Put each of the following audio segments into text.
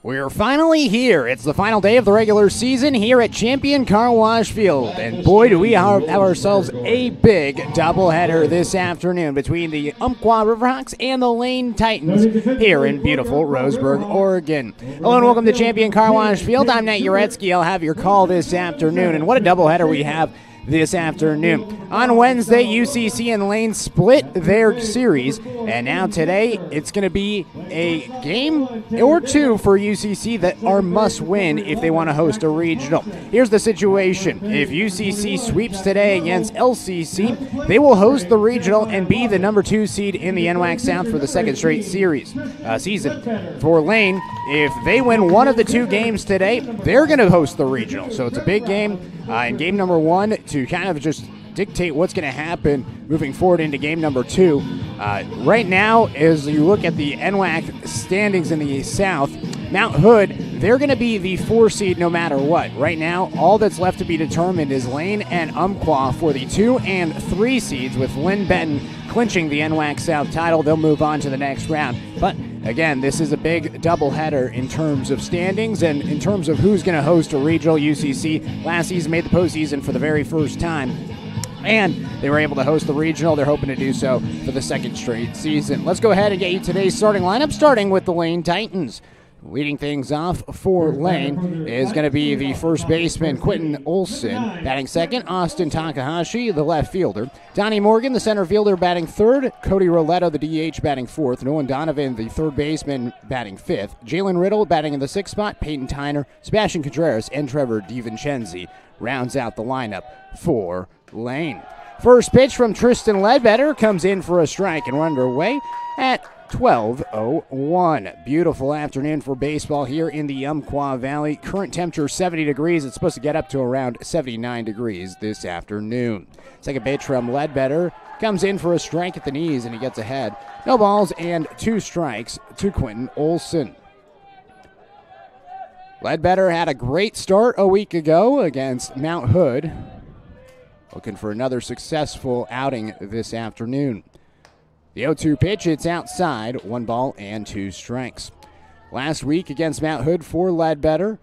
We're finally here. It's the final day of the regular season here at Champion Car Wash Field. And boy, do we have ourselves a big doubleheader this afternoon between the Umpqua Riverhawks and the Lane Titans here in beautiful Roseburg, Oregon. Hello and welcome to Champion Car Wash Field. I'm Nate Jarecki. I'll have your call this afternoon. And what a doubleheader we have this afternoon. On Wednesday, UCC and Lane split their series, and now today it's going to be a game or two for UCC that are must win if they want to host a regional. Here's the situation. If UCC sweeps today against LCC, they will host the regional and be the number 2 seed in the NWAC South for the second straight season. For Lane, if they win one of the 2 games today, they're going to host the regional. So it's a big game in game number 1 to kind of just dictate what's going to happen moving forward into game number 2. Right now, as you look at the NWAC standings in the South, Mount Hood, they're going to be the 4 seed no matter what. Right now, all that's left to be determined is Lane and Umpqua for the 2 and 3 seeds, with Lynn Benton clinching the NWAC South title. They'll move on to the next round. But again, this is a big doubleheader in terms of standings and in terms of who's going to host a regional. UCC last season made the postseason for the very first time, and they were able to host the regional. They're hoping to do so for the second straight season. Let's go ahead and get you today's starting lineup, starting with the Lane Titans. Leading things off for Lane is going to be the first baseman, Quentin Olson. Batting second, Austin Takahashi, the left fielder. Donnie Morgan, the center fielder, batting third. Cody Roletto, the DH, batting fourth. Nolan Donovan, the third baseman, batting fifth. Jalen Riddle batting in the sixth spot. Peyton Tyner, Sebastian Contreras, and Trevor DiVincenzi rounds out the lineup for Lane. First pitch from Tristan Ledbetter comes in for a strike, and we're underway at 12:01. Beautiful afternoon for baseball here in the Umpqua Valley. Current temperature 70 degrees. It's supposed to get up to around 79 degrees this afternoon. Second pitch from Ledbetter comes in for a strike at the knees, and he gets ahead. No balls and 2 strikes to Quentin Olson. Ledbetter had a great start a week ago against Mount Hood. Looking for another successful outing this afternoon. The 0-2 pitch, it's outside, 1 ball and 2 strikes. Last week against Mount Hood for Ledbetter,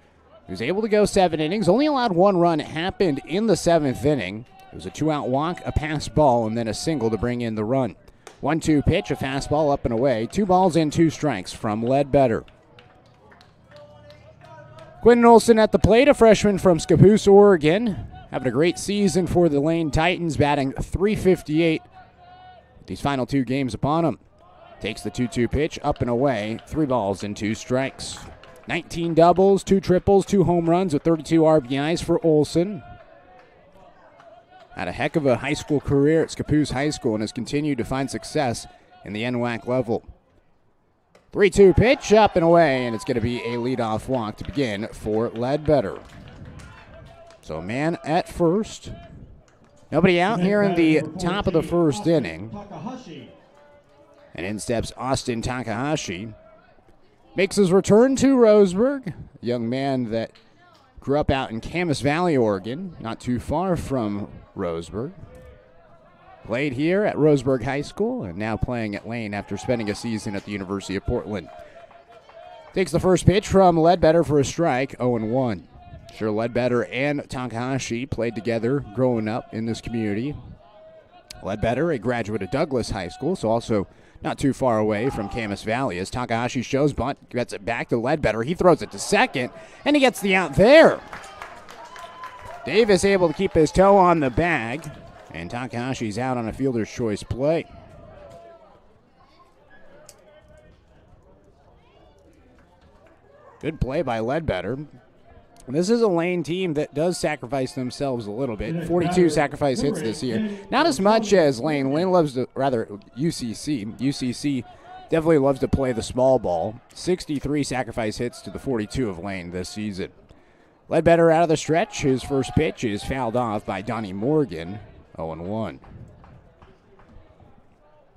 he was able to go 7 innings, only allowed 1 run. It happened in the 7th inning. It was a 2-out walk, a pass ball, and then a single to bring in the run. 1-2 pitch, a fastball up and away, 2 balls and 2 strikes from Ledbetter. Quentin Olson at the plate, a freshman from Scappoose, Oregon. Having a great season for the Lane Titans, batting .358. These final 2 games upon him. Takes the 2-2 pitch, up and away, 3 balls and 2 strikes. 19 doubles, 2 triples, 2 home runs with 32 RBIs for Olson. Had a heck of a high school career at Scappoose High School and has continued to find success in the NWAC level. 3-2 pitch, up and away, and it's going to be a leadoff walk to begin for Ledbetter. So a man at first. Nobody out here in the top of the first inning. And in steps Austin Takahashi. Makes his return to Roseburg. A young man that grew up out in Camas Valley, Oregon, not too far from Roseburg. Played here at Roseburg High School and now playing at Lane after spending a season at the University of Portland. Takes the first pitch from Ledbetter for a strike, 0-1. Sure, Ledbetter and Takahashi played together growing up in this community. Ledbetter, a graduate of Douglas High School, so also not too far away from Camas Valley. As Takahashi shows bunt, gets it back to Ledbetter. He throws it to second, and he gets the out there. Davis able to keep his toe on the bag, and Takahashi's out on a fielder's choice play. Good play by Ledbetter. This is a Lane team that does sacrifice themselves a little bit. 42 sacrifice hits this year. Not as much as Lane. Lane loves to, rather, UCC. UCC definitely loves to play the small ball. 63 sacrifice hits to the 42 of Lane this season. Ledbetter out of the stretch. His first pitch is fouled off by Donnie Morgan. 0-1.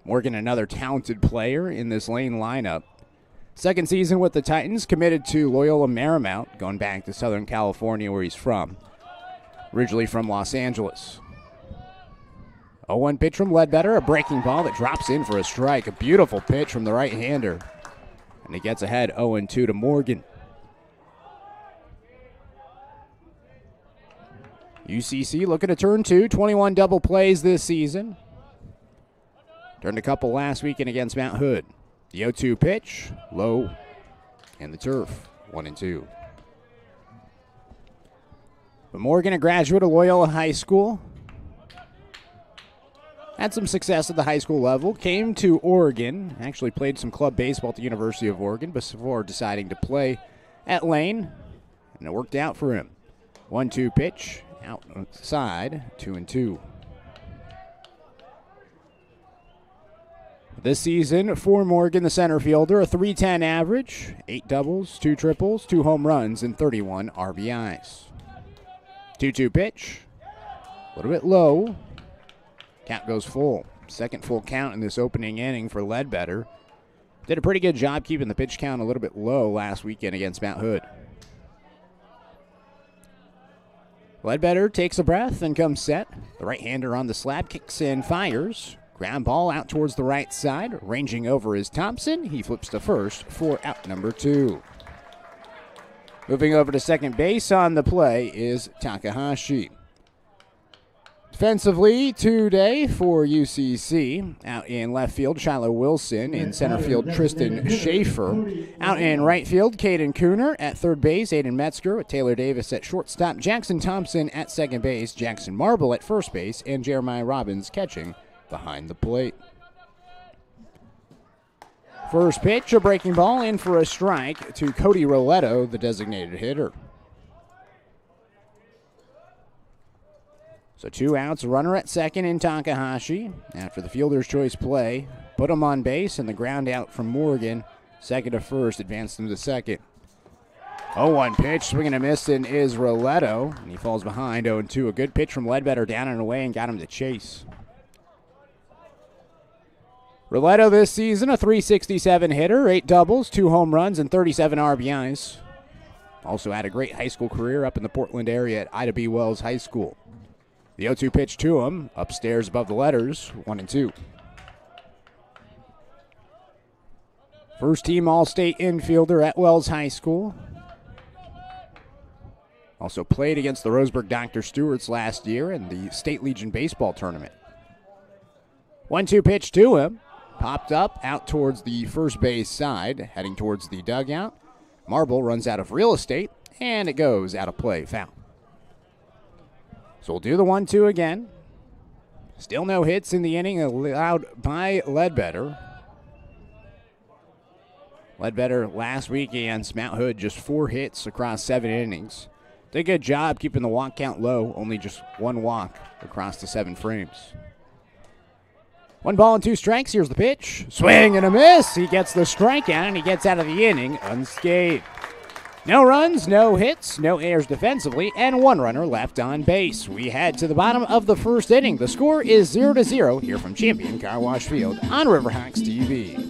Morgan, another talented player in this Lane lineup. Second season with the Titans, committed to Loyola Marymount, going back to Southern California where he's from. Originally from Los Angeles. 0-1 pitch from Ledbetter, a breaking ball that drops in for a strike. A beautiful pitch from the right-hander. And he gets ahead 0-2 to Morgan. UCC looking to turn 2, 21 double plays this season. Turned a couple last weekend against Mount Hood. The 0-2 pitch, low, and the turf, 1-2. But Morgan, a graduate of Loyola High School, had some success at the high school level, came to Oregon, actually played some club baseball at the University of Oregon before deciding to play at Lane, and it worked out for him. 1-2 pitch, outside, 2-2. This season for Morgan, the center fielder, a .310 average, 8 doubles, 2 triples, 2 home runs, and 31 RBIs. 2-2 pitch, a little bit low. Count goes full. Second full count in this opening inning for Ledbetter. Did a pretty good job keeping the pitch count a little bit low last weekend against Mount Hood. Ledbetter takes a breath and comes set. The right-hander on the slab kicks in, fires. Ground ball out towards the right side. Ranging over is Thompson. He flips to first for out number 2. Moving over to second base on the play is Takahashi. Defensively today for UCC, out in left field, Shiloh Wilson. In center field, Tristan Schaefer. Out in right field, Caden Cooner. At third base, Aiden Metzger with Taylor Davis at shortstop. Jackson Thompson at second base. Jackson Marble at first base. And Jeremiah Robbins catching behind the plate. First pitch, a breaking ball in for a strike to Cody Roletto, the designated hitter. So 2 outs, runner at second in Takahashi. After the fielder's choice play, put him on base, and the ground out from Morgan. Second to first, advanced him to second. 0-1 pitch, swinging a miss in is Roletto, and he falls behind 0-2. A good pitch from Ledbetter down and away and got him to chase. Roletto this season, a .367 hitter, 8 doubles, 2 home runs, and 37 RBIs. Also had a great high school career up in the Portland area at Ida B. Wells High School. The 0-2 pitch to him, upstairs above the letters, 1-2. First team All-State infielder at Wells High School. Also played against the Roseburg Dr. Stewarts last year in the State Legion Baseball Tournament. 1-2 pitch to him, popped up out towards the first base side, heading towards the dugout. Marble runs out of real estate, and it goes out of play, foul. So we'll do the 1-2 again. Still no hits in the inning allowed by Ledbetter. Ledbetter last week against Mount Hood, just 4 hits across 7 innings. Did a good job keeping the walk count low, only just 1 walk across the 7 frames. 1 ball and 2 strikes. Here's the pitch. Swing and a miss. He gets the strikeout, and he gets out of the inning unscathed. No runs, no hits, no errors defensively, and 1 runner left on base. We head to the bottom of the first inning. The score is 0-0 here from Champion Car Wash Field on Riverhawks TV.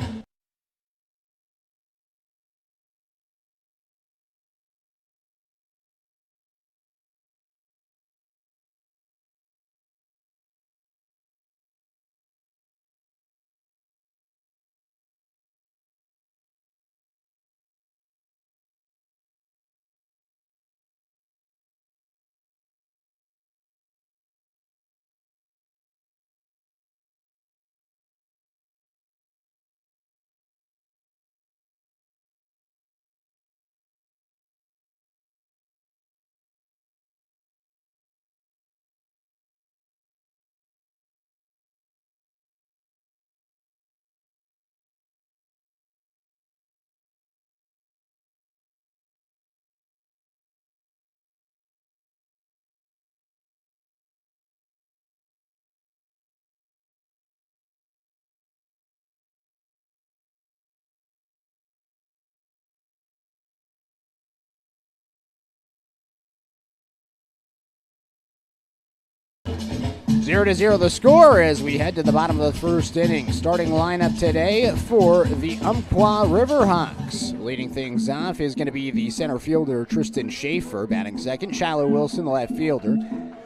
0-0 the score as we head to the bottom of the first inning. Starting lineup today for the Umpqua Riverhawks. Leading things off is going to be the center fielder Tristan Schaefer. Batting second, Shiloh Wilson, the left fielder.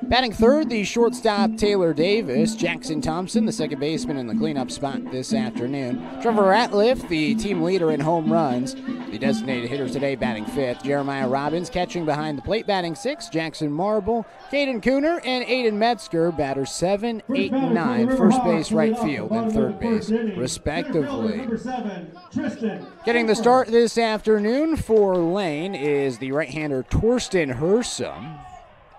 Batting third, the shortstop Taylor Davis. Jackson Thompson, the second baseman in the cleanup spot this afternoon. Trevor Ratliff, the team leader in home runs. The designated hitter today batting fifth. Jeremiah Robbins catching behind the plate, batting sixth. Jackson Marble, Caden Cooner, and Aiden Metzger, batters 7, 8, and 9. First base, right field, and third base, respectively. Getting the start this afternoon for Lane is the right-hander Torsten Hersum.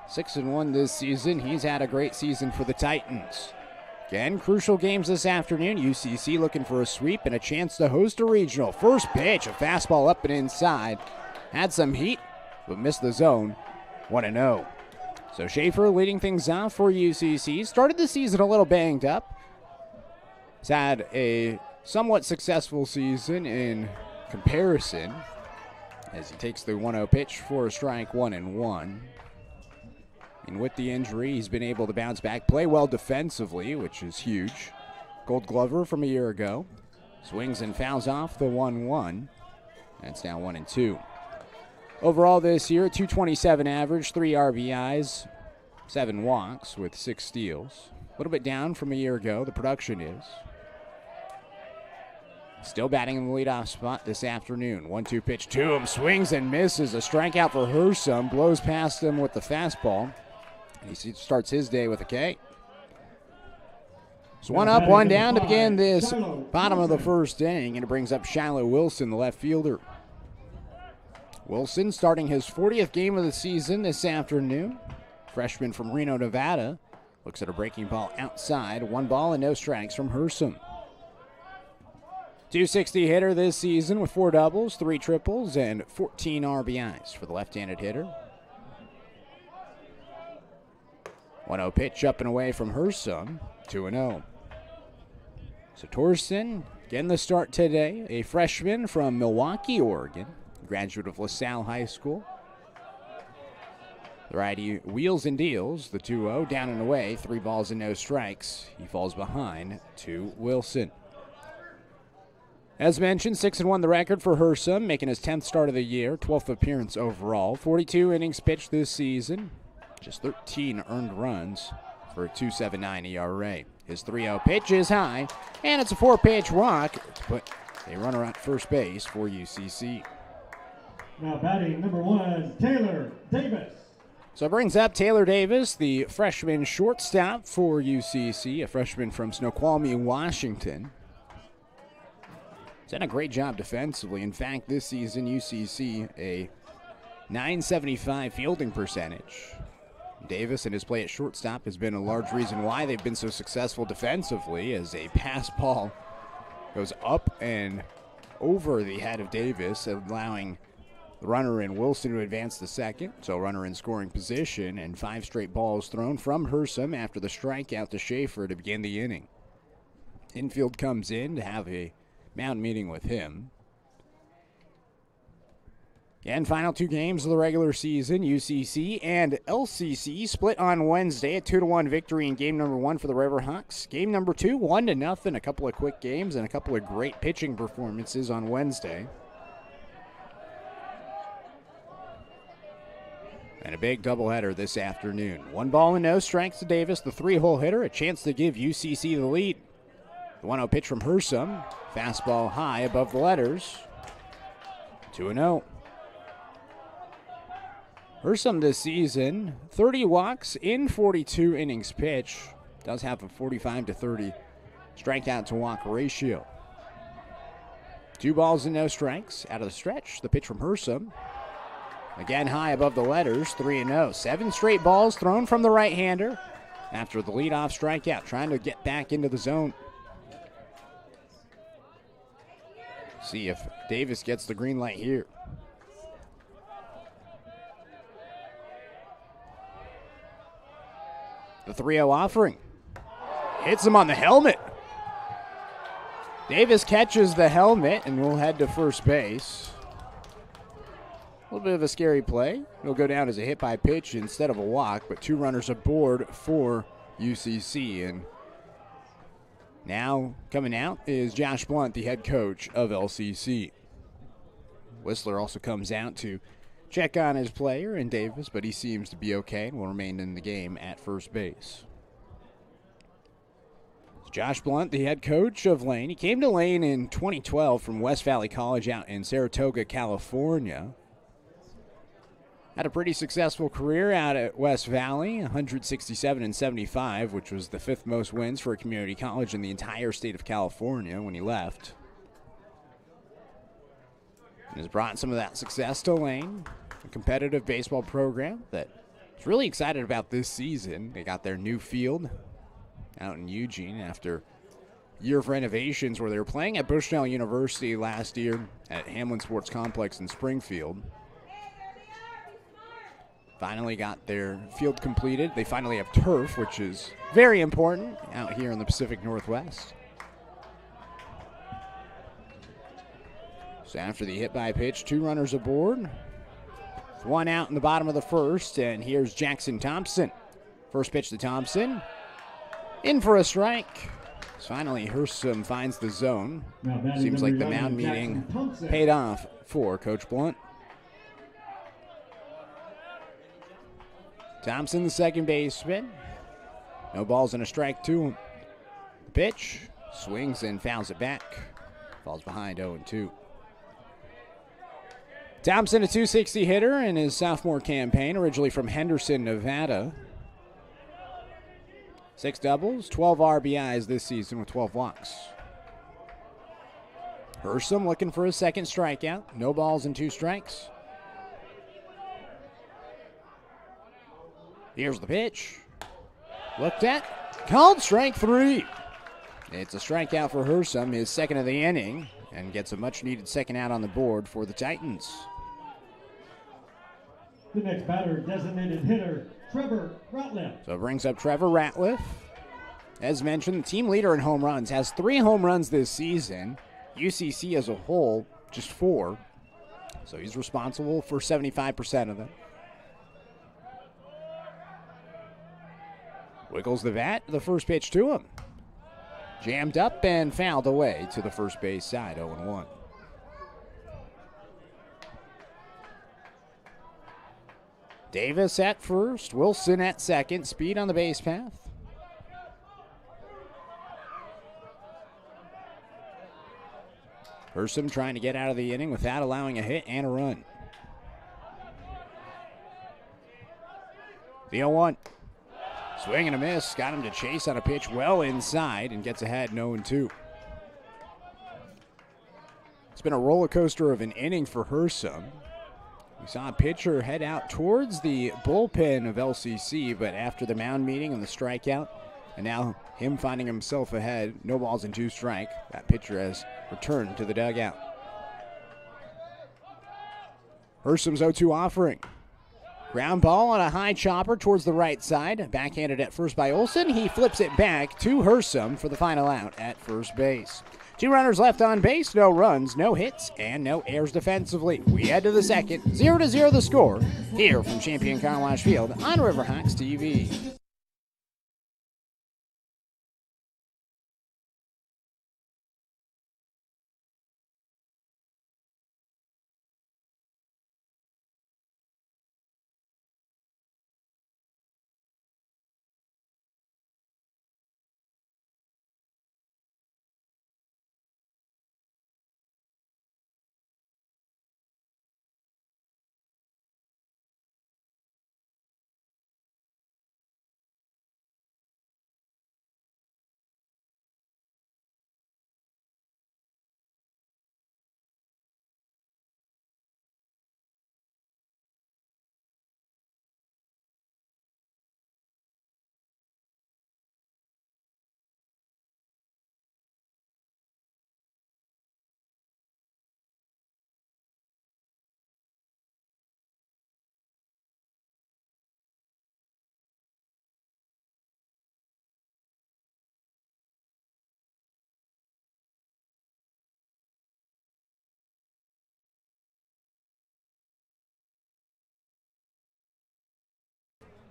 6-1 this season. He's had a great season for the Titans. Again, crucial games this afternoon. UCC looking for a sweep and a chance to host a regional. First pitch, a fastball up and inside. Had some heat, but missed the zone. 1-0. So Schaefer leading things off for UCC. Started the season a little banged up. He's had a somewhat successful season in comparison as he takes the 1-0 pitch for a strike, 1-1. And with the injury, he's been able to bounce back, play well defensively, which is huge. Gold Glover from a year ago. Swings and fouls off the 1-1. That's now 1-2. Overall this year, 227 average, 3 RBIs, 7 walks with 6 steals. A little bit down from a year ago, the production is. Still batting in the leadoff spot this afternoon. 1-2 pitch to him, swings and misses. A strikeout for Hersum, blows past him with the fastball. He starts his day with a K. So 1 up, 1 down to begin this bottom of the first inning, and it brings up Shiloh Wilson, the left fielder. Wilson starting his 40th game of the season this afternoon. Freshman from Reno, Nevada. Looks at a breaking ball outside. 1 ball and no strikes from Hersum. 260 hitter this season with 4 doubles, 3 triples, and 14 RBIs for the left-handed hitter. 1-0 pitch up and away from Hersum, 2-0. So Torsten getting the start today, a freshman from Milwaukee, Oregon, graduate of LaSalle High School. The righty wheels and deals, the 2-0, down and away, 3 balls and no strikes. He falls behind to Wilson. As mentioned, 6-1 the record for Hersum, making his 10th start of the year, 12th appearance overall. 42 innings pitched this season. Just 13 earned runs for a 2.79 ERA. His 3-0 pitch is high, and it's a 4-pitch walk to put a runner at first base for UCC. Now batting number 1, Taylor Davis. So it brings up Taylor Davis, the freshman shortstop for UCC, a freshman from Snoqualmie, Washington. He's done a great job defensively. In fact, this season, UCC, a .975 fielding percentage. Davis and his play at shortstop has been a large reason why they've been so successful defensively, as a pass ball goes up and over the head of Davis, allowing the runner in Wilson to advance to second. So runner in scoring position, and 5 straight balls thrown from Hersum after the strikeout to Schaefer to begin the inning. Infield comes in to have a mound meeting with him. And final 2 games of the regular season, UCC and LCC split on Wednesday. A 2-1 victory in game number 1 for the Riverhawks. Game number 2, 1-0. A couple of quick games and a couple of great pitching performances on Wednesday. And a big doubleheader this afternoon. 1 ball and no strikes to Davis, the 3-hole hitter. A chance to give UCC the lead. The 1-0 pitch from Hersum. Fastball high above the letters. 2-0. Hersum this season, 30 walks in 42 innings pitched. Does have a 45-30 strikeout to walk ratio. 2 balls and no strikes out of the stretch. The pitch from Hersum. Again high above the letters, 3-0. 7 straight balls thrown from the right-hander after the leadoff strikeout, trying to get back into the zone. See if Davis gets the green light here. The 3-0 offering. Hits him on the helmet. Davis catches the helmet and will head to first base. A little bit of a scary play. It'll go down as a hit by pitch instead of a walk, but 2 runners aboard for UCC. And now coming out is Josh Blunt, the head coach of LCC. Whistler also comes out to check on his player in Davis, but he seems to be okay and will remain in the game at first base. It's Josh Blunt, the head coach of Lane. He came to Lane in 2012 from West Valley College out in Saratoga, California. Had a pretty successful career out at West Valley, 167-75, which was the 5th most wins for a community college in the entire state of California when he left. And has brought some of that success to Lane, a competitive baseball program that is really excited about this season. They got their new field out in Eugene after a year of renovations where they were playing at Bushnell University last year at Hamlin Sports Complex in Springfield. Finally got their field completed. They finally have turf, which is very important out here in the Pacific Northwest. So after the hit by pitch, 2 runners aboard. 1 out in the bottom of the first, and here's Jackson Thompson. First pitch to Thompson. In for a strike. So finally, Hersom finds the zone. Seems like the mound meeting paid off for Coach Blunt. Thompson, the second baseman. No balls and a strike to him. Pitch, swings and fouls it back. Falls behind 0-2. Thompson, a .260 hitter in his sophomore campaign, originally from Henderson, Nevada. 6 doubles, 12 RBIs this season with 12 walks. Hersom looking for his second strikeout. No balls and 2 strikes. Here's the pitch. Looked at. Called strike 3. It's a strikeout for Hersom, his second of the inning, and gets a much-needed second out on the board for the Titans. The next batter, designated hitter, Trevor Ratliff. So it brings up Trevor Ratliff. As mentioned, the team leader in home runs, has 3 home runs this season. UCC as a whole, just 4. So he's responsible for 75% of them. Wiggles the bat, the first pitch to him. Jammed up and fouled away to the first base side, 0-1. Davis at first, Wilson at second, speed on the base path. Hersom trying to get out of the inning without allowing a hit and a run. The 0-1. Swing and a miss, got him to chase on a pitch well inside and gets ahead 0-2. It's been a roller coaster of an inning for Hersom. We saw a pitcher head out towards the bullpen of LCC, but after the mound meeting and the strikeout, and now him finding himself ahead, no balls and 2 strike, that pitcher has returned to the dugout. Hersom's 0-2 offering. Ground ball on a high chopper towards the right side. Backhanded at first by Olson. He flips it back to Hersom for the final out at first base. 2 runners left on base, no runs, no hits, and no errors defensively. We head to the second, 0-0 the score, here from Champion Car Wash Field on Riverhawks TV.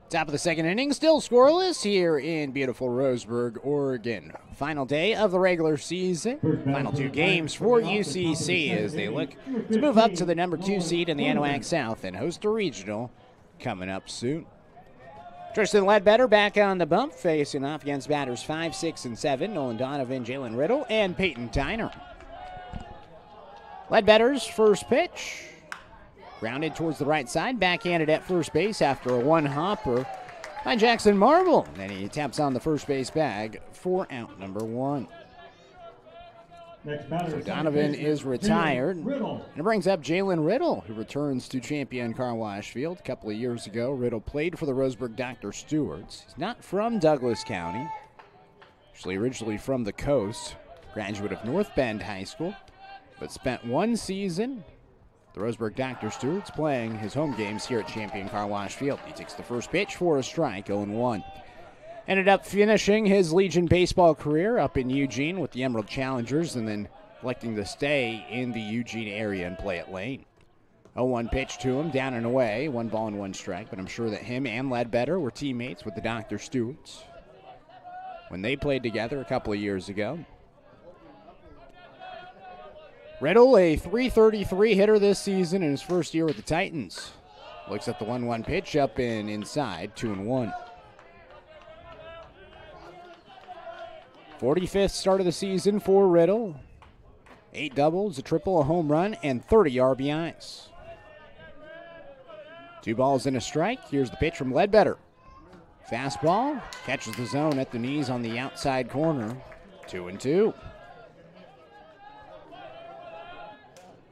Top of the second inning, still scoreless here in beautiful Roseburg, Oregon. Final day of the regular season. Final two games for UCC as they look to move up to the number 2 seed in the NWAC South and host a regional coming up soon. Tristan Ledbetter back on the bump, facing off against batters 5, 6, and 7. Nolan Donovan, Jalen Riddle, and Peyton Tyner. Ledbetter's first pitch. Grounded towards the right side, backhanded at first base after a one-hopper by Jackson Marble. Then he taps on the first base bag for out number 1. So Donovan is retired. And it brings up Jalen Riddle, who returns to champion Car Wash Field. A couple of years ago, Riddle played for the Roseburg Dr. Stewarts. He's not from Douglas County. Actually, originally from the coast. Graduate of North Bend High School, but spent one season the Roseburg Dr. Stewart's playing his home games here at Champion Car Wash Field. He takes the first pitch for a strike, 0-1. Ended up finishing his Legion baseball career up in Eugene with the Emerald Challengers and then electing to stay in the Eugene area and play at Lane. 0-1 pitch to him, down and away, 1 ball and 1 strike, but I'm sure that him and Ledbetter were teammates with the Dr. Stewarts when they played together a couple of years ago. Riddle, a .333 hitter this season in his first year with the Titans. Looks at the 1-1 pitch, up and inside, 2-1. 45th start of the season for Riddle. 8 doubles, a triple, a home run, and 30 RBIs. 2 balls and a strike. Here's the pitch from Ledbetter. Fastball, catches the zone at the knees on the outside corner, 2-2.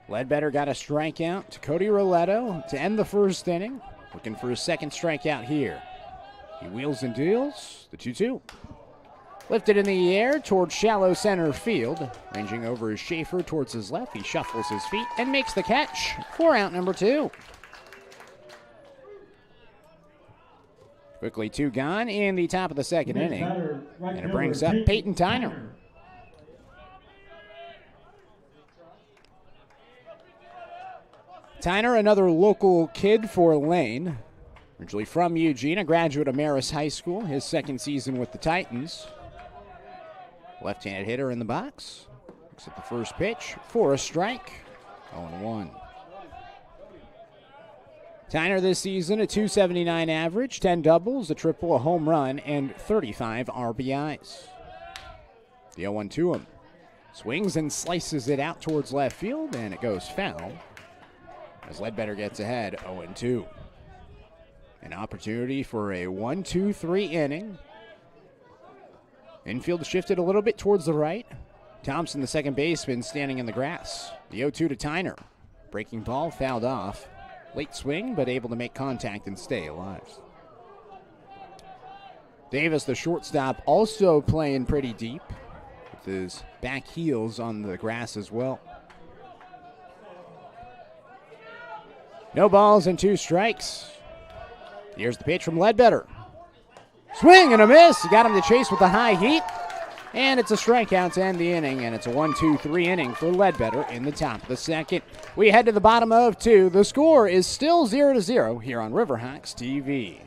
Ledbetter got a strikeout to Cody Roletto to end the first inning. Looking for his second strikeout here. He wheels and deals, the 2-2. Lifted in the air towards shallow center field. Ranging over his Schaefer towards his left. He shuffles his feet and makes the catch for out number 2. Quickly 2 gone in the top of the second inning. And it brings up Peyton Tyner. Tyner, another local kid for Lane. Originally from Eugene, a graduate of Marist High School. His second season with the Titans. Left-handed hitter in the box. Looks at the first pitch for a strike. 0-1. Tyner this season, a .279 average, 10 doubles, a triple, a home run, and 35 RBIs. The 0-1 to him. Swings and slices it out towards left field, and it goes foul as Ledbetter gets ahead, 0-2. An opportunity for a 1-2-3 inning. Infield shifted a little bit towards the right. Thompson, the second baseman, standing in the grass. The 0-2 to Tyner. Breaking ball, fouled off. Late swing, but able to make contact and stay alive. Davis, the shortstop, also playing pretty deep with his back heels on the grass as well. No balls and 2 strikes. Here's the pitch from Ledbetter. Swing and a miss. He got him to chase with the high heat. And it's a strikeout to end the inning, and it's a 1-2-3 inning for Ledbetter in the top of the second. We head to the bottom of 2. The score is still 0-0 here on Riverhawks TV.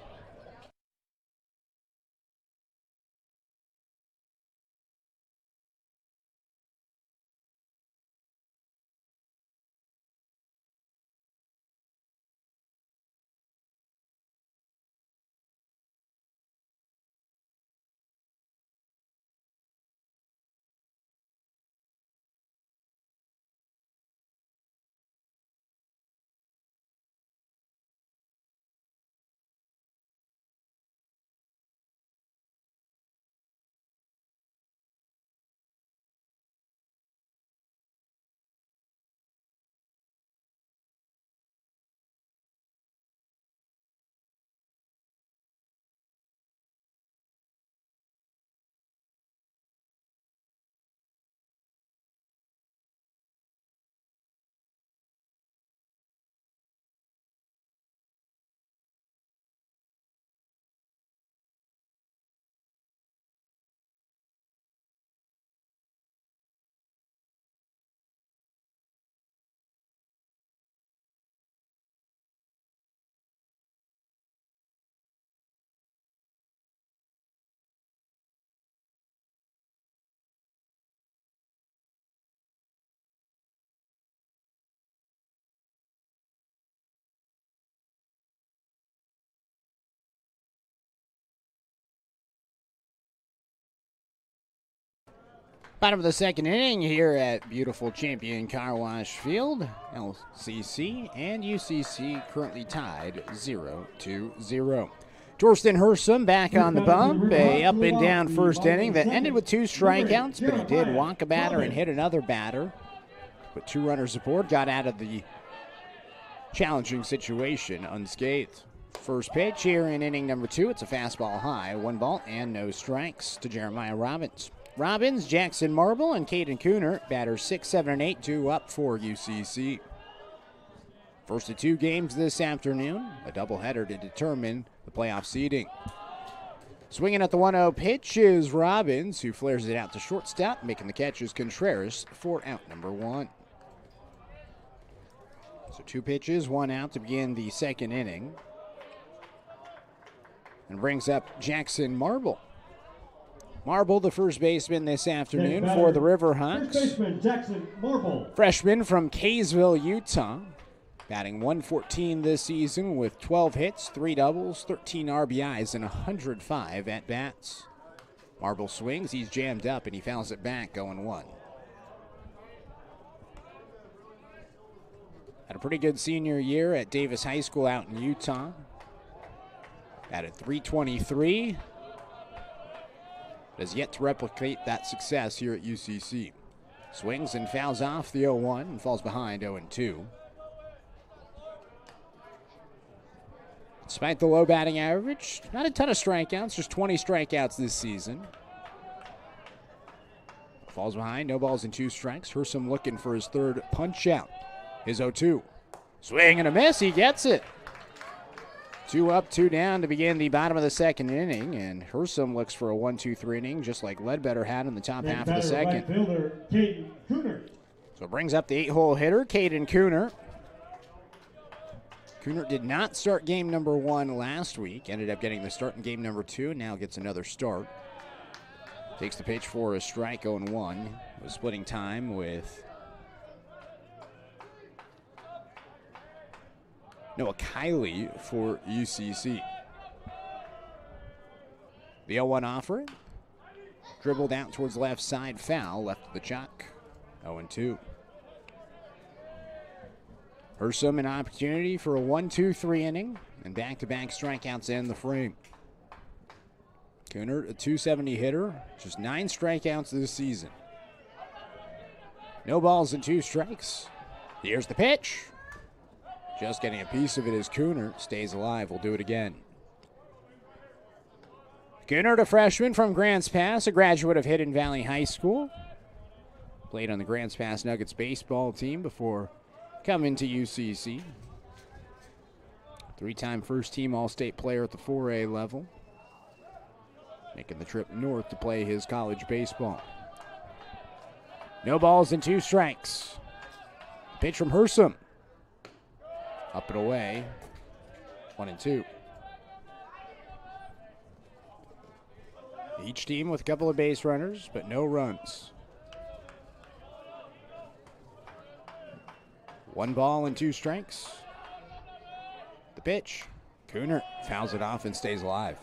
Bottom of the second inning here at beautiful Champion Car Wash Field. LCC and UCC currently tied 0-0. Torsten Hersom back on the bump. A up and down first inning that ended with 2 strikeouts, but he did walk a batter and hit another batter. Put 2 runners aboard, got out of the challenging situation unscathed. First pitch here in inning number 2. It's a fastball high, 1 ball and no strikes to Jeremiah Robbins. Robbins, Jackson Marble, and Caden Cooner, batters 6, 7, and 8, 2 up for UCC. First of 2 games this afternoon, a doubleheader to determine the playoff seeding. Swinging at the 1-0 pitch is Robbins, who flares it out to shortstop. Making the catch is Contreras for out number 1. So 2 pitches, 1 out to begin the second inning. And brings up Jackson Marble. Marble, the first baseman this afternoon for the Riverhawks. First baseman Jackson Marble. Freshman from Kaysville, Utah. Batting .114 this season with 12 hits, 3 doubles, 13 RBIs, and 105 at-bats. Marble swings, he's jammed up, and he fouls it back, going 1. Had a pretty good senior year at Davis High School out in Utah. Batted .323. Has yet to replicate that success here at UCC. Swings and fouls off the 0-1 and falls behind 0-2. Despite the low batting average, not a ton of strikeouts, just 20 strikeouts this season. Falls behind, no balls and 2 strikes. Hersom looking for his 3rd punch out. His 0-2. Swing and a miss, he gets it. 2 up, 2 down to begin the bottom of the second inning, and Hersom looks for a 1-2-3 inning, just like Ledbetter had in the top half of the second. Right fielder, Caden Cooner. So it brings up the 8-hole hitter, Caden Cooner. Cooner did not start game number 1 last week, ended up getting the start in game number 2, and now gets another start. Takes the pitch for a strike, 0-1. Was splitting time with Noah Kiley for UCC. The 0-1 offer. Dribbled out towards left side, foul, left of the chalk. 0-2. Hersom an opportunity for a 1-2-3 inning, and back-to-back strikeouts end the frame. Cooner, a .270 hitter, just 9 strikeouts this season. No balls and 2 strikes. Here's the pitch. Just getting a piece of it as Cooner stays alive. We'll do it again. Cooner, a freshman from Grants Pass, a graduate of Hidden Valley High School. Played on the Grants Pass Nuggets baseball team before coming to UCC. 3-time first-team All-State player at the 4A level. Making the trip north to play his college baseball. No balls and 2 strikes. Pitch from Hersom. Up and away. 1-2. Each team with a couple of base runners, but no runs. 1 ball and 2 strikes. The pitch. Cooner fouls it off and stays alive.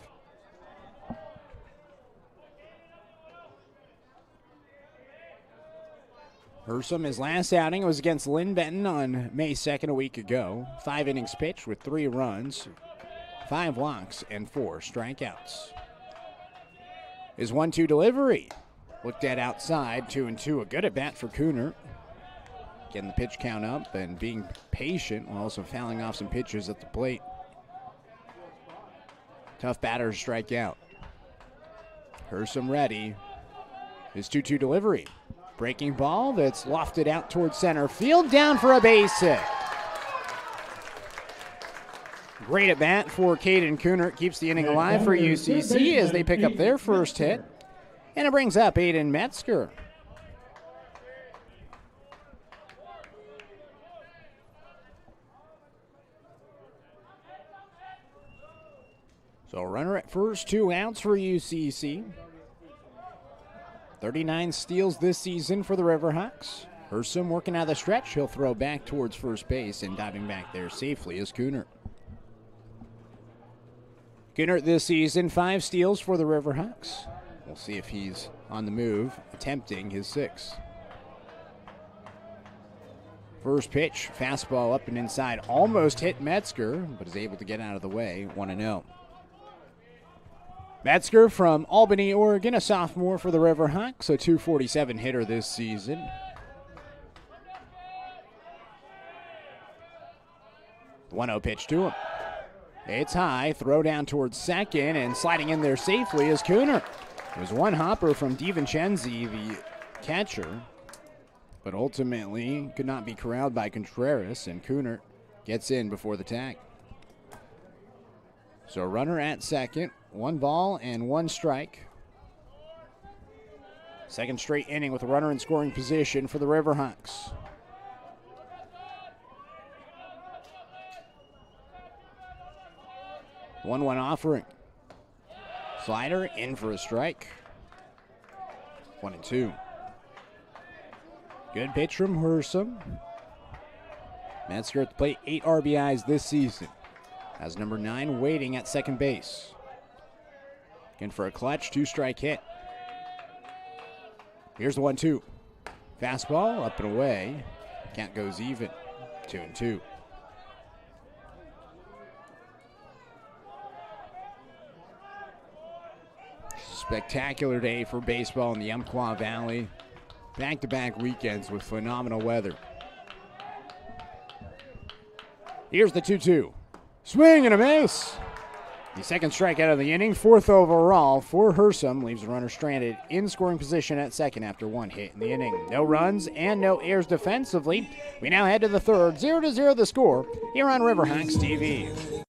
Hersom, his last outing was against Lynn Benton on May 2nd, a week ago. 5 innings pitched with 3 runs, 5 walks, and 4 strikeouts. His 1-2 delivery. Looked at outside, 2-2. A good at-bat for Cooner. Getting the pitch count up and being patient while also fouling off some pitches at the plate. Tough batter to strike out. Hersom ready. His 2-2 delivery. Breaking ball that's lofted out towards center field, down for a base hit. Great at bat for Caden Cooner. Keeps the inning alive for UCC as they pick up their first hit. And it brings up Aiden Metzger. So a runner at first, 2 outs for UCC. 39 steals this season for the Riverhawks. Hersom working out of the stretch. He'll throw back towards first base, and diving back there safely is Cooner. Cooner this season, 5 steals for the Riverhawks. We'll see if he's on the move, attempting his 6th. First pitch, fastball up and inside, almost hit Metzger, but is able to get out of the way, 1-0. Metzger from Albany, Oregon, a sophomore for the Riverhawks, a .247 hitter this season. The 1-0 pitch to him. It's high, throw down towards second, and sliding in there safely is Cooner. It was one hopper from DiVincenzi, the catcher, but ultimately could not be corralled by Contreras, and Cooner gets in before the tag. So a runner at second, 1 ball and 1 strike. Second straight inning with a runner in scoring position for the Riverhawks. One offering. Slider in for a strike. 1-2. Good pitch from Hersom. Metzger at the plate, 8 RBIs this season. Has number 9 waiting at second base. Looking for a clutch, 2-strike hit. Here's the 1-2. Fastball up and away. Count goes even. 2-2. Spectacular day for baseball in the Umpqua Valley. Back-to-back weekends with phenomenal weather. Here's the 2-2. Swing and a miss. The second strikeout of the inning, 4th overall for Hersom, leaves the runner stranded in scoring position at second after 1 hit in the inning. No runs and no errors defensively. We now head to the third. 0-0 the score here on Riverhawks TV.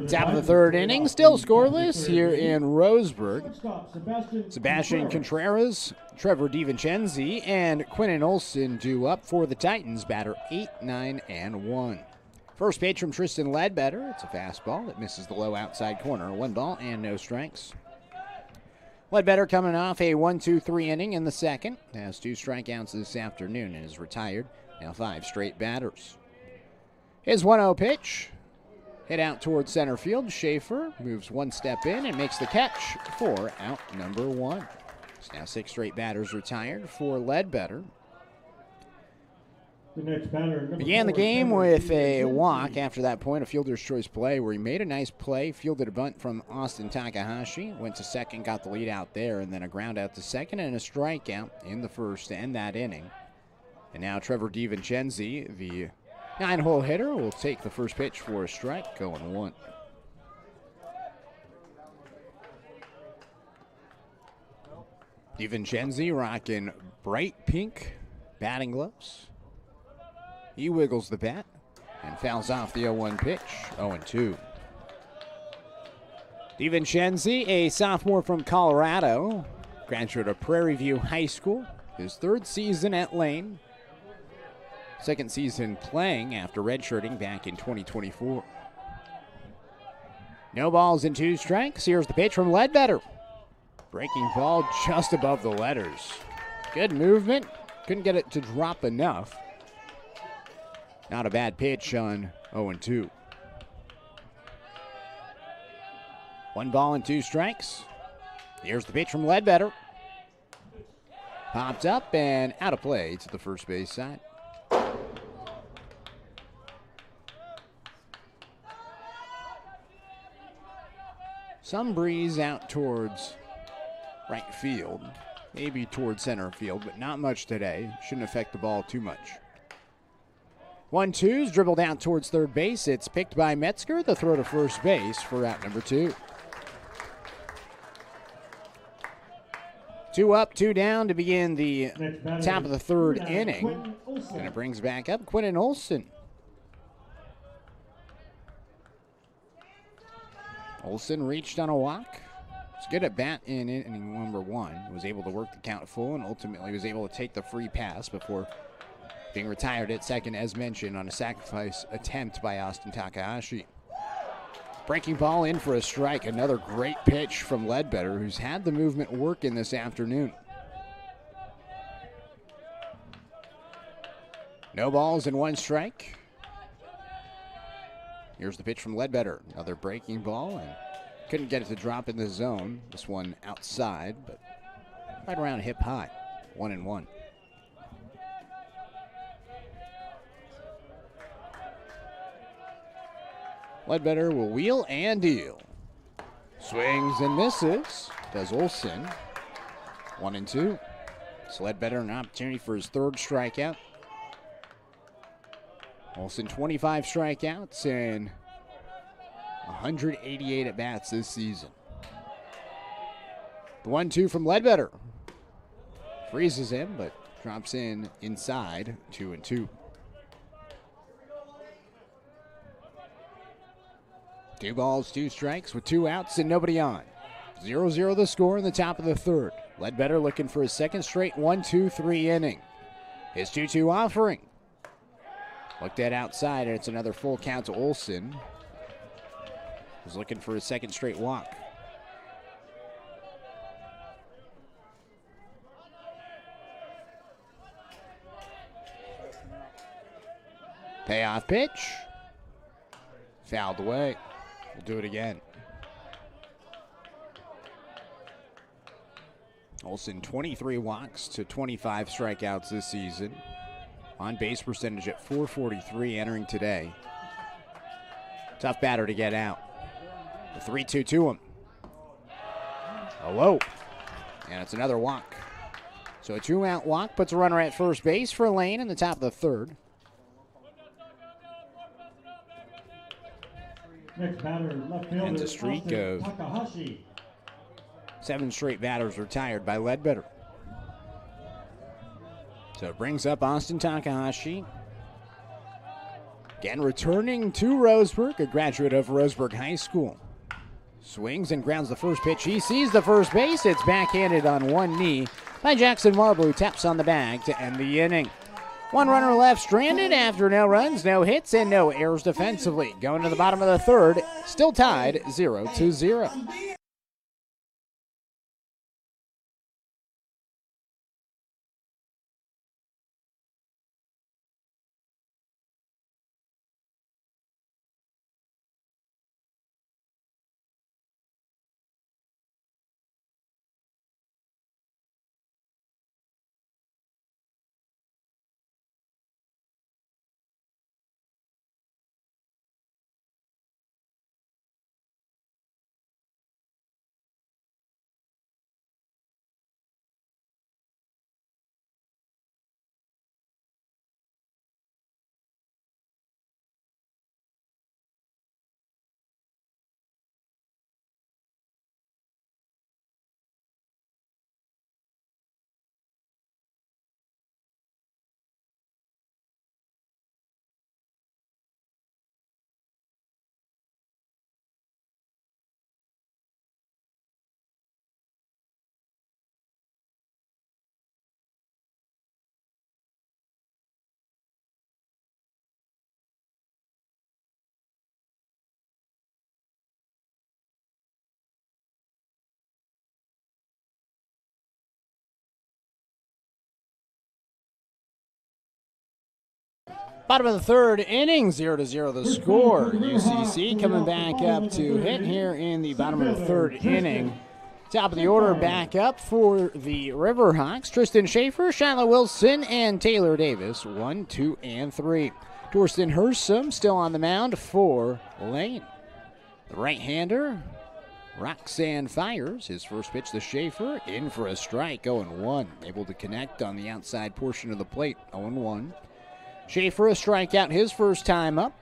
Top of the third inning, still scoreless here in Roseburg. Sebastian Contreras, Trevor DiVincenzi, and Quinton Olson due up for the Titans. Batter 8, 9, and 1. First pitch from Tristan Ledbetter. It's a fastball that misses the low outside corner. 1 ball and no strikes. Ledbetter coming off a 1-2-3 inning in the second. Has 2 strikeouts this afternoon and is retired. Now 5 straight batters. His 1-0 pitch. Hit out towards center field. Schaefer moves 1 step in and makes the catch for out number 1. It's now 6 straight batters retired for Ledbetter. The next batter, began the game with a walk after that point, a fielder's choice play where he made a nice play, fielded a bunt from Austin Takahashi, went to second, got the lead out there, and then a ground out to second and a strikeout in the first to end that inning. And now Trevor DiVincenzi, the 9-hole hitter, will take the first pitch for a strike, going 1. DiVincenzi rocking bright pink batting gloves. He wiggles the bat and fouls off the 0-1 pitch, 0-2. DiVincenzi, a sophomore from Colorado, graduate of Prairie View High School, his 3rd season at Lane. 2nd season playing after redshirting back in 2024. No balls and 2 strikes. Here's the pitch from Ledbetter. Breaking ball just above the letters. Good movement. Couldn't get it to drop enough. Not a bad pitch on 0-2. 1 ball and 2 strikes. Here's the pitch from Ledbetter. Popped up and out of play to the first base side. Some breeze out towards right field, maybe towards center field, but not much today. Shouldn't affect the ball too much. 1-2's dribbled out towards third base. It's picked by Metzger. The throw to first base for out number 2. 2 up, 2 down to begin the top of the third inning. And it brings back up Quentin Olson. Olson reached on a walk. Was good at bat in inning number 1. Was able to work the count full and ultimately was able to take the free pass before being retired at second, as mentioned, on a sacrifice attempt by Austin Takahashi. Breaking ball in for a strike. Another great pitch from Ledbetter, who's had the movement working this afternoon. No balls and 1 strike. Here's the pitch from Ledbetter. Another breaking ball, and couldn't get it to drop in the zone. This one outside, but right around hip high. 1-1. Ledbetter will wheel and deal. Swings and misses. Does Olson. 1-2. So Ledbetter an opportunity for his 3rd strikeout. Olson 25 strikeouts and 188 at-bats this season. The 1-2 from Ledbetter. Freezes him, but drops in inside. 2-2. 2 balls, 2 strikes with 2 outs and nobody on. 0-0 the score in the top of the 3rd. Ledbetter looking for his 2nd straight 1-2-3 inning. His 2-2 offering. Looked at outside, and it's another full count to Olson. Was looking for his 2nd straight walk. Payoff pitch. Fouled away. We'll do it again. Olson 23 walks to 25 strikeouts this season. On base percentage at .443 entering today. Tough batter to get out. The 3-2 to him. Hello. And it's another walk. So a 2-out walk puts a runner at first base for Lane in the top of the 3rd. Next batter, left fielder, Ends a streak of Takahashi. 7 straight batters retired by Ledbetter. So it brings up Austin Takahashi. Again, returning to Roseburg, a graduate of Roseburg High School. Swings and grounds the first pitch. He sees the first base. It's backhanded on one knee by Jackson Marble, who taps on the bag to end the inning. 1 runner left stranded after no runs, no hits, and no errors defensively. Going to the bottom of the 3rd, still tied 0-0. Bottom of the 3rd inning, 0-0 the score. UCC coming back up to hit here in the bottom of the 3rd inning. Top of the order back up for the Riverhawks. Tristan Schaefer, Shiloh Wilson, and Taylor Davis. 1, 2, and 3. Torsten Hersom still on the mound for Lane. The right-hander, Roxanne fires. His first pitch to Schaefer. In for a strike, 0-1. Able to connect on the outside portion of the plate, 0-1. Schaefer a strikeout his first time up.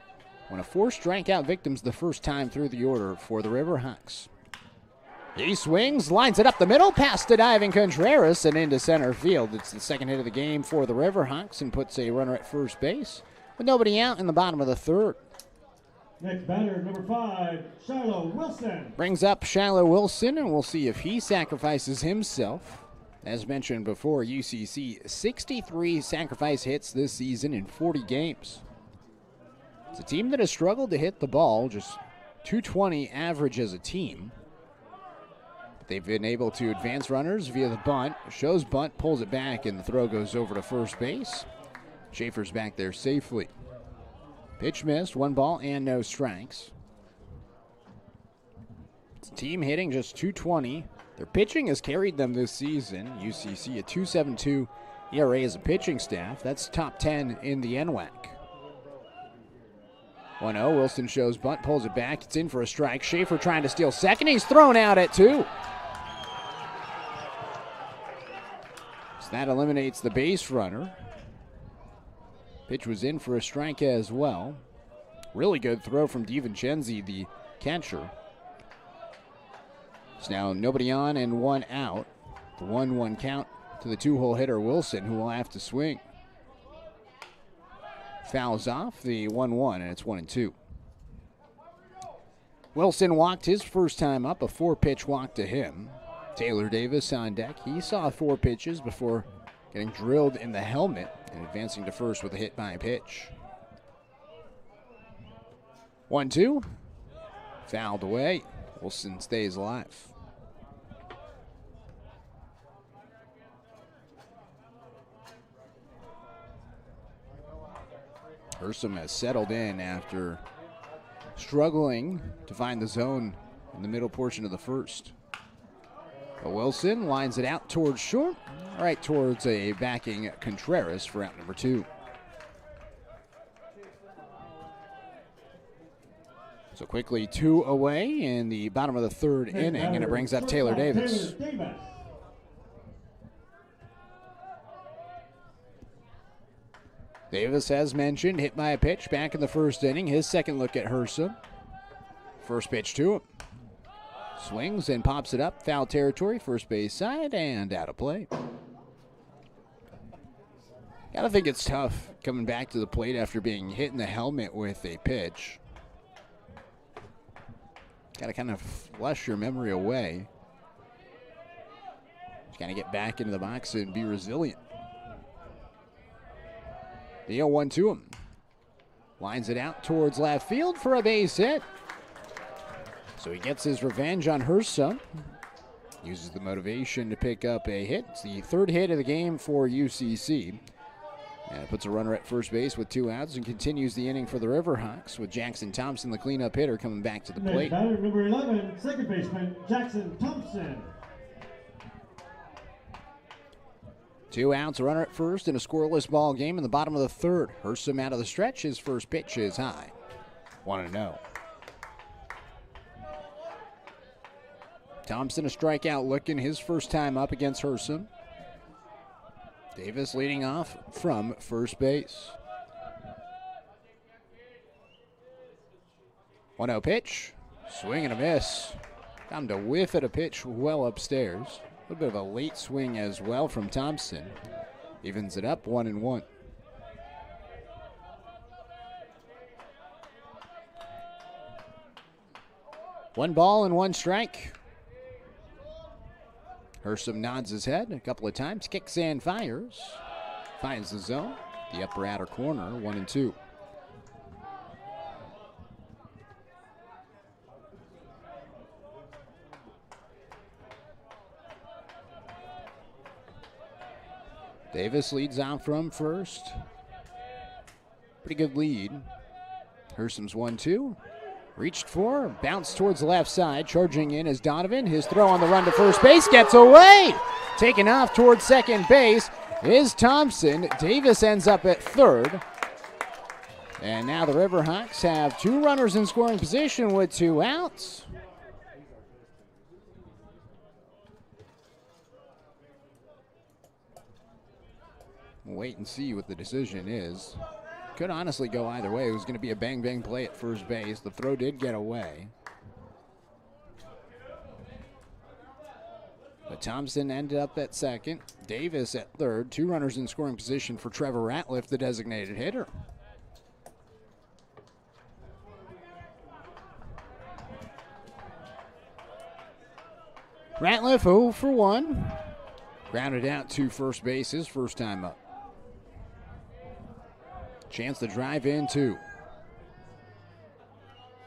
One of 4 strikeout victims the first time through the order for the Riverhawks. He swings, lines it up the middle, past the diving Contreras and into center field. It's the second hit of the game for the Riverhawks and puts a runner at first base with nobody out in the bottom of the third. Next batter, number 5, Shiloh Wilson. Brings up Shiloh Wilson, and we'll see if he sacrifices himself. As mentioned before, UCC 63 sacrifice hits this season in 40 games. It's a team that has struggled to hit the ball, just .220 average as a team. They've been able to advance runners via the bunt. Shows bunt, pulls it back, and the throw goes over to first base. Schaefer's back there safely. Pitch missed, 1 ball and no strikes. It's a team hitting just .220. Their pitching has carried them this season. UCC a .272 ERA as a pitching staff. That's top 10 in the NWAC. 1-0, Wilson shows bunt, pulls it back. It's in for a strike. Schaefer trying to steal second. He's thrown out at 2. That eliminates the base runner. Pitch was in for a strike as well. Really good throw from DiVincenzi, the catcher. It's now nobody on and 1 out. The 1-1 count to the 2-hole hitter Wilson, who will have to swing. Fouls off the 1-1, and it's 1-2. Wilson walked his first time up, a 4-pitch walk to him. Taylor Davis on deck. He saw 4 pitches before getting drilled in the helmet and advancing to first with a hit by pitch. 1-2. Fouled away. Wilson stays alive. Hersom has settled in after struggling to find the zone in the middle portion of the first. Wilson lines it out towards short, right towards a backing Contreras for out number 2. So quickly 2 away in the bottom of the third inning, and it brings up Taylor Davis. Davis, as mentioned, hit by a pitch back in the first inning. His second look at Hersom. First pitch to him. Swings and pops it up, foul territory, first base side, and out of play. Gotta think it's tough coming back to the plate after being hit in the helmet with a pitch. Gotta kind of flush your memory away. Just gotta get back into the box and be resilient. The 0-1 to him. Lines it out towards left field for a base hit. So he gets his revenge on Hersom. Uses the motivation to pick up a hit. It's the 3rd hit of the game for UCC. And it puts a runner at first base with 2 outs and continues the inning for the Riverhawks with Jackson Thompson, the cleanup hitter, coming back to the plate. Batter number 11, second baseman Jackson Thompson. 2 outs, a runner at first in a scoreless ball game in the bottom of the third. Hersom out of the stretch. His first pitch is high. 1-0. Thompson a strikeout looking his first time up against Hersom. Davis leading off from first base. 1-0 pitch. Swing and a miss. Time to whiff at a pitch well upstairs. A little bit of a late swing as well from Thompson. Evens it up 1-1. One ball and 1 strike. Hersom nods his head a couple of times, kicks and fires. Finds the zone, the upper outer corner, 1-2. Davis leads out from first. Pretty good lead. Hersom's 1-2. Reached for, bounced towards the left side. Charging in is Donovan. His throw on the run to first base gets away. Taken off towards second base is Thompson. Davis ends up at third. And now the Riverhawks have 2 runners in scoring position with 2 outs. We'll wait and see what the decision is. Could honestly go either way. It was going to be a bang-bang play at first base. The throw did get away. But Thompson ended up at second. Davis at third. 2 runners in scoring position for Trevor Ratliff, the designated hitter. Ratliff 0 for 1. Grounded out to first base his first time up. Chance to drive in 2.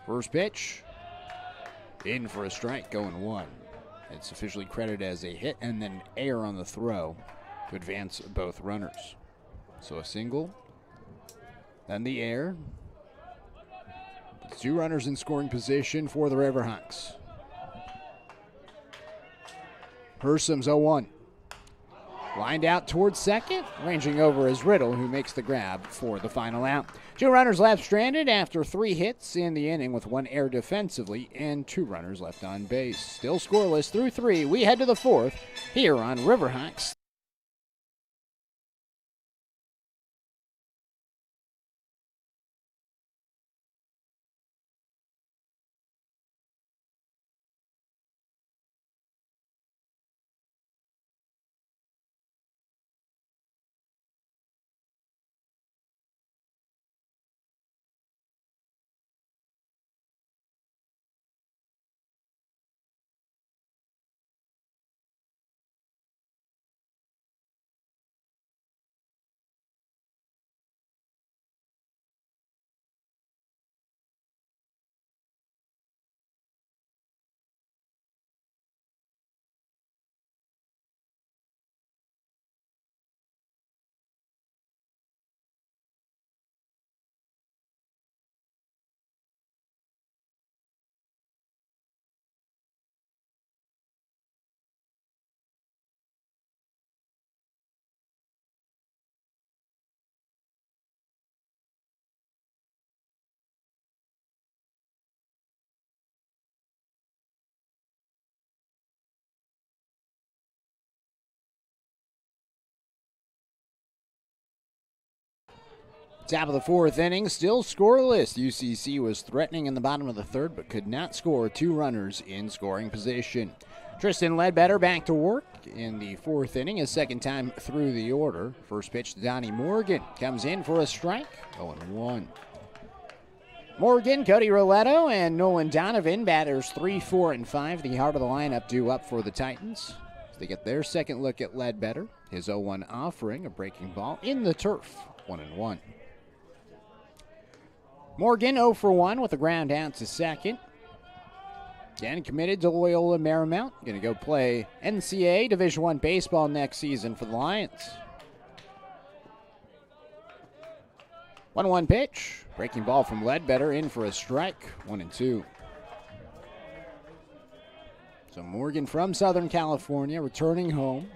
First pitch. In for a strike, going 1. It's officially credited as a hit and then air on the throw to advance both runners. So a single, then the air. 2 runners in scoring position for the Riverhawks. Hersum's 0-1. Lined out towards second, ranging over is Riddle, who makes the grab for the final out. 2 runners left stranded after 3 hits in the inning with 1 error defensively and 2 runners left on base. Still scoreless through 3. We head to the 4th here on Riverhawks. Top of the 4th inning, still scoreless. UCC was threatening in the bottom of the 3rd, but could not score. 2 runners in scoring position. Tristan Ledbetter back to work in the 4th inning, his 2nd time through the order. First pitch to Donnie Morgan. Comes in for a strike, 0-1. Morgan, Cody Roletto, and Nolan Donovan, batters 3, 4, and 5. The heart of the lineup due up for the Titans. They get their second look at Ledbetter. His 0-1 offering, a breaking ball in the turf, 1-1. Morgan 0 for 1 with a ground out to second. Again, committed to Loyola Marymount. Going to go play NCAA Division I baseball next season for the Lions. 1-1 pitch. Breaking ball from Ledbetter in for a strike. 1-2. So Morgan from Southern California returning home.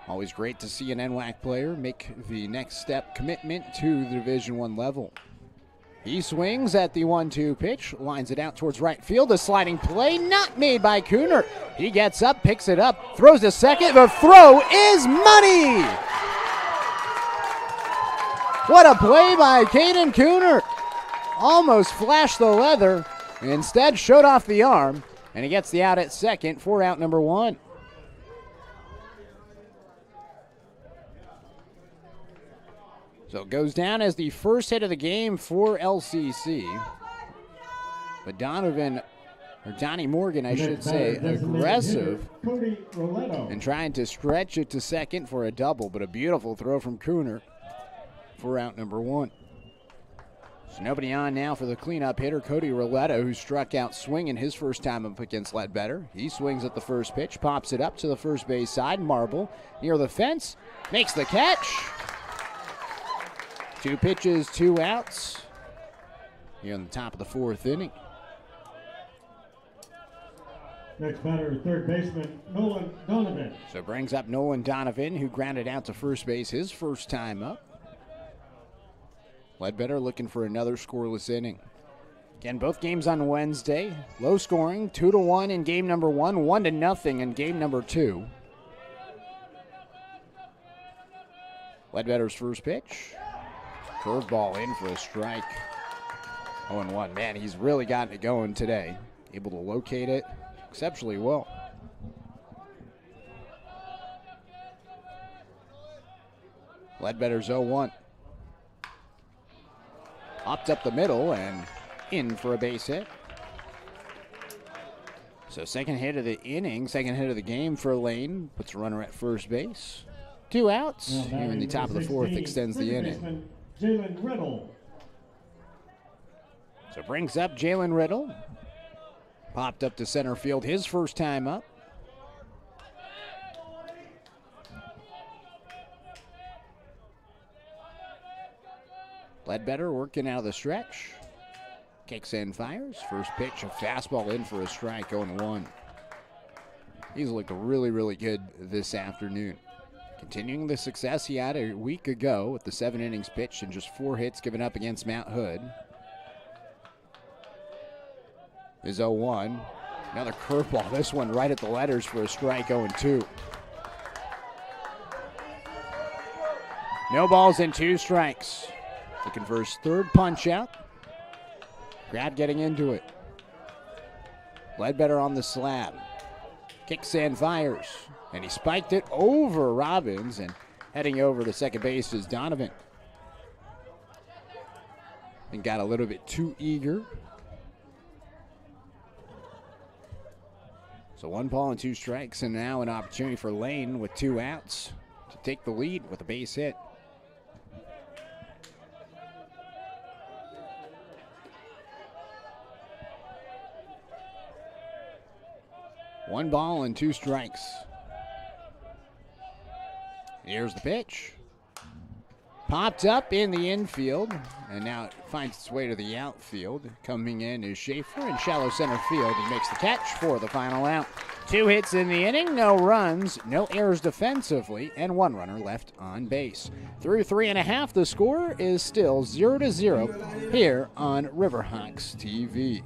Always great to see an NWAC player make the next step commitment to the Division I level. He swings at the 1-2 pitch, lines it out towards right field. A sliding play not made by Cooner. He gets up, picks it up, throws to second. The throw is money! What a play by Caden Cooner. Almost flashed the leather, instead showed off the arm, and he gets the out at second for out number 1. So it goes down as the first hit of the game for LCC. But Donnie Morgan, I should say, aggressive and trying to stretch it to second for a double, but a beautiful throw from Cooner for out number 1. So nobody on now for the cleanup hitter, Cody Roletto, who struck out swinging his first time up against Ledbetter. He swings at the first pitch, pops it up to the first base side. Marble near the fence, makes the catch. 2 pitches, 2 outs. here in the top of the 4th inning. Next batter, third baseman, Nolan Donovan. So it brings up Nolan Donovan, who grounded out to first base his first time up. Ledbetter looking for another scoreless inning. Again, both games on Wednesday. Low scoring, 2-1 in game number 1, 1-0 in game number 2. Ledbetter's first pitch. Curveball in for a strike. 0-1. Man, he's really gotten it going today. Able to locate it exceptionally well. Ledbetter's 0-1. Hopped up the middle and in for a base hit. So second hit of the inning, second hit of the game for Lane. Puts a runner at first base. 2 outs. Here in the top of the 4th extends the inning. Jalen Riddle. So brings up Jalen Riddle. Popped up to center field his first time up. Ledbetter working out of the stretch. Kicks in, fires. First pitch, a fastball in for a strike, 0-1. He's looked really, really good this afternoon. Continuing the success he had a week ago with the 7 innings pitched and just 4 hits given up against Mount Hood. Is 0-1. Another curveball. This one right at the letters for a strike, 0-2. No balls and 2 strikes. Looking for his third punch out. Grab getting into it. Ledbetter on the slab. Kicks and fires. And he spiked it over Robbins, and heading over to second base is Donovan. And got a little bit too eager. So 1 ball and 2 strikes, and now an opportunity for Lane with 2 outs to take the lead with a base hit. One ball and 2 strikes. Here's the pitch. Popped up in the infield, and now it finds its way to the outfield. Coming in is Schaefer in shallow center field. He makes the catch for the final out. 2 hits in the inning, no runs, no errors defensively, and 1 runner left on base. Through 3.5, the score is still 0-0 here on Riverhawks TV.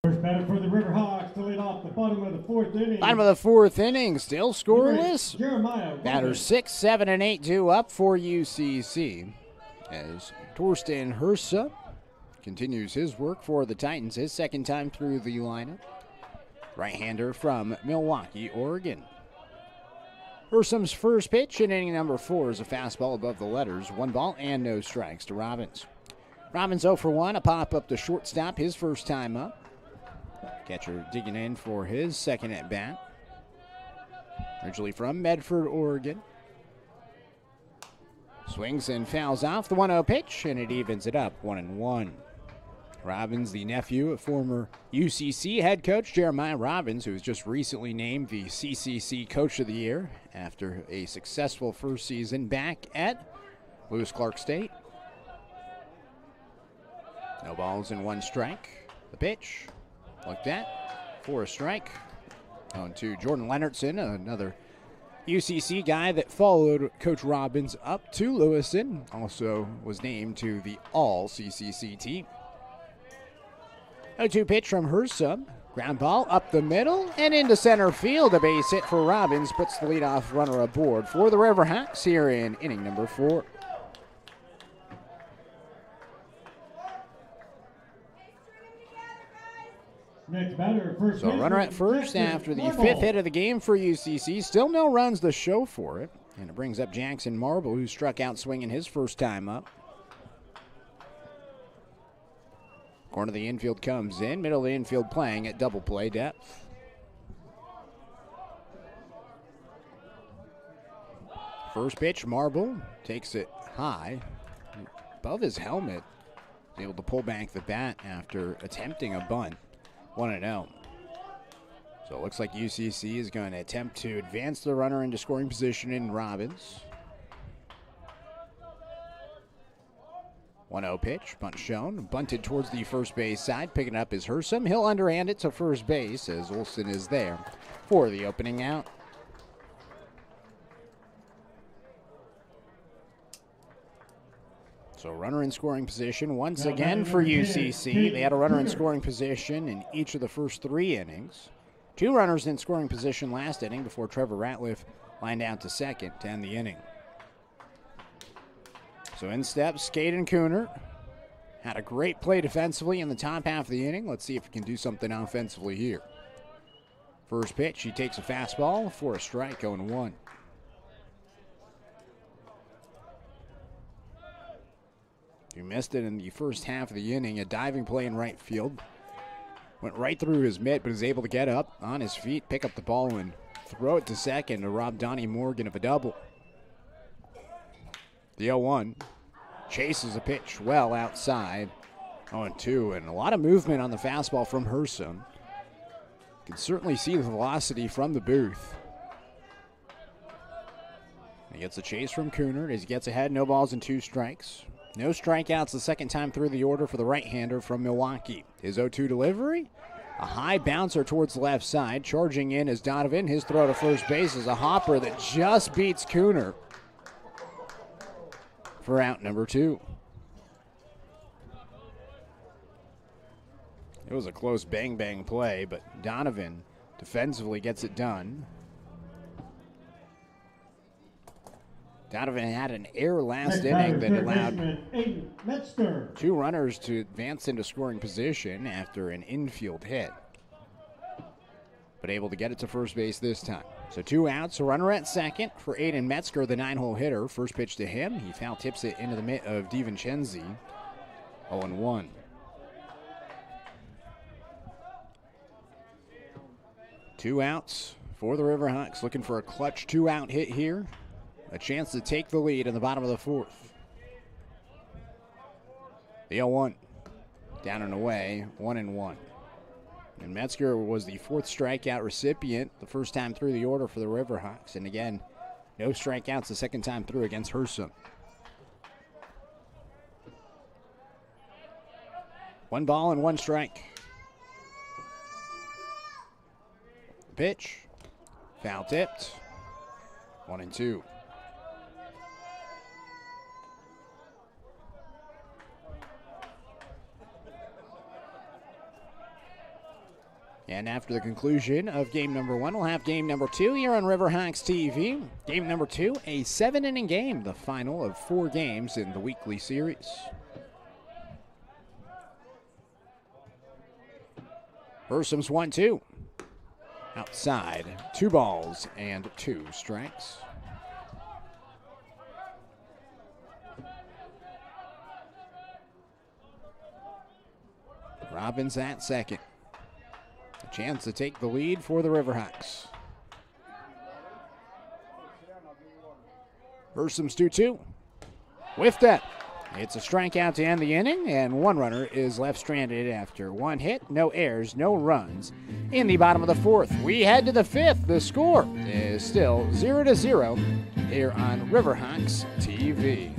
First batter for the Riverhawks to lead off the bottom of the 4th inning. Bottom of the 4th inning, still scoreless. Jeremiah. Batters 6, 7, and 8 due up for UCC. As Torsten Hersa continues his work for the Titans, his second time through the lineup. Right-hander from Milwaukee, Oregon. Hersam's first pitch in inning number 4 is a fastball above the letters. 1 ball and no strikes to Robbins. Robbins 0 for 1, a pop-up to shortstop, his first time up. Catcher digging in for his second at bat. Originally from Medford, Oregon. Swings and fouls off the 1-0 pitch, and it evens it up 1-1. Robbins, the nephew of former UCC head coach Jeremiah Robbins, who was just recently named the CCC Coach of the Year after a successful first season back at Lewis Clark State. No balls and 1 strike. The pitch, like that, for a strike. On to Jordan Leonardson, another UCC guy that followed Coach Robbins up to Lewiston. Also was named to the All-CCC team. 0-2 pitch from Hersom. Ground ball up the middle and into center field. A base hit for Robbins puts the leadoff runner aboard for the Riverhawks here in inning number 4. Next batter, first So runner at first after the 5th hit of the game for UCC. Still no runs to show for it. And it brings up Jackson Marble, who struck out swinging his first time up. Corner of the infield comes in. Middle of the infield playing at double play depth. First pitch, Marble takes it high above his helmet. He's able to pull back the bat after attempting a bunt. 1-0. So it looks like UCC is going to attempt to advance the runner into scoring position in Robbins. 1-0 pitch, bunt shown, bunted towards the first base side. Picking up is Hersom. He'll underhand it to first base as Olsen is there for the opening out. So runner in scoring position once again for UCC. They had a runner in scoring position in each of the first 3 innings. 2 runners in scoring position last inning before Trevor Ratliff lined out to second to end the inning. So in steps Caden Cooner. Had a great play defensively in the top half of the inning. Let's see if he can do something offensively here. First pitch, he takes a fastball for a strike, 0-1. He missed it in the first half of the inning. A diving play in right field. Went right through his mitt, but is able to get up on his feet, pick up the ball, and throw it to second to rob Donnie Morgan of a double. The 0-1 chases a pitch well outside. 0-2, and a lot of movement on the fastball from Hersom. You can certainly see the velocity from the booth. He gets a chase from Cooner as he gets ahead, no balls and 2 strikes. No strikeouts the second time through the order for the right-hander from Milwaukee. His 0-2 delivery, a high bouncer towards the left side. Charging in is Donovan. His throw to first base is a hopper that just beats Cooner for out number 2. It was a close bang-bang play, but Donovan defensively gets it done. Donovan had an error last inning that allowed 2 runners to advance into scoring position after an infield hit, but able to get it to first base this time. So 2 outs, a runner at second for Aiden Metzger, the 9-hole hitter. First pitch to him. He foul tips it into the mitt of DiVincenzi. 0-1. Two outs for the Riverhawks, looking for a clutch 2-out hit here. A chance to take the lead in the bottom of the 4th. The 0-1, down and away, 1-1. And Metzger was the 4th strikeout recipient the first time through the order for the Riverhawks. And again, no strikeouts the second time through against Hersom. 1 ball and 1 strike. The pitch, foul tipped, 1-2. And after the conclusion of game number 1, we'll have game number 2 here on Riverhawks TV. Game number 2, a 7-inning game, the final of 4 games in the weekly series. Hersom's 1-2. Outside, 2 balls and 2 strikes. Robbins at second. A chance to take the lead for the Riverhawks. Hersom's 2-2. Whiffed that. It's a strikeout to end the inning, and 1 runner is left stranded after 1 hit, no errors, no runs in the bottom of the 4th. We head to the 5th. The score is still 0-0 here on Riverhawks TV.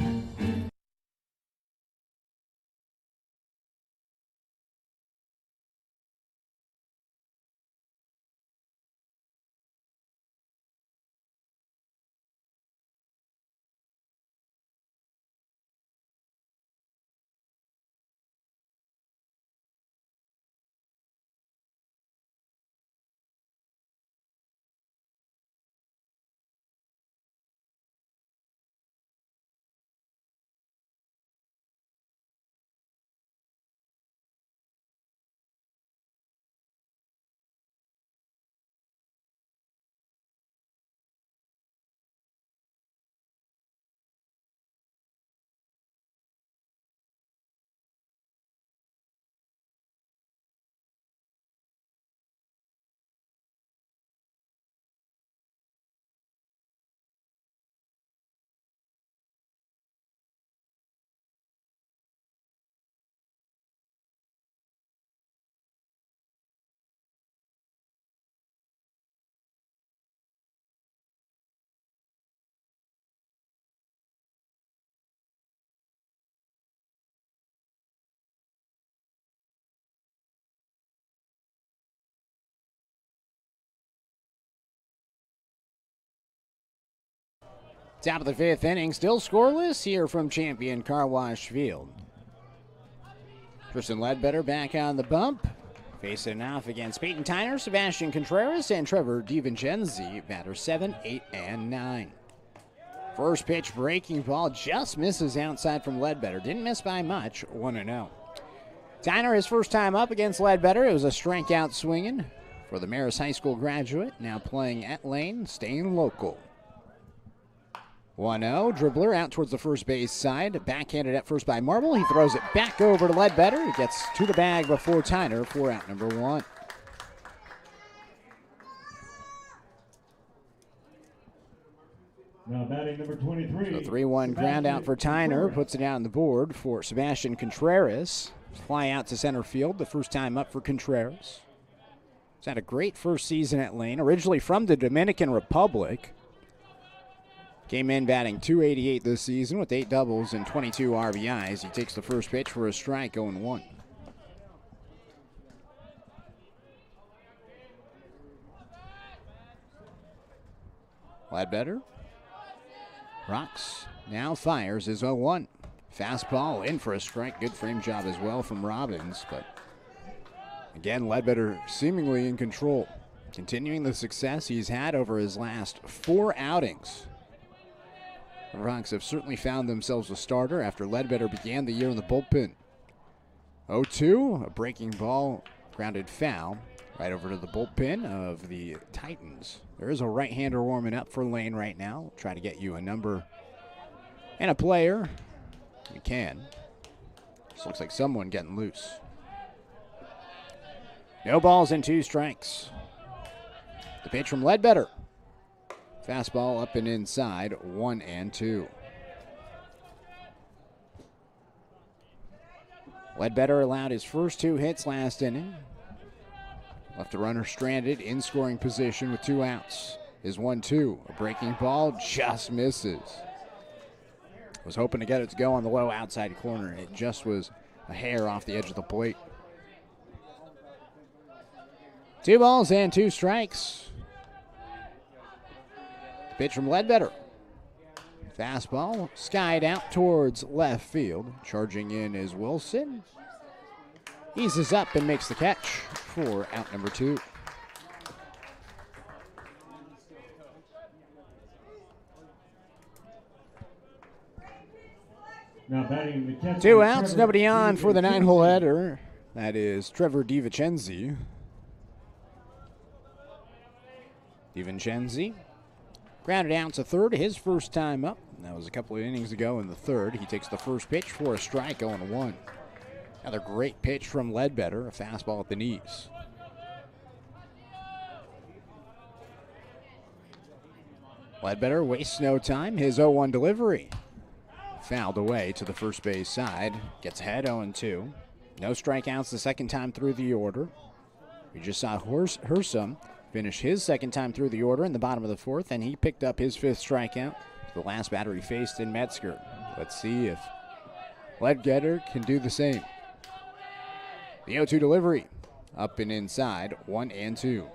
Top of the 5th inning, still scoreless here from champion Car Wash Field. Tristan Ledbetter back on the bump. Facing off against Peyton Tyner, Sebastian Contreras, and Trevor DiVincenzi, batters 7, 8, and 9. First pitch breaking ball just misses outside from Ledbetter. Didn't miss by much, 1-0. Tyner, his first time up against Ledbetter. It was a strikeout swinging for the Marist High School graduate, now playing at Lane, staying local. 1-0, dribbler out towards the first base side. Backhanded at first by Marble. He throws it back over to Ledbetter. He gets to the bag before Tyner for out number 1. Now batting number 23. The 3-1 ground out for Tyner. Puts it out on the board for Sebastian Contreras. Fly out to center field, the first time up for Contreras. He's had a great first season at Lane. Originally from the Dominican Republic. Came in batting .288 this season with 8 doubles and 22 RBIs. He takes the first pitch for a strike, 0-1. Ledbetter rocks, now fires his 0-1. Fastball in for a strike. Good frame job as well from Robbins, but again, Ledbetter seemingly in control. Continuing the success he's had over his last 4 outings. The Riverhawks have certainly found themselves a starter after Ledbetter began the year in the bullpen. 0-2, a breaking ball, grounded foul, right over to the bullpen of the Titans. There is a right-hander warming up for Lane right now. We'll try to get you a number and a player. We can. This looks like someone getting loose. No balls and 2 strikes. The pitch from Ledbetter. Fastball up and inside, 1-2. Ledbetter allowed his first 2 hits last inning. Left the runner stranded in scoring position with 2 outs. His 1-2, a breaking ball, just misses. Was hoping to get it to go on the low outside corner. It just was a hair off the edge of the plate. 2 balls and 2 strikes. Pitch from Ledbetter. Fastball skied out towards left field. Charging in is Wilson. Eases up and makes the catch for out number 2. Now batting the catcher. 2 outs, nobody on for the 9-hole header. That is Trevor DiVincenzi. DiVincenzi grounded out to third, his first time up. That was a couple of innings ago in the third. He takes the first pitch for a strike, 0-1. Another great pitch from Ledbetter, a fastball at the knees. Ledbetter wastes no time, his 0-1 delivery. Fouled away to the first base side, gets ahead 0-2. No strikeouts the second time through the order. We just saw Hursum finish his second time through the order in the bottom of the 4th, and he picked up his 5th strikeout. The last batter he faced in Metzger. Let's see if Ledbetter can do the same. The 0-2 delivery, up and inside, 1-2.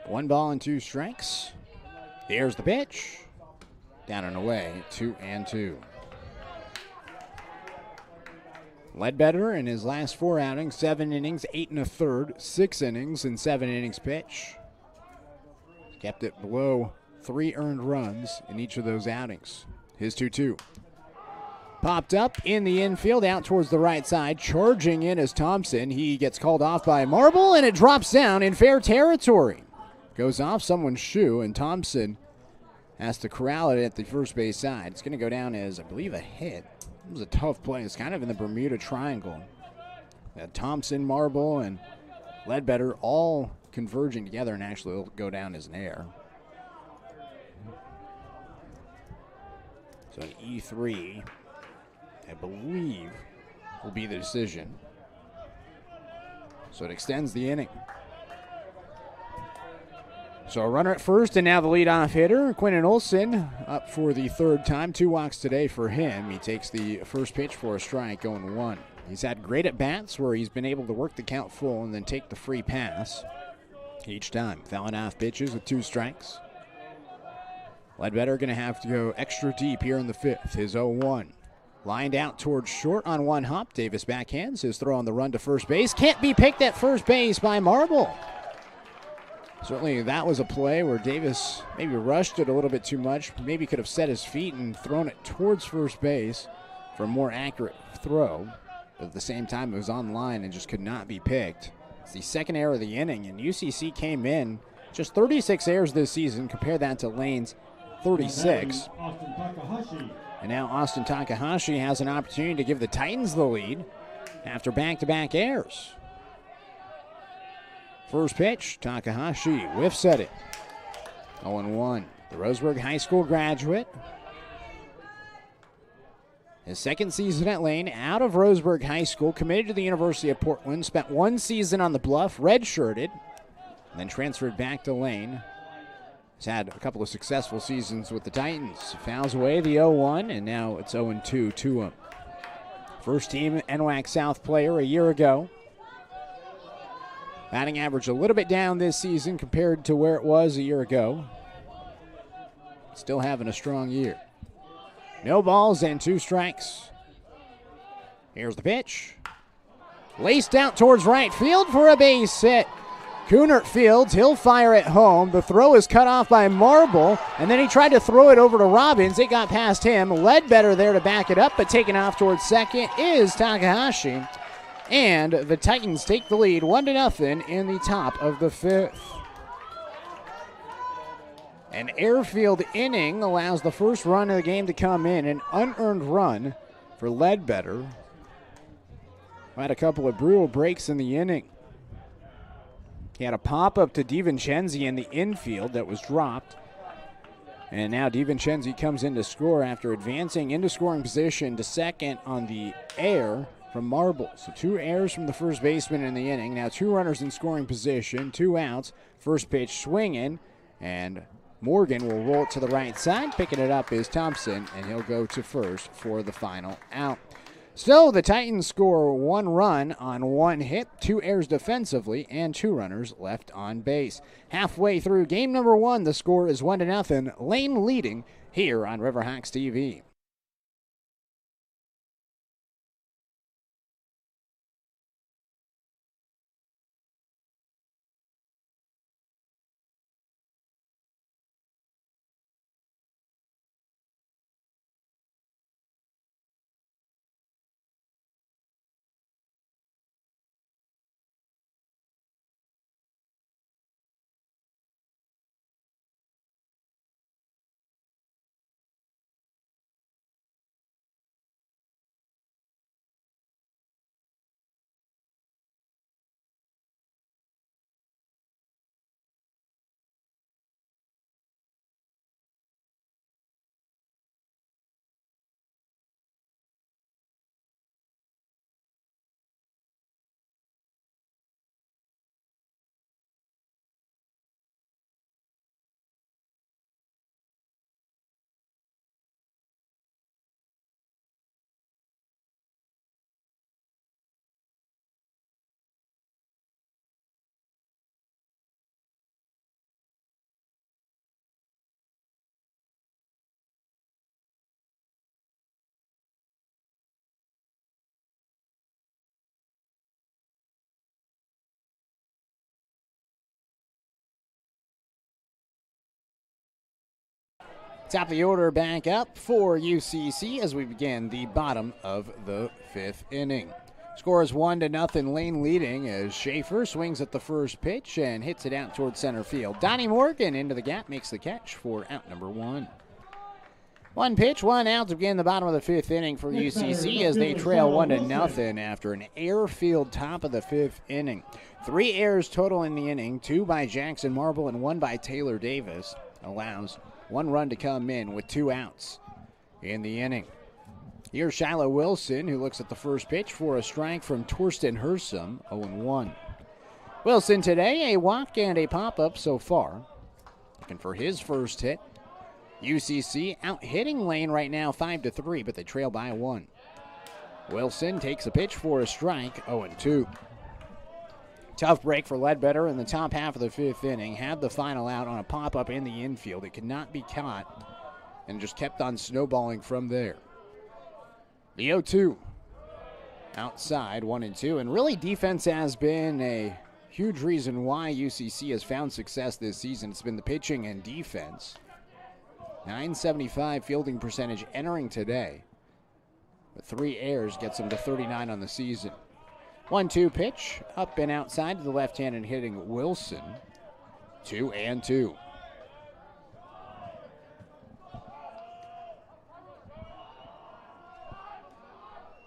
One ball and 2 strikes. Here's the pitch. Down and away, 2-2. Ledbetter in his last 4 outings, 7 innings, 8 1/3, 6 innings, and 7 innings pitch. Kept it below 3 earned runs in each of those outings. His 2-2. Popped up in the infield, out towards the right side. Charging in is Thompson. He gets called off by Marble, and it drops down in fair territory. Goes off someone's shoe, and Thompson has to corral it at the first base side. It's going to go down as, I believe, a hit. It was a tough play. It's kind of in the Bermuda Triangle. Thompson, Marble, and Ledbetter all converging together, and actually it'll go down as an error. So an E3, I believe, will be the decision. So it extends the inning. So a runner at first, and now the leadoff hitter, Quinton Olson, up for the 3rd time. 2 walks today for him. He takes the first pitch for a strike, 0-1. He's had great at-bats where he's been able to work the count full and then take the free pass each time. Fouling off pitches with 2 strikes. Ledbetter going to have to go extra deep here in the 5th. His 0-1. Lined out towards short on 1 hop. Davis backhands his throw on the run to first base. Can't be picked at first base by Marble. Certainly that was a play where Davis maybe rushed it a little bit too much. Maybe could have set his feet and thrown it towards first base for a more accurate throw. But at the same time, it was on line and just could not be picked. It's the 2nd error of the inning, and UCC came in just 36 errors this season. Compare that to Lane's 36. And now Austin Takahashi has an opportunity to give the Titans the lead after back-to-back errors. First pitch, Takahashi whiffs at it. 0-1. The Roseburg High School graduate. His 2nd season at Lane, out of Roseburg High School, committed to the University of Portland, spent 1 season on the Bluff, redshirted, and then transferred back to Lane. He's had a couple of successful seasons with the Titans. Fouls away the 0-1, and now it's 0-2 to him. First team NWAC South player a year ago. Batting average a little bit down this season compared to where it was a year ago. Still having a strong year. No balls and 2 strikes. Here's the pitch. Laced out towards right field for a base hit. Kunert fields, he'll fire it home. The throw is cut off by Marble, and then he tried to throw it over to Robbins. It got past him. Ledbetter there to back it up, but taken off towards second is Takahashi. And the Titans take the lead 1-0 in the top of the 5th. An airfield inning allows the first run of the game to come in, an unearned run for Ledbetter. Had a couple of brutal breaks in the inning. He had a pop-up to DiVincenzi in the infield that was dropped. And now DiVincenzi comes in to score after advancing into scoring position to second on the air from Marble. So 2 errors from the first baseman in the inning. Now 2 runners in scoring position, 2 outs. First pitch swinging, and Morgan will roll it to the right side. Picking it up is Thompson, and he'll go to first for the final out. So the Titans score 1 run on 1 hit, 2 errors defensively, and 2 runners left on base. Halfway through game number 1, the score is 1-0. Lane leading here on Riverhawks TV. Top of the order back up for UCC as we begin the bottom of the 5th inning. Score is 1-0, Lane leading as Schaefer swings at the first pitch and hits it out towards center field. Donnie Morgan into the gap, makes the catch for out number 1. 1 pitch, 1 out to begin the bottom of the 5th inning for UCC as they trail 1-0 after an airfield top of the 5th inning. 3 errors total in the inning, 2 by Jackson Marble and 1 by Taylor Davis. Allows 1 run to come in with 2 outs in the inning. Here's Shiloh Wilson, who looks at the first pitch for a strike from Torsten Hersom, 0-1. Wilson today, a walk and a pop-up so far. Looking for his first hit. UCC out hitting Lane right now 5-3, but they trail by 1. Wilson takes a pitch for a strike, 0-2. Tough break for Ledbetter in the top half of the 5th inning. Had the final out on a pop-up in the infield. It could not be caught and just kept on snowballing from there. The 0-2. Outside, 1-2. And really, defense has been a huge reason why UCC has found success this season. It's been the pitching and defense. .975 fielding percentage entering today. With 3 errors gets them to 39 on the season. 1-2 pitch, up and outside to the left-hand and hitting Wilson. 2-2.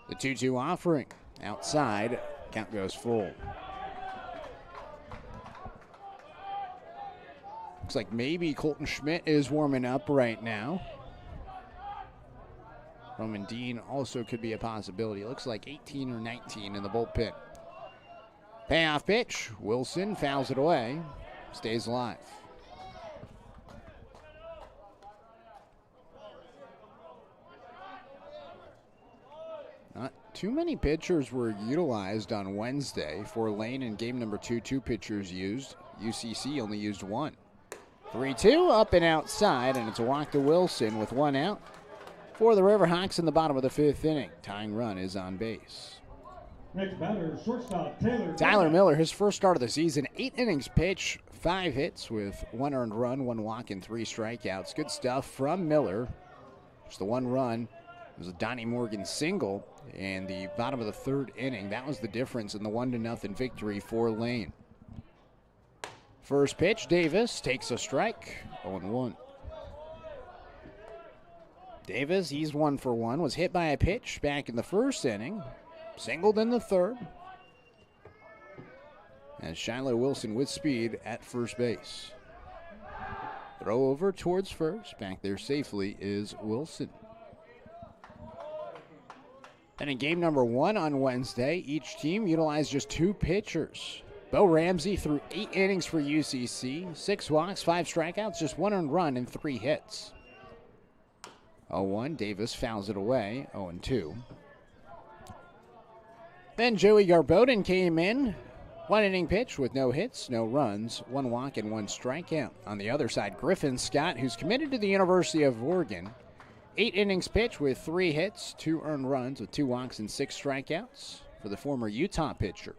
The 2-2 offering. Outside, count goes full. Looks like maybe Colton Schmidt is warming up right now. Roman Dean also could be a possibility. Looks like 18 or 19 in the bullpen. Payoff pitch. Wilson fouls it away. Stays alive. Not too many pitchers were utilized on Wednesday. For Lane in game number 2, 2 pitchers used. UCC only used 1. 3-2 up and outside, and it's a walk to Wilson with 1 out. For the Riverhawks in the bottom of the 5th inning. Tying run is on base. Next batter, shortstop Tyler Miller, his first start of the season. 8 innings pitched, 5 hits with 1 earned run, 1 walk, and 3 strikeouts. Good stuff from Miller. Just the 1 run. It was a Donnie Morgan single in the bottom of the 3rd inning. That was the difference in the 1-0 victory for Lane. First pitch, Davis takes a strike, 0-1. Davis, he's 1 for 1, was hit by a pitch back in the 1st inning, singled in the 3rd. And Shiloh Wilson with speed at first base. Throw over towards first, back there safely is Wilson. And in game number 1 on Wednesday, each team utilized just 2 pitchers. Bo Ramsey threw 8 innings for UCC, 6 walks, 5 strikeouts, just 1 earned run and 3 hits. 0-1, Davis fouls it away, 0-2. Then Joey Garboden came in, 1 inning pitch with no hits, no runs, 1 walk and 1 strikeout. On the other side, Griffin Scott, who's committed to the University of Oregon, 8 innings pitch with 3 hits, 2 earned runs with 2 walks and 6 strikeouts for the former Utah pitcher.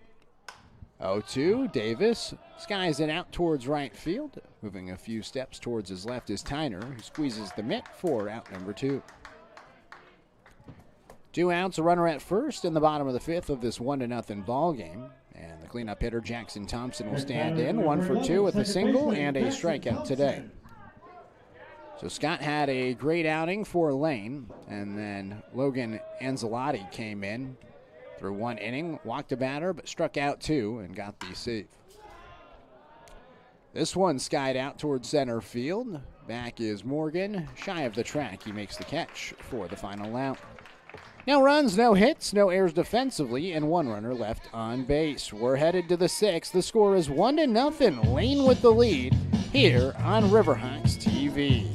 0-2, Davis skies it out towards right field. Moving a few steps towards his left is Tyner, who squeezes the mitt for out number 2. 2 outs, a runner at first in the bottom of the 5th of this 1-0 ball game. And the cleanup hitter, Jackson Thompson, will stand in, 1 for 2 with a single and a strikeout today. So Scott had a great outing for Lane, and then Logan Anzalotti came in. Through 1 inning, walked a batter, but struck out 2 and got the save. This one skied out towards center field. Back is Morgan. Shy of the track, he makes the catch for the final out. No runs, no hits, no errors defensively, and 1 runner left on base. We're headed to the 6th. The score is 1-0. Lane with the lead here on Riverhawks TV.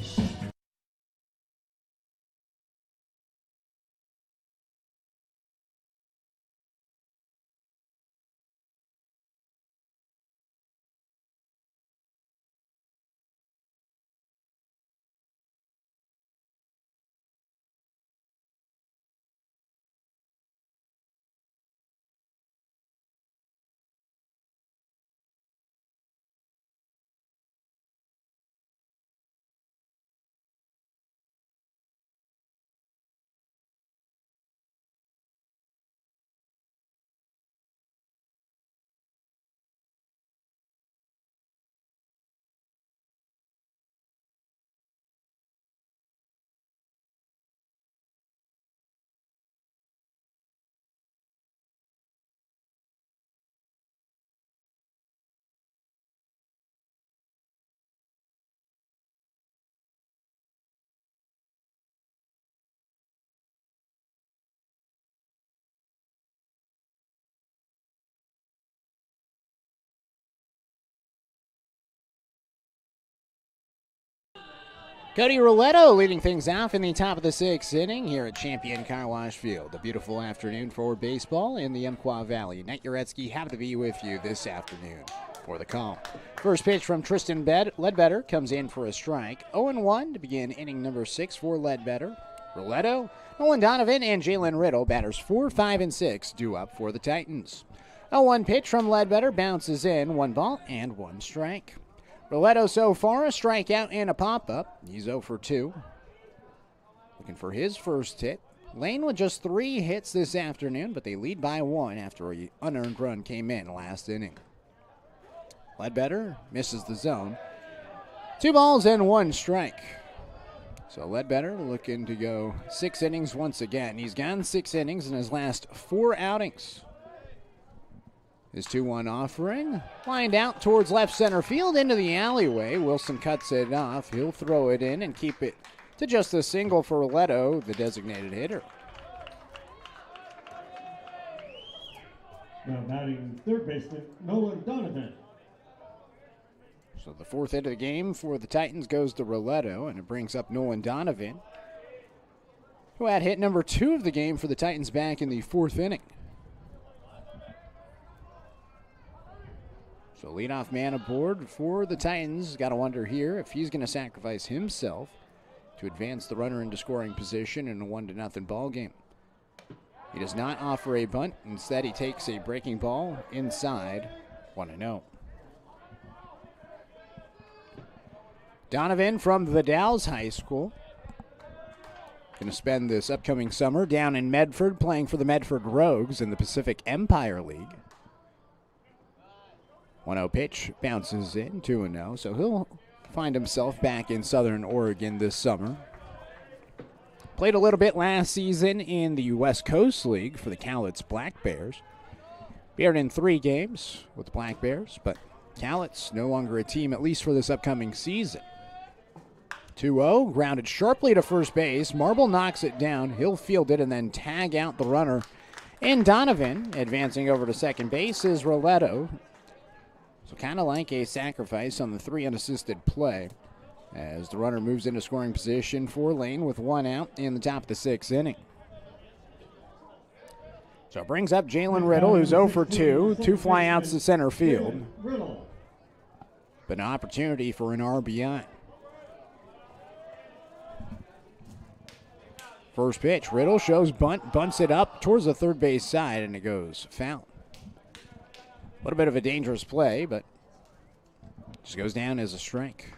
Cody Roletto leading things off in the top of the 6th inning here at Champion Car Wash Field. A beautiful afternoon for baseball in the Umpqua Valley. Nate Jarecki happy to be with you this afternoon for the call. First pitch from Tristan Ledbetter comes in for a strike. 0-1 to begin inning number 6 for Ledbetter. Roletto, Nolan Donovan, and Jalen Riddle, batters 4, 5, and 6, due up for the Titans. 0-1 pitch from Ledbetter bounces in, 1 ball and 1 strike. Roletto so far, a strikeout and a pop-up. He's 0 for 2. Looking for his first hit. Lane with just 3 hits this afternoon, but they lead by 1 after an unearned run came in last inning. Ledbetter misses the zone. 2 balls and 1 strike. So Ledbetter looking to go 6 innings once again. He's gone 6 innings in his last 4 outings. His 2-1 offering, lined out towards left center field into the alleyway. Wilson cuts it off. He'll throw it in and keep it to just a single for Roletto, the designated hitter. Now batting third baseman, Nolan Donovan. So the 4th hit of the game for the Titans goes to Roletto, and it brings up Nolan Donovan, who had hit number 2 of the game for the Titans back in the 4th inning. So leadoff man aboard for the Titans. Got to wonder here if he's going to sacrifice himself to advance the runner into scoring position in a 1-0 ball game. He does not offer a bunt. Instead, he takes a breaking ball inside, 1-0. Donovan from Vidal's High School. Going to spend this upcoming summer down in Medford playing for the Medford Rogues in the Pacific Empire League. 1-0 pitch bounces in, 2-0, so he'll find himself back in Southern Oregon this summer. Played a little bit last season in the West Coast League for the Cowlitz Black Bears. Appeared in 3 games with the Black Bears, but Cowlitz no longer a team, at least for this upcoming season. 2-0, grounded sharply to first base. Marble knocks it down. He'll field it and then tag out the runner. And Donovan, advancing over to second base, is Roletto. So kind of like a sacrifice on the 3 unassisted play as the runner moves into scoring position for Lane with 1 out in the top of the 6th inning. So it brings up Jalen Riddle, who's 0 for 2, 2 flyouts to center field. But an opportunity for an RBI. First pitch, Riddle shows bunt, bunts it up towards the third base side, and it goes foul. A little bit of a dangerous play, but just goes down as a strike.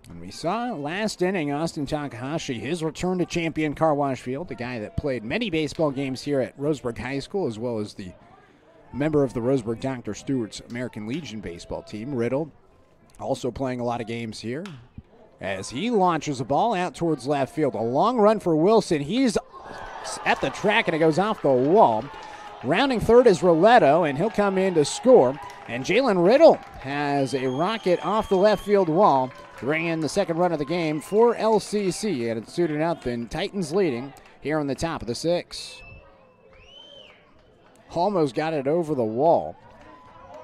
And we saw last inning Austin Takahashi, his return to Champion Car Wash Field, the guy that played many baseball games here at Roseburg High School, as well as the member of the Roseburg Dr. Stewart's American Legion baseball team. Riddle also playing a lot of games here as he launches a ball out towards left field. A long run for Wilson. He's at the track, and it goes off the wall. Rounding third is Roletto, and he'll come in to score. And Jalen Riddle has a rocket off the left field wall to bring in the second run of the game for LCC. And it's 2-0, Titans leading here on the top of the 6th. Almost got it over the wall.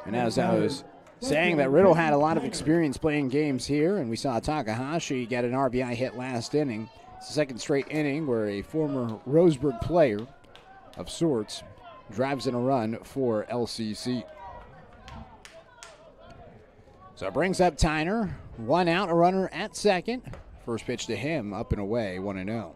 And as I was saying, that Riddle had a lot of experience playing games here, and we saw Takahashi get an RBI hit last inning. It's the second straight inning where a former Roseburg player of sorts drives in a run for LCC. So it brings up Tyner. 1 out, a runner at second. First pitch to him, up and away, 1-0.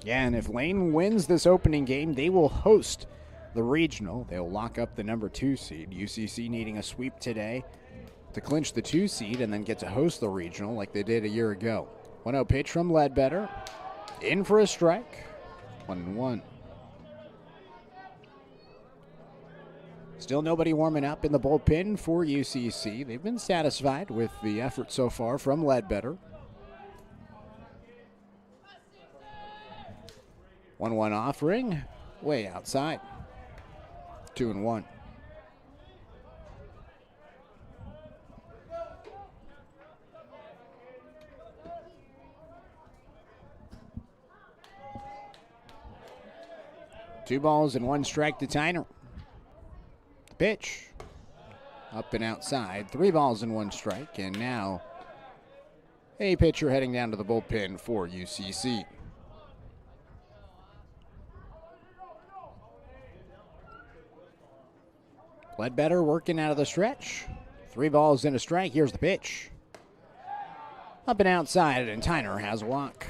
Yeah, and if Lane wins this opening game, they will host the regional. They'll lock up the number 2 seed. UCC needing a sweep today to clinch the 2 seed and then get to host the regional like they did a year ago. 1-0 pitch from Ledbetter. In for a strike. 1-1. Still nobody warming up in the bullpen for UCC. They've been satisfied with the effort so far from Ledbetter. 1-1 offering, way outside. 2-1. Two balls and 1 strike to Tyner. Pitch up and outside. 3 balls and 1 strike, and now a pitcher heading down to the bullpen for UCC. Ledbetter working out of the stretch. 3 balls and a strike. Here's the pitch. Up and outside, and Tyner has a walk.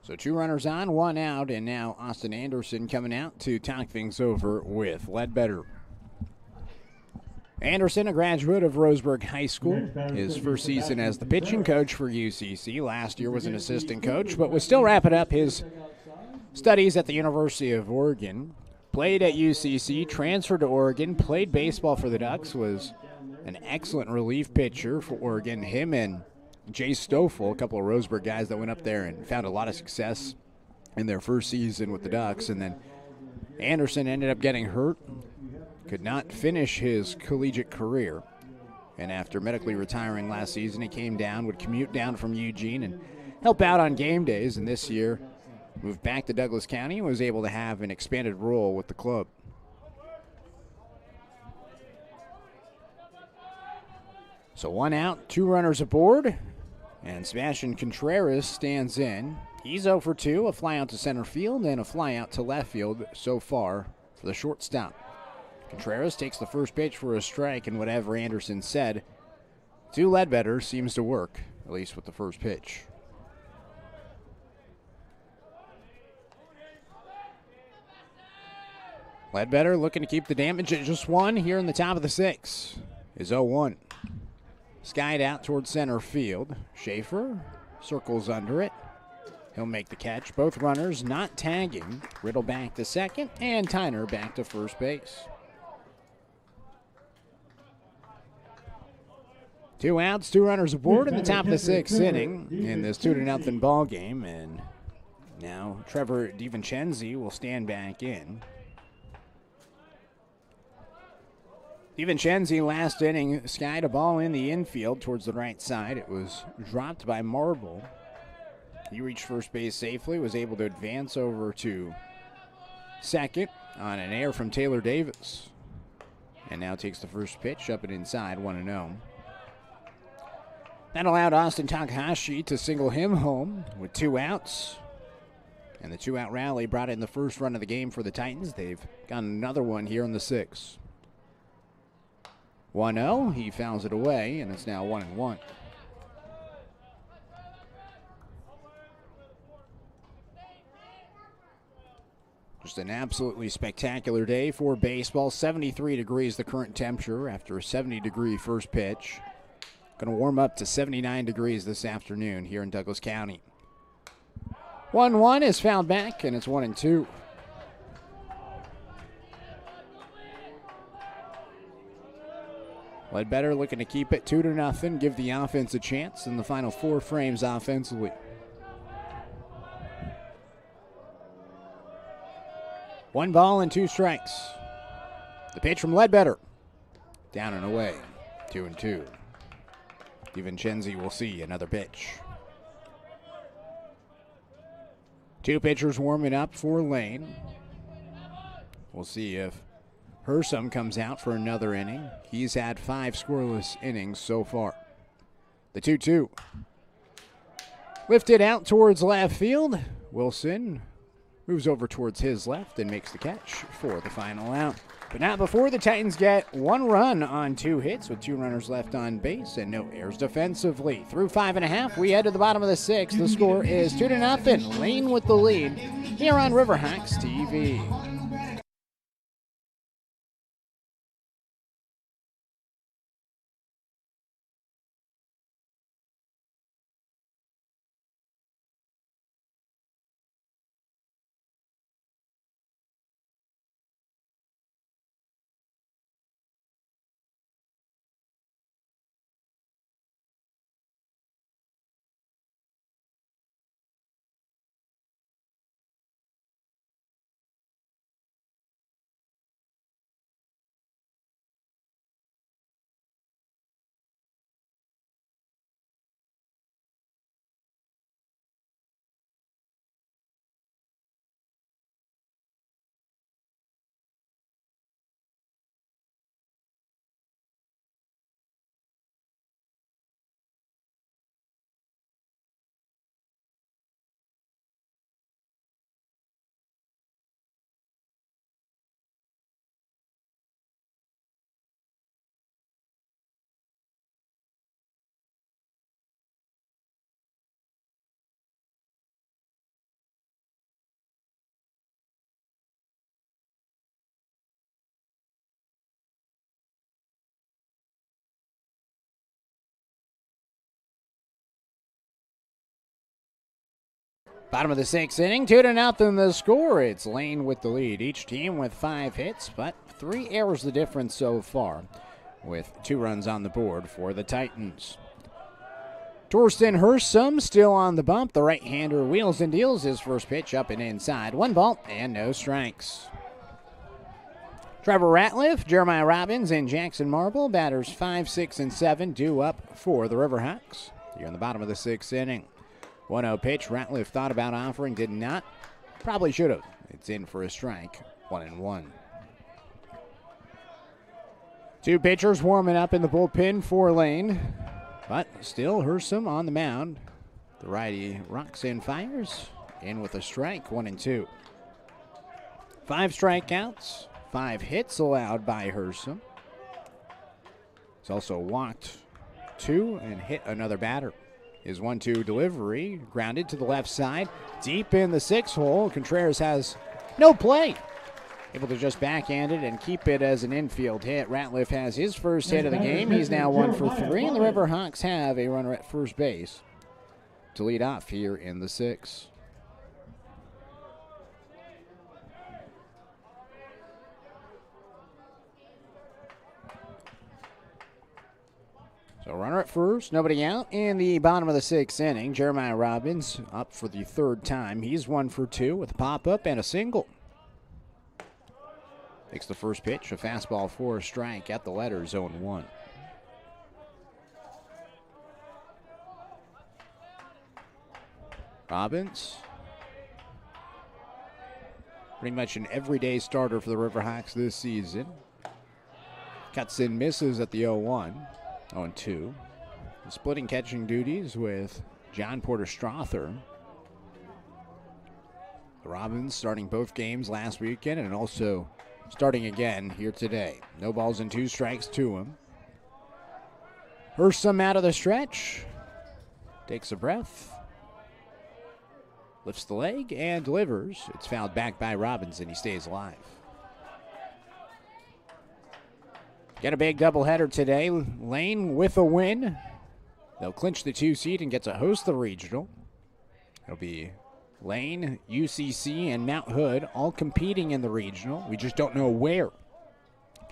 So 2 runners on, 1 out, and now Austin Anderson coming out to talk things over with Ledbetter. Anderson, a graduate of Roseburg High School, his first season as the pitching coach for UCC. Last year was an assistant coach, but was still wrapping up his studies at the University of Oregon. Played at UCC, transferred to Oregon, played baseball for the Ducks, was an excellent relief pitcher for Oregon. Him and Jay Stoffel, a couple of Roseburg guys that went up there and found a lot of success in their first season with the Ducks. And then Anderson ended up getting hurt, could not finish his collegiate career. And after medically retiring last season, he came down, would commute down from Eugene and help out on game days. And this year, moved back to Douglas County and was able to have an expanded role with the club. So 1 out, 2 runners aboard, and Sebastian Contreras stands in. He's 0 for 2, a fly out to center field and a fly out to left field so far for the shortstop. Contreras takes the first pitch for a strike, and whatever Anderson said to Ledbetter seems to work, at least with the first pitch. Ledbetter looking to keep the damage at just 1 here in the top of the 6th. Is 0-1. Skied out towards center field. Schaefer circles under it. He'll make the catch. Both runners not tagging. Riddle back to second, and Tyner back to first base. 2 outs, 2 runners aboard in the top of the 6th inning in this 2-0 ball game, and now Trevor DiVincenzi will stand back in. DiVincenzi last inning skied a ball in the infield towards the right side. It was dropped by Marble. He reached first base safely, was able to advance over to second on an error from Taylor Davis. And now takes the first pitch up and inside, 1-0. That allowed Austin Takahashi to single him home with 2 outs. And the 2-out rally brought in the first run of the game for the Titans. They've got another one here in the 6th. 1-0, he fouls it away, and it's now 1-1. Just an absolutely spectacular day for baseball. 73 degrees the current temperature after a 70-degree first pitch. Going to warm up to 79 degrees this afternoon here in Douglas County. 1-1 is fouled back, and it's 1-2. Ledbetter looking to keep it 2-0, give the offense a chance in the final 4 frames offensively. 1 ball and 2 strikes. The pitch from Ledbetter. Down and away, 2-2. DiVincenzi will see another pitch. 2 pitchers warming up for Lane. We'll see if Hersom comes out for another inning. He's had 5 scoreless innings so far. The 2-2. Lifted out towards left field. Wilson moves over towards his left and makes the catch for the final out. But not before the Titans get 1 run on 2 hits with 2 runners left on base and no errors defensively. Through 5.5, we head to the bottom of the 6th. The score is 2-0. Lane with the lead here on Riverhawks TV. Bottom of the sixth inning, 2-0 the score. It's Lane with the lead. Each team with 5 hits, but 3 errors the difference so far, with 2 runs on the board for the Titans. Torsten Hersom still on the bump. The right-hander wheels and deals his first pitch up and inside. 1 ball and no strikes. Trevor Ratliff, Jeremiah Robbins, and Jackson Marble, batters 5, 6, and 7, due up for the Riverhawks. Here in the bottom of the 6th inning. 1-0 pitch. Ratliff thought about offering, did not. Probably should have. It's in for a strike. 1-1. 2 pitchers warming up in the bullpen for Lane. But still Hersom on the mound. The righty rocks and fires. In with a strike. 1-2. 5 strikeouts. 5 hits allowed by Hersom. He's also walked 2 and hit another batter. His 1-2 delivery, grounded to the left side, deep in the 6th hole. Contreras has no play. Able to just backhand it and keep it as an infield hit. Ratliff has his first hit of the game. He's now 1 for 3, and the Riverhawks have a runner at first base to lead off here in the 6th. So runner at first, nobody out. In the bottom of the 6th inning, Jeremiah Robbins up for the 3rd time. He's 1 for 2 with a pop-up and a single. Takes the first pitch, a fastball for a strike at the letters, 0-1. Robbins, pretty much an everyday starter for the Riverhawks this season. Cuts in, misses at the 0-1. 0-2. Splitting catching duties with John Porter Strother. Robbins starting both games last weekend and also starting again here today. No balls and 2 strikes to him. Hersom out of the stretch. Takes a breath. Lifts the leg and delivers. It's fouled back by Robbins and he stays alive. Got a big doubleheader today. Lane with a win. They'll clinch the 2 seed and get to host the regional. It'll be Lane, UCC, and Mount Hood all competing in the regional. We just don't know where.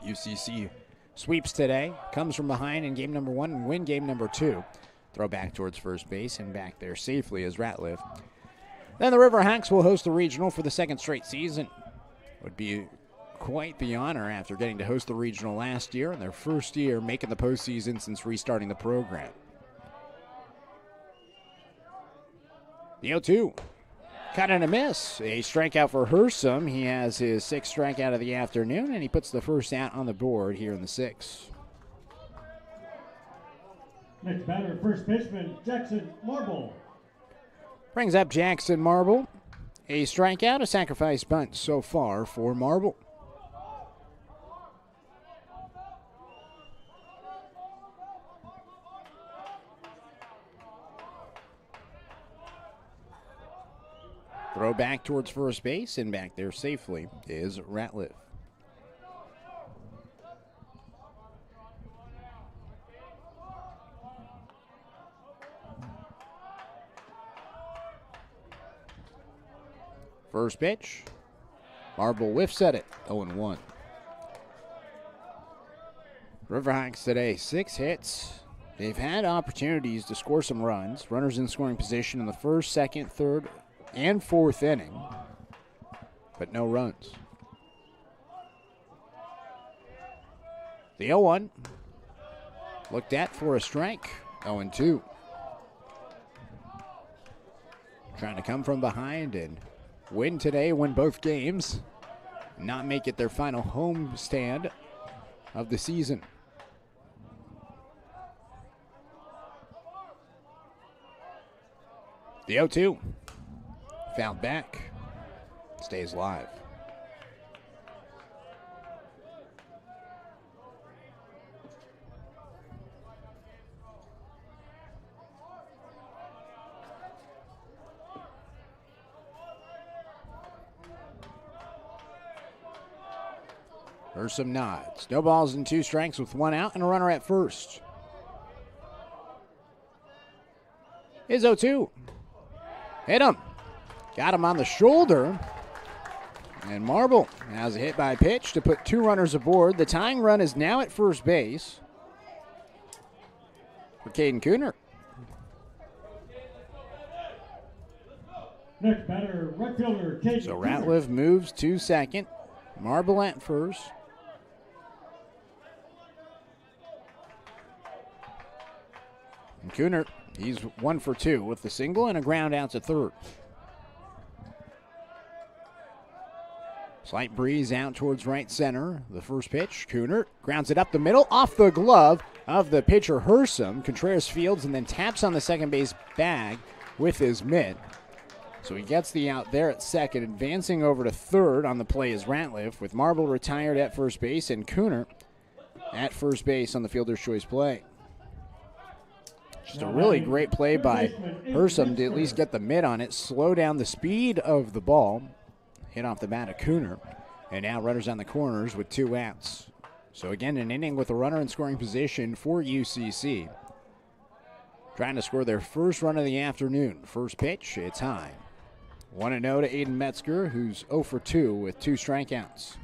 UCC sweeps today, comes from behind in game number 1 and win game number 2. Throw back towards first base and back there safely as Ratliff. Then the Riverhawks will host the regional for the 2nd straight season. Would be quite the honor after getting to host the regional last year and their first year making the postseason since restarting the program. The 0-2. Cut and a miss. A strikeout for Hersom. He has his 6th strikeout of the afternoon, and he puts the first out on the board here in the 6th. Next batter, first baseman, Jackson Marble. Brings up Jackson Marble. A strikeout, a sacrifice bunt so far for Marble. Throw back towards first base, and back there safely is Ratliff. First pitch. Marble whiffs at it, 0-1. Riverhawks today, 6 hits. They've had opportunities to score some runs. Runners in scoring position in the 1st, 2nd, 3rd, and 4th inning, but no runs. The 0-1 looked at for a strike, 0-2. Trying to come from behind and win today, win both games, not make it their final home stand of the season. The 0-2. Fouled back. Stays live. Hersom nods. No balls and 2 strikes with 1 out and a runner at first. Is 0-2. Hit him. Got him on the shoulder. And Marble has a hit by pitch to put 2 runners aboard. The tying run is now at first base for Caden Cooner. Next batter, right fielder, Caden So Cooner. Ratliff moves to second. Marble at first. And Cooner, he's 1 for 2 with the single and a ground out to third. Slight breeze out towards right center. The first pitch, Cooner grounds it up the middle, off the glove of the pitcher Hersom. Contreras fields and then taps on the second base bag with his mitt. So he gets the out there at second. Advancing over to third on the play is Ratliff, with Marble retired at first base and Cooner at first base on the fielder's choice play. Just a really great play by Hersom to at least get the mitt on it, slow down the speed of the ball. Hit off the bat of Cooner. And now runners on the corners with 2 outs. So again, an inning with a runner in scoring position for UCC. Trying to score their first run of the afternoon. First pitch, it's high. 1-0 to Aiden Metzger, who's 0 for 2 with 2 strikeouts.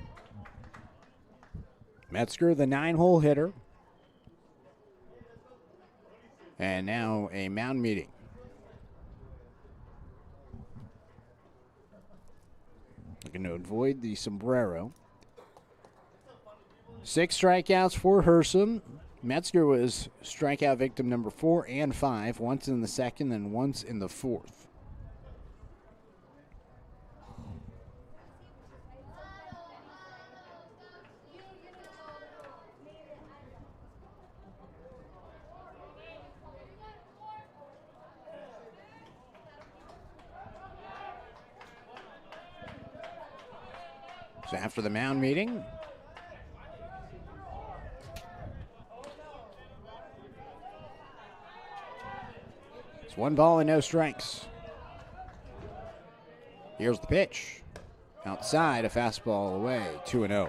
Metzger, the 9-hole hitter. And now a mound meeting. Looking to avoid the sombrero. 6 strikeouts for Hersom. Metzger was strikeout victim number 4 and 5, once in the second and once in the fourth. So after the mound meeting, it's 1 ball and no strikes. Here's the pitch. Outside, a fastball away, 2-0.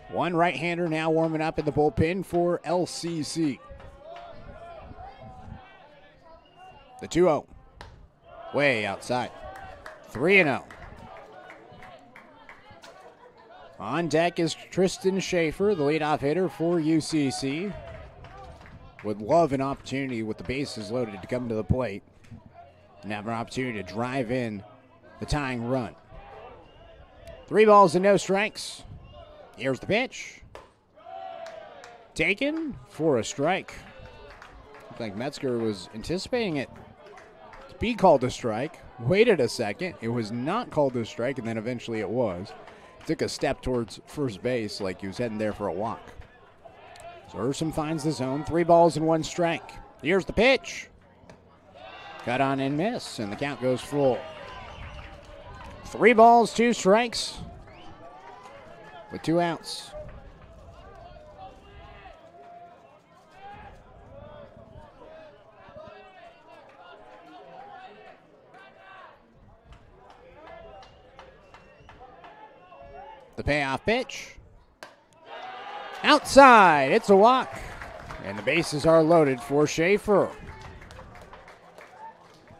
One right-hander now warming up in the bullpen for LCC. The 2-0, way outside, 3-0. On deck is Tristan Schaefer, the leadoff hitter for UCC. Would love an opportunity with the bases loaded to come to the plate and have an opportunity to drive in the tying run. 3 balls and no strikes. Here's the pitch. Taken for a strike. Looks like Metzger was anticipating it to be called a strike. Waited a second. It was not called a strike, and then eventually it was. Took a step towards first base like he was heading there for a walk. So Hersom finds the zone. 3 balls and 1 strike. Here's the pitch. Cut on and miss, and the count goes full. 3 balls, 2 strikes with 2 outs. The payoff pitch. Outside, it's a walk. And the bases are loaded for Schaefer.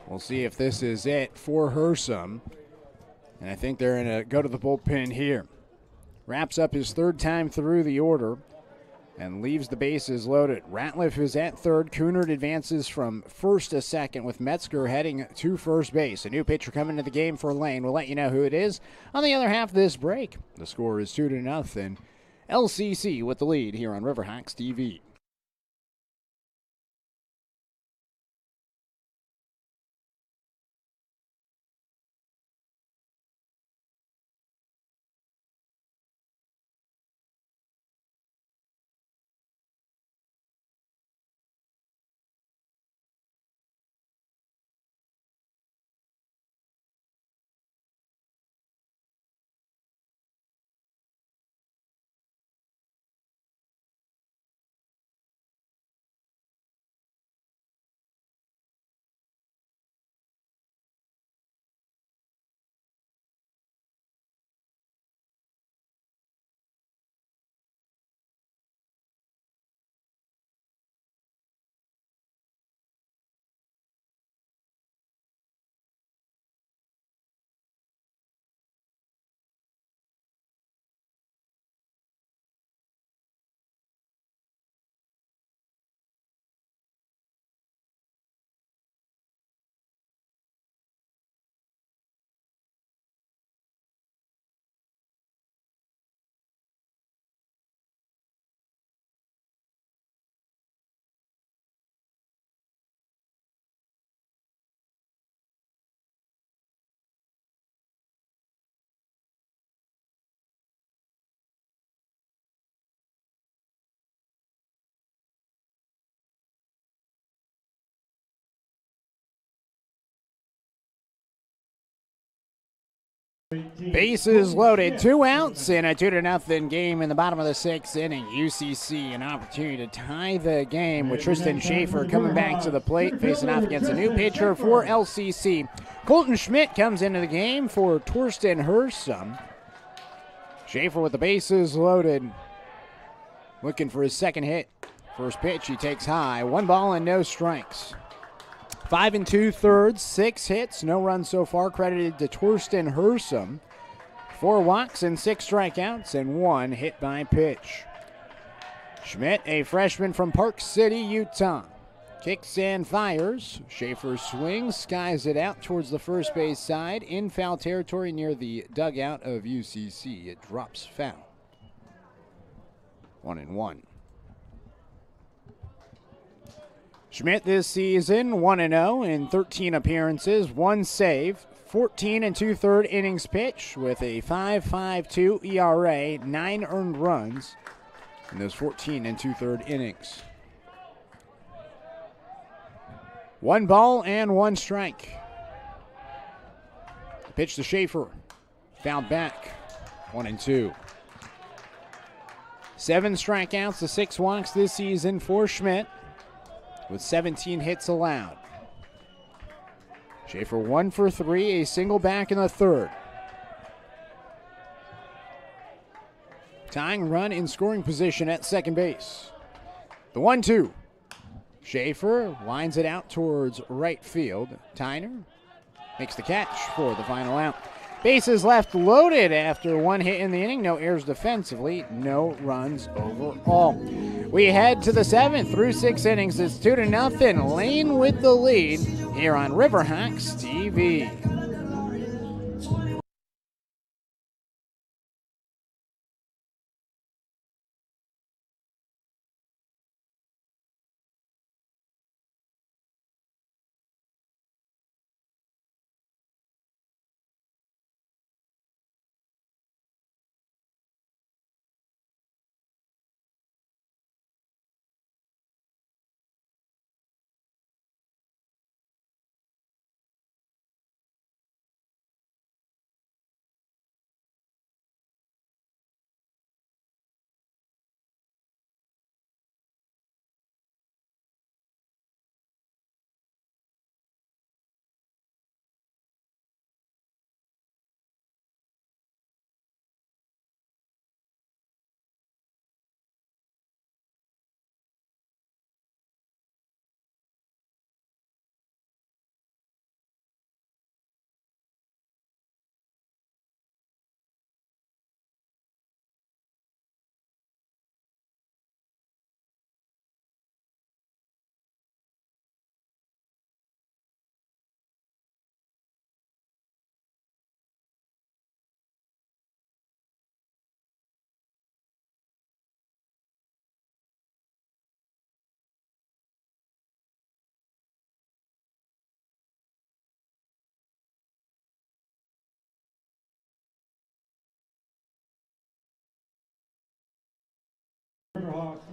We'll see if this is it for Hersom. And I think they're going to go to the bullpen here. Wraps up his 3rd time through the order and leaves the bases loaded. Ratliff is at third. Cooner advances from first to second with Metzger heading to first base. A new pitcher coming to the game for Lane. We'll let you know who it is on the other half of this break. The score is 2-0. LCC with the lead here on Riverhawks TV. Bases loaded, 2 outs in a 2-0 game in the bottom of the 6th inning. UCC an opportunity to tie the game with Tristan Schaefer coming back to the plate, facing off against a new pitcher for LCC. Colton Schmidt comes into the game for Torsten Hersom. Schaefer with the bases loaded, looking for his second hit. First pitch he takes high, 1 ball and no strikes. 5 2/3, 6 hits, no runs so far, credited to Torsten Hersom. 4 walks and 6 strikeouts and 1 hit by pitch. Schmidt, a freshman from Park City, Utah. Kicks and fires. Schaefer swings, skies it out towards the first base side in foul territory near the dugout of UCC. It drops foul. 1-1. Schmidt this season 1-0 in 13 appearances, 1 save, 14 2/3 innings pitched with a 5.52 ERA, 9 earned runs in those 14 2/3 innings. 1 ball and 1 strike. Pitch to Schaefer, fouled back, 1-2. 7 strikeouts to 6 walks this season for Schmidt, with 17 hits allowed. Schaefer 1 for 3, a single back in the 3rd. Tying run in scoring position at second base. The 1-2. Schaefer winds it out towards right field. Tyner makes the catch for the final out. Bases left loaded after 1 hit in the inning. No errors defensively, no runs overall. We head to the 7th through 6 innings. It's 2-0. Lane with the lead here on Riverhawks TV.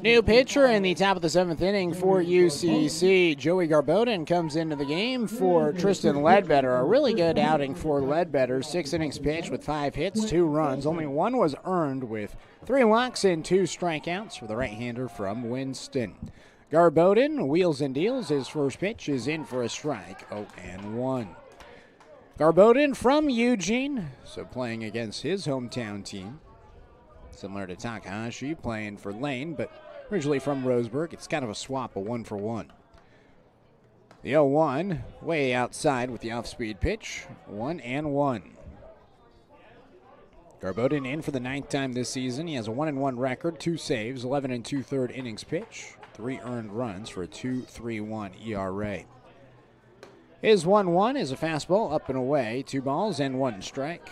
New pitcher in the top of the 7th inning for UCC. Joey Garbodin comes into the game for Tristan Ledbetter. A really good outing for Ledbetter. 6 innings pitched with 5 hits, 2 runs. Only 1 was earned with 3 walks and 2 strikeouts for the right-hander from Winston. Garbodin wheels and deals. His first pitch is in for a strike, 0-1. Garbodin from Eugene, so playing against his hometown team. Similar to Takahashi, playing for Lane, but originally from Roseburg. It's kind of a swap, a 1-for-1. The 0-1, way outside with the off-speed pitch, 1-1. Garbodin in for the 9th time this season. He has a 1-1 record, 2 saves, 11 2/3 innings pitched, 3 earned runs for a 2.31 ERA. His 1-1 is a fastball up and away, 2 balls and 1 strike.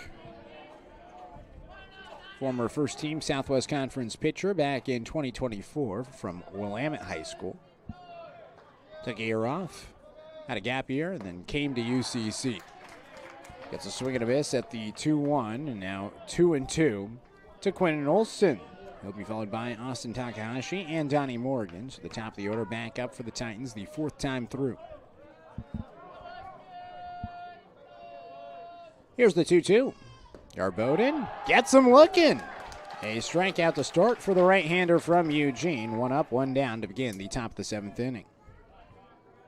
Former first-team Southwest Conference pitcher back in 2024 from Willamette High School. Took a year off, had a gap year, and then came to UCC. Gets a swing and a miss at the 2-1, and now 2-2 to Quentin Olson. He'll be followed by Austin Takahashi and Donnie Morgan. So the top of the order back up for the Titans the 4th time through. Here's the 2-2. Garbodin gets him looking. A strikeout to start for the right-hander from Eugene. 1 up, 1 down to begin the top of the 7th inning.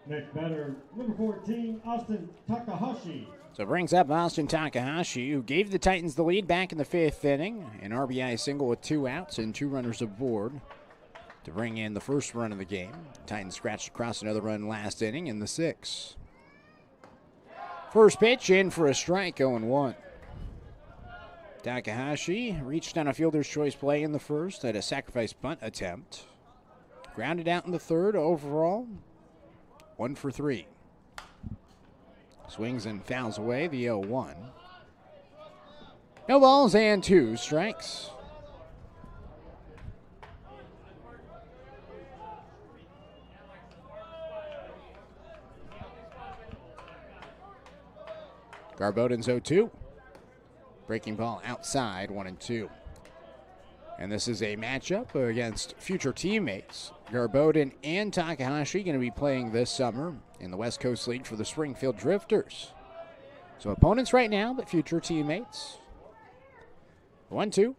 Next batter, number 14, Austin Takahashi. So it brings up Austin Takahashi, who gave the Titans the lead back in the 5th inning. An RBI single with 2 outs and 2 runners aboard to bring in the first run of the game. The Titans scratched across another run last inning in the 6th. First pitch in for a strike, 0-1. Takahashi reached on a fielder's choice play in the first at a sacrifice bunt attempt. Grounded out in the 3rd overall. 1 for 3. Swings and fouls away the 0-1. No balls and 2 strikes. Garbodin's 0-2. Breaking ball outside, 1-2. And this is a matchup against future teammates. Garbodin and Takahashi going to be playing this summer in the West Coast League for the Springfield Drifters. So opponents right now, but future teammates. 1-2.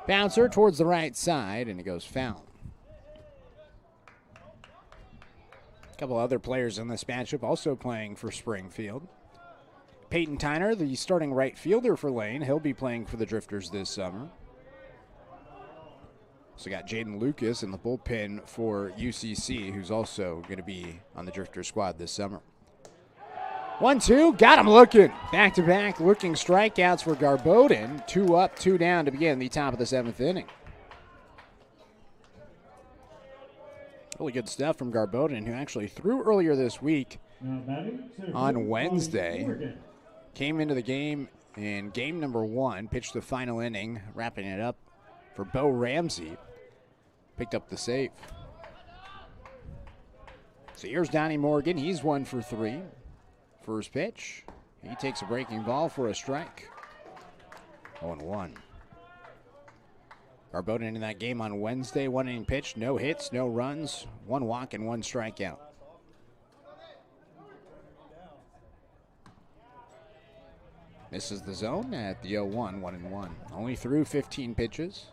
Bouncer towards the right side, and it goes foul. A couple other players in this matchup also playing for Springfield. Peyton Tyner, the starting right fielder for Lane. He'll be playing for the Drifters this summer. So got Jaden Lucas in the bullpen for UCC, who's also going to be on the Drifter squad this summer. 1-2, got him looking. Back-to-back looking strikeouts for Garbodin. 2 up, 2 down to begin the top of the 7th inning. Really good stuff from Garbodin, who actually threw earlier this week on Wednesday. Came into the game in game number 1, pitched the final inning, wrapping it up for Bo Ramsey. Picked up the save. So here's Donnie Morgan. He's 1 for 3. First pitch. He takes a breaking ball for a strike. 0-1. Garbodin in that game on Wednesday. 1 inning pitch. No hits, no runs. 1 walk and 1 strikeout. Misses the zone at the 0-1, 1-1. Only threw 15 pitches.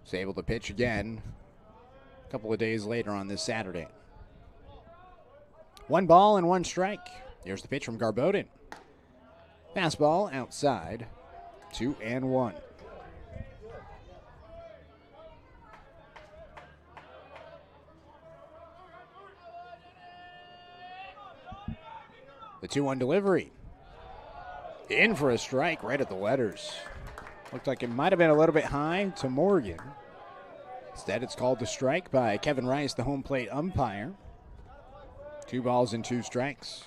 Was able to pitch again a couple of days later on this Saturday. 1 ball and 1 strike. Here's the pitch from Garbodin. Fastball outside, 2-1. The 2-1 delivery. In for a strike right at the letters. Looked like it might have been a little bit high to Morgan. Instead, it's called the strike by Kevin Rice, the home plate umpire. 2 balls and 2 strikes.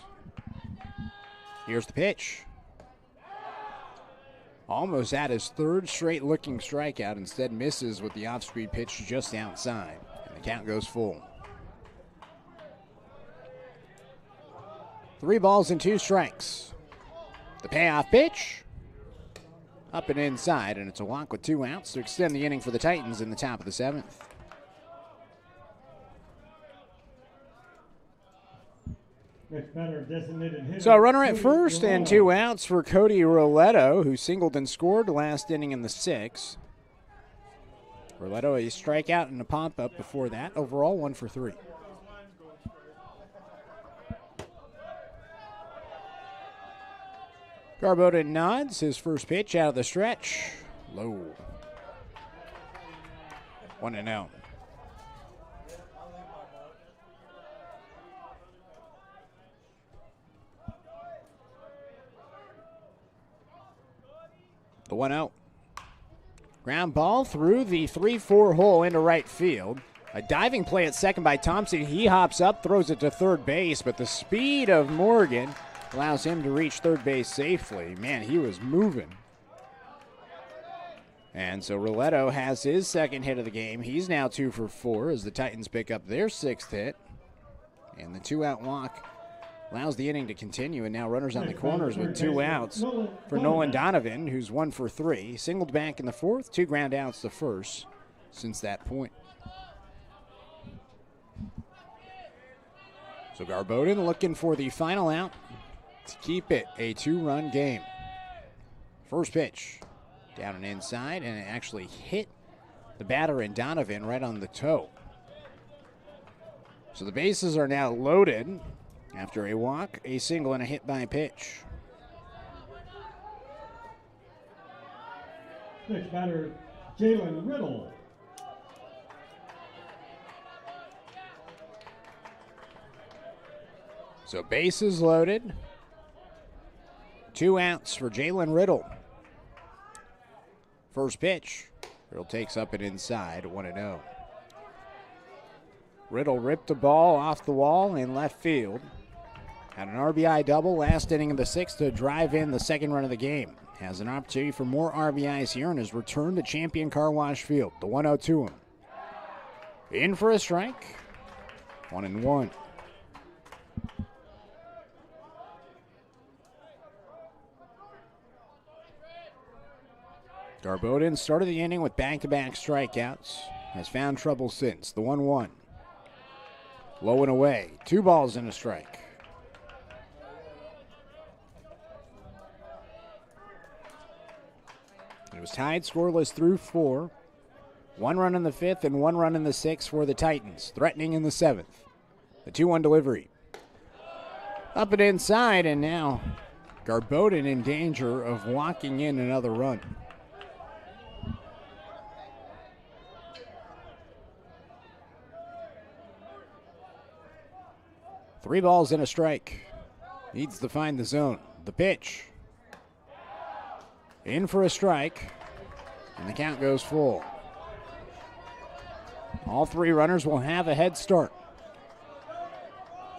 Here's the pitch. Almost at his 3rd straight looking strikeout. Instead, misses with the off-speed pitch just outside. And the count goes full. 3 balls and 2 strikes. The payoff pitch. Up and inside, and it's a walk with 2 outs to extend the inning for the Titans in the top of the 7th. Next batter, designated hitter. So a runner at first and 2 outs for Cody Roletto, who singled and scored last inning in the 6th. Roletto a strikeout and a pop-up before that. Overall, 1 for 3. Garbodin nods his first pitch out of the stretch. Low. 1-0. The 1-0. Ground ball through the 3-4 hole into right field. A diving play at second by Thompson. He hops up, throws it to third base, but the speed of Morgan allows him to reach third base safely. Man, he was moving. And so Roletto has his 2nd hit of the game. He's now 2 for 4 as the Titans pick up their 6th hit. And the 2-out walk allows the inning to continue. And now runners on the corners with 2 outs for Nolan Donovan, who's 1 for 3. Singled back in the 4th, 2 ground outs to first since that point. So Garbodin looking for the final out to keep it a 2-run game. First pitch, down and inside, and it actually hit the batter and Donovan right on the toe. So the bases are now loaded after a walk, a single, and a hit by pitch. Next batter, Jalen Riddle. So bases loaded. 2 outs for Jalen Riddle. First pitch. Riddle takes up and inside, 1-0. Riddle ripped the ball off the wall in left field. Had an RBI double last inning of the 6th to drive in the second run of the game. Has an opportunity for more RBIs here in his return to Champion Car Wash Field. The 1-0 to him. In for a strike. 1-1. Garbodin started the inning with back-to-back strikeouts. Has found trouble since. The 1-1. Low and away. 2 balls and a strike. It was tied scoreless through 4. 1 run in the 5th and 1 run in the 6th for the Titans. Threatening in the 7th. The 2-1 delivery. Up and inside, and now Garbodin in danger of walking in another run. Three balls and a strike. Needs to find the zone. The pitch. In for a strike. And the count goes full. All 3 runners will have a head start.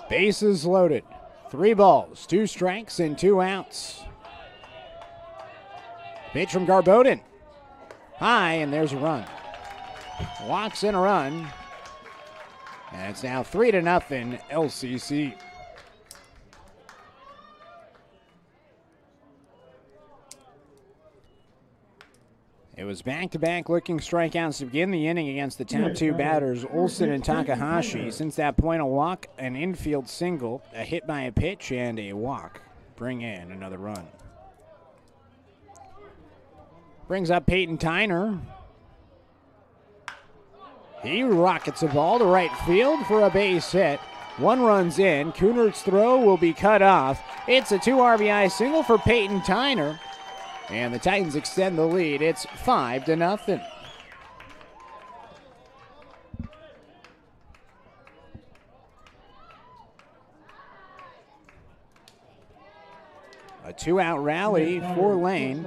Bases loaded. 3 balls, 2 strikes, and 2 outs. Pitch from Garbodin. High, and there's a run. Walks in a run. And it's now 3-0 LCC. It was back-to-back looking strikeouts to begin the inning against the top 2 batters, Olsen and Takahashi. Since that point, a walk, an infield single, a hit by a pitch, and a walk bring in another run. Brings up Peyton Tyner. He rockets a ball to right field for a base hit. 1 run's in. Kunert's throw will be cut off. It's a 2 RBI single for Peyton Tyner. And the Titans extend the lead. It's 5-0. A 2-out rally for Lane.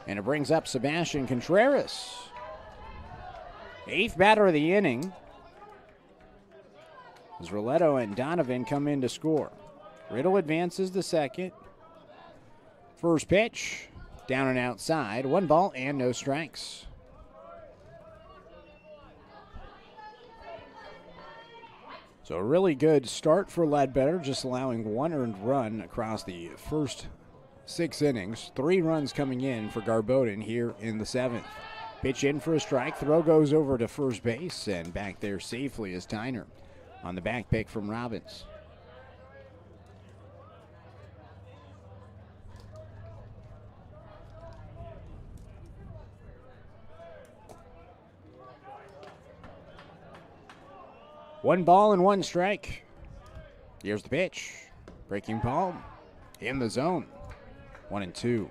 And it brings up Sebastian Contreras. 8th batter of the inning. As Roletto and Donovan come in to score. Riddle advances to second. First pitch, down and outside. 1 ball and no strikes. So a really good start for Ledbetter, just allowing 1 earned run across the first 6 innings. 3 runs coming in for Garbodin here in the 7th. Pitch in for a strike. Throw goes over to first base, and back there safely is Tyner on the back pick from Robbins. One ball and 1 strike. Here's the pitch. Breaking ball in the zone. 1-2.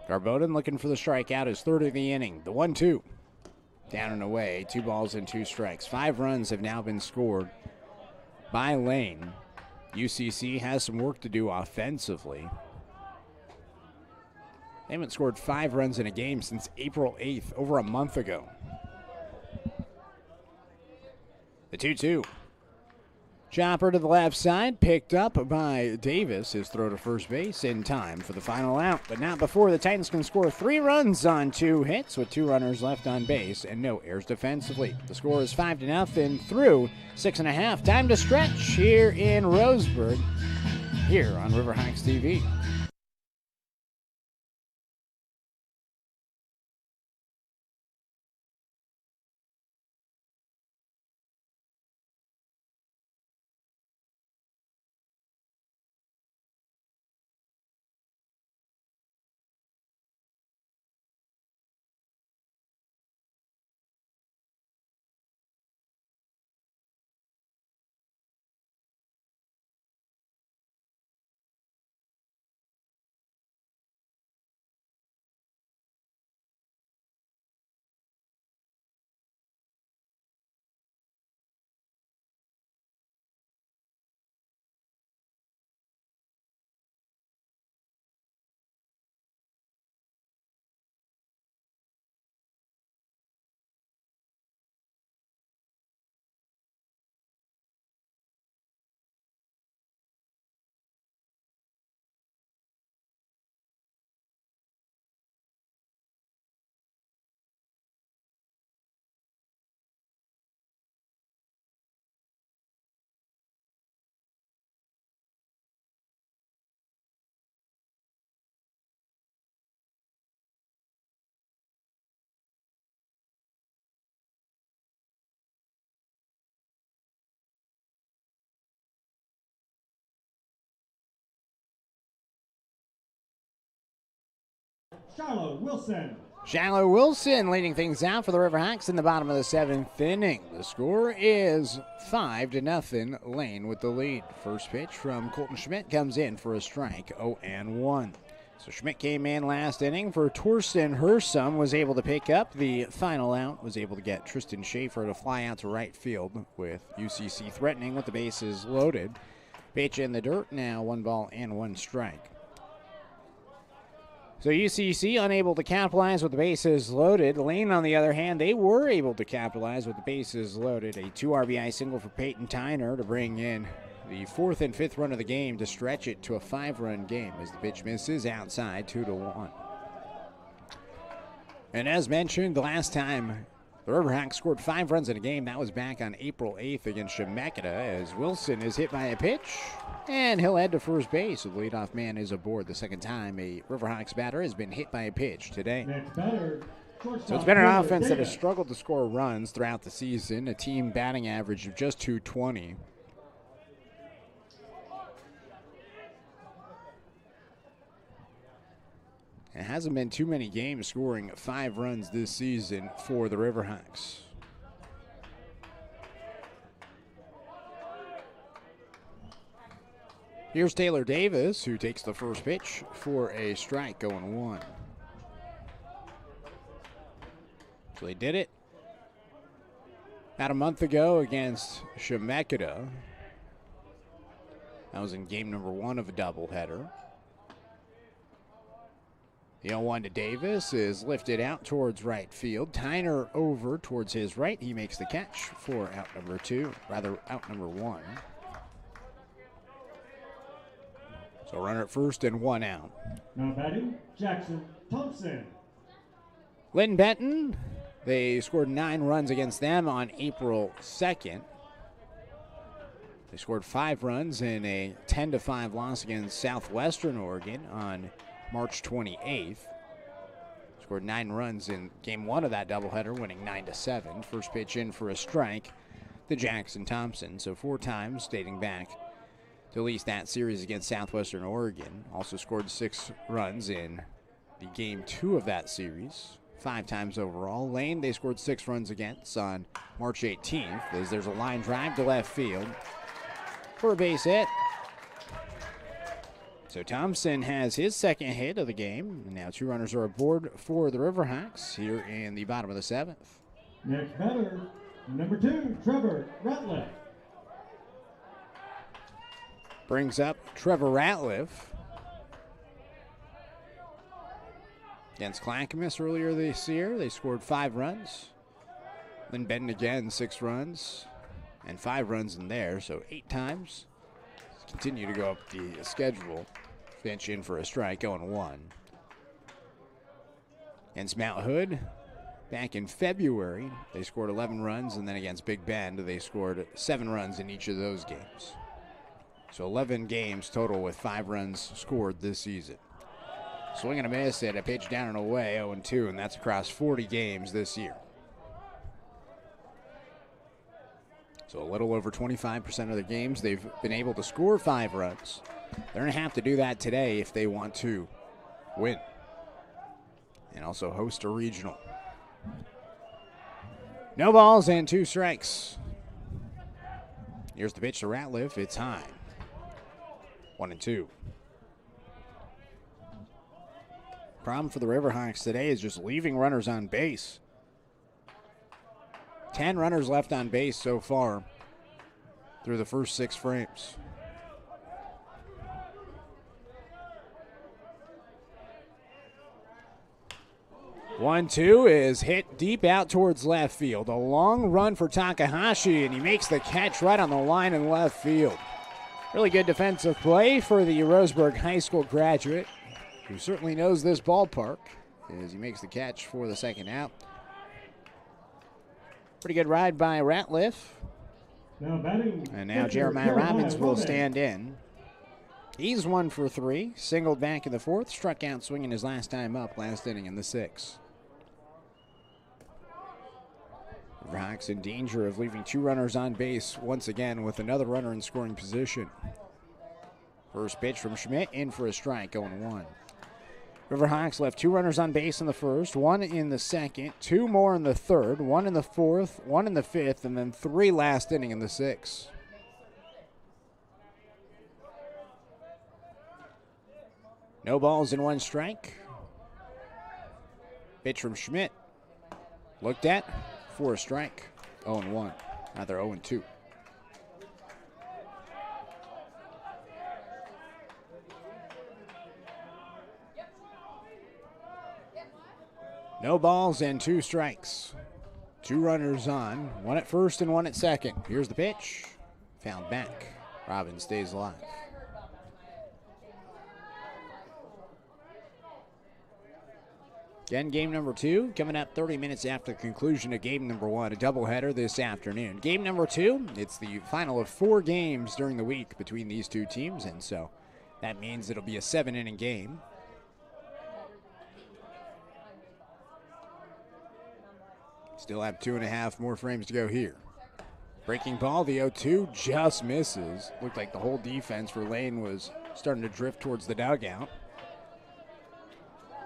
Garbodin looking for the strikeout, his 3rd of the inning. The 1-2. Down and away. 2 balls and 2 strikes. 5 runs have now been scored by Lane. UCC has some work to do offensively. They haven't scored 5 runs in a game since April 8th, over a month ago. The 2-2. Chopper to the left side, picked up by Davis. His throw to first base in time for the final out, but not before the Titans can score 3 runs on 2 hits with 2 runners left on base and no errors defensively. The score is 5-0 through 6.5. Time to stretch here in Roseburg, here on Riverhawks TV. Charlotte Wilson. Shallow Wilson leading things out for the Riverhawks in the bottom of the 7th inning. The score is 5-0. Lane with the lead. First pitch from Colton Schmidt comes in for a strike, 0-1. So Schmidt came in last inning for Torsten Hersom, was able to pick up the final out, was able to get Tristan Schaefer to fly out to right field with UCC threatening with the bases loaded. Pitch in the dirt, now 1 ball and 1 strike. So UCC unable to capitalize with the bases loaded. Lane, on the other hand, they were able to capitalize with the bases loaded. A 2 RBI single for Peyton Tyner to bring in the 4th and 5th run of the game to stretch it to a 5-run game as the pitch misses outside 2-1. And as mentioned, the last time the Riverhawks scored 5 runs in a game, that was back on April 8th against Chemeketa, as Wilson is hit by a pitch, and he'll head to first base. The leadoff man is aboard. The second time a Riverhawks batter has been hit by a pitch today. Next batter, So it's been an offense that has struggled to score runs throughout the season, a team batting average of just .220. It hasn't been too many games scoring 5 runs this season for the Riverhawks. Here's Taylor Davis, who takes the first pitch for a strike, 0-1. So they did it about a month ago against Chemeketa. That was in game number 1 of a doubleheader. The 0-1 to Davis is lifted out towards right field. Tyner over towards his right. He makes the catch for out number 1. So runner at first and 1 out. Now batting, Jackson Thompson. Lynn Benton, they scored 9 runs against them on April 2nd. They scored 5 runs in a 10-5 loss against Southwestern Oregon on March 28th. Scored 9 runs in game 1 of that doubleheader, winning 9-7. First pitch in for a strike to Jackson Thompson. So 4 times dating back to at least that series against Southwestern Oregon. Also scored 6 runs in the game 2 of that series. 5 times overall. Lane, they scored 6 runs against on March 18th, as there's a line drive to left field for a base hit. So Thompson has his second hit of the game. Now 2 runners are aboard for the Riverhawks here in the bottom of the 7th. Next batter, number 2, Trevor Ratliff. Brings up Trevor Ratliff. Against Clackamas earlier this year, they scored 5 runs. Lynn Benton again, 6 runs. And 5 runs in there, so 8 times. Continue to go up the schedule. Bench in for a strike, 0-1. Against Mount Hood, back in February, they scored 11 runs, and then against Big Bend, they scored 7 runs in each of those games. So 11 games total with 5 runs scored this season. Swing and a miss at a pitch down and away, 0-2, and that's across 40 games this year. So a little over 25% of the games they've been able to score 5 runs. They're going to have to do that today if they want to win and also host a regional. No balls and 2 strikes. Here's the pitch to Ratliff. It's high. 1-2. Problem for the Riverhawks today is just leaving runners on base. 10 runners left on base so far through the first 6 frames. One-two is hit deep out towards left field. A long run for Takahashi, and he makes the catch right on the line in left field. Really good defensive play for the Roseburg High School graduate, who certainly knows this ballpark, as he makes the catch for the second out. Pretty good ride by Ratliff. Now batting, And now Jeremiah Robbins will stand in. He's 1 for 3, singled back in the 4th, struck out swinging his last time up last inning in the 6th. Riverhawks in danger of leaving 2 runners on base once again with another runner in scoring position. First pitch from Schmidt, in for a strike, 0-1. Riverhawks left 2 runners on base in the first, 1 in the second, 2 more in the third, 1 in the fourth, 1 in the fifth, and then 3 last inning in the sixth. No balls and 1 strike. Pitch from Schmidt. Looked at for a strike. 0-1. Rather 0-2. No balls and 2 strikes. 2 runners on. 1 at first and 1 at second. Here's the pitch. Fouled back. Robin stays alive. Again, game number 2 coming up 30 minutes after the conclusion of game number 1, a doubleheader this afternoon. Game number 2, it's the final of 4 games during the week between these 2 teams, and so that means it'll be a 7-inning game. Still have 2.5 more frames to go here. Breaking ball, the 0-2 just misses. Looked like the whole defense for Lane was starting to drift towards the dugout.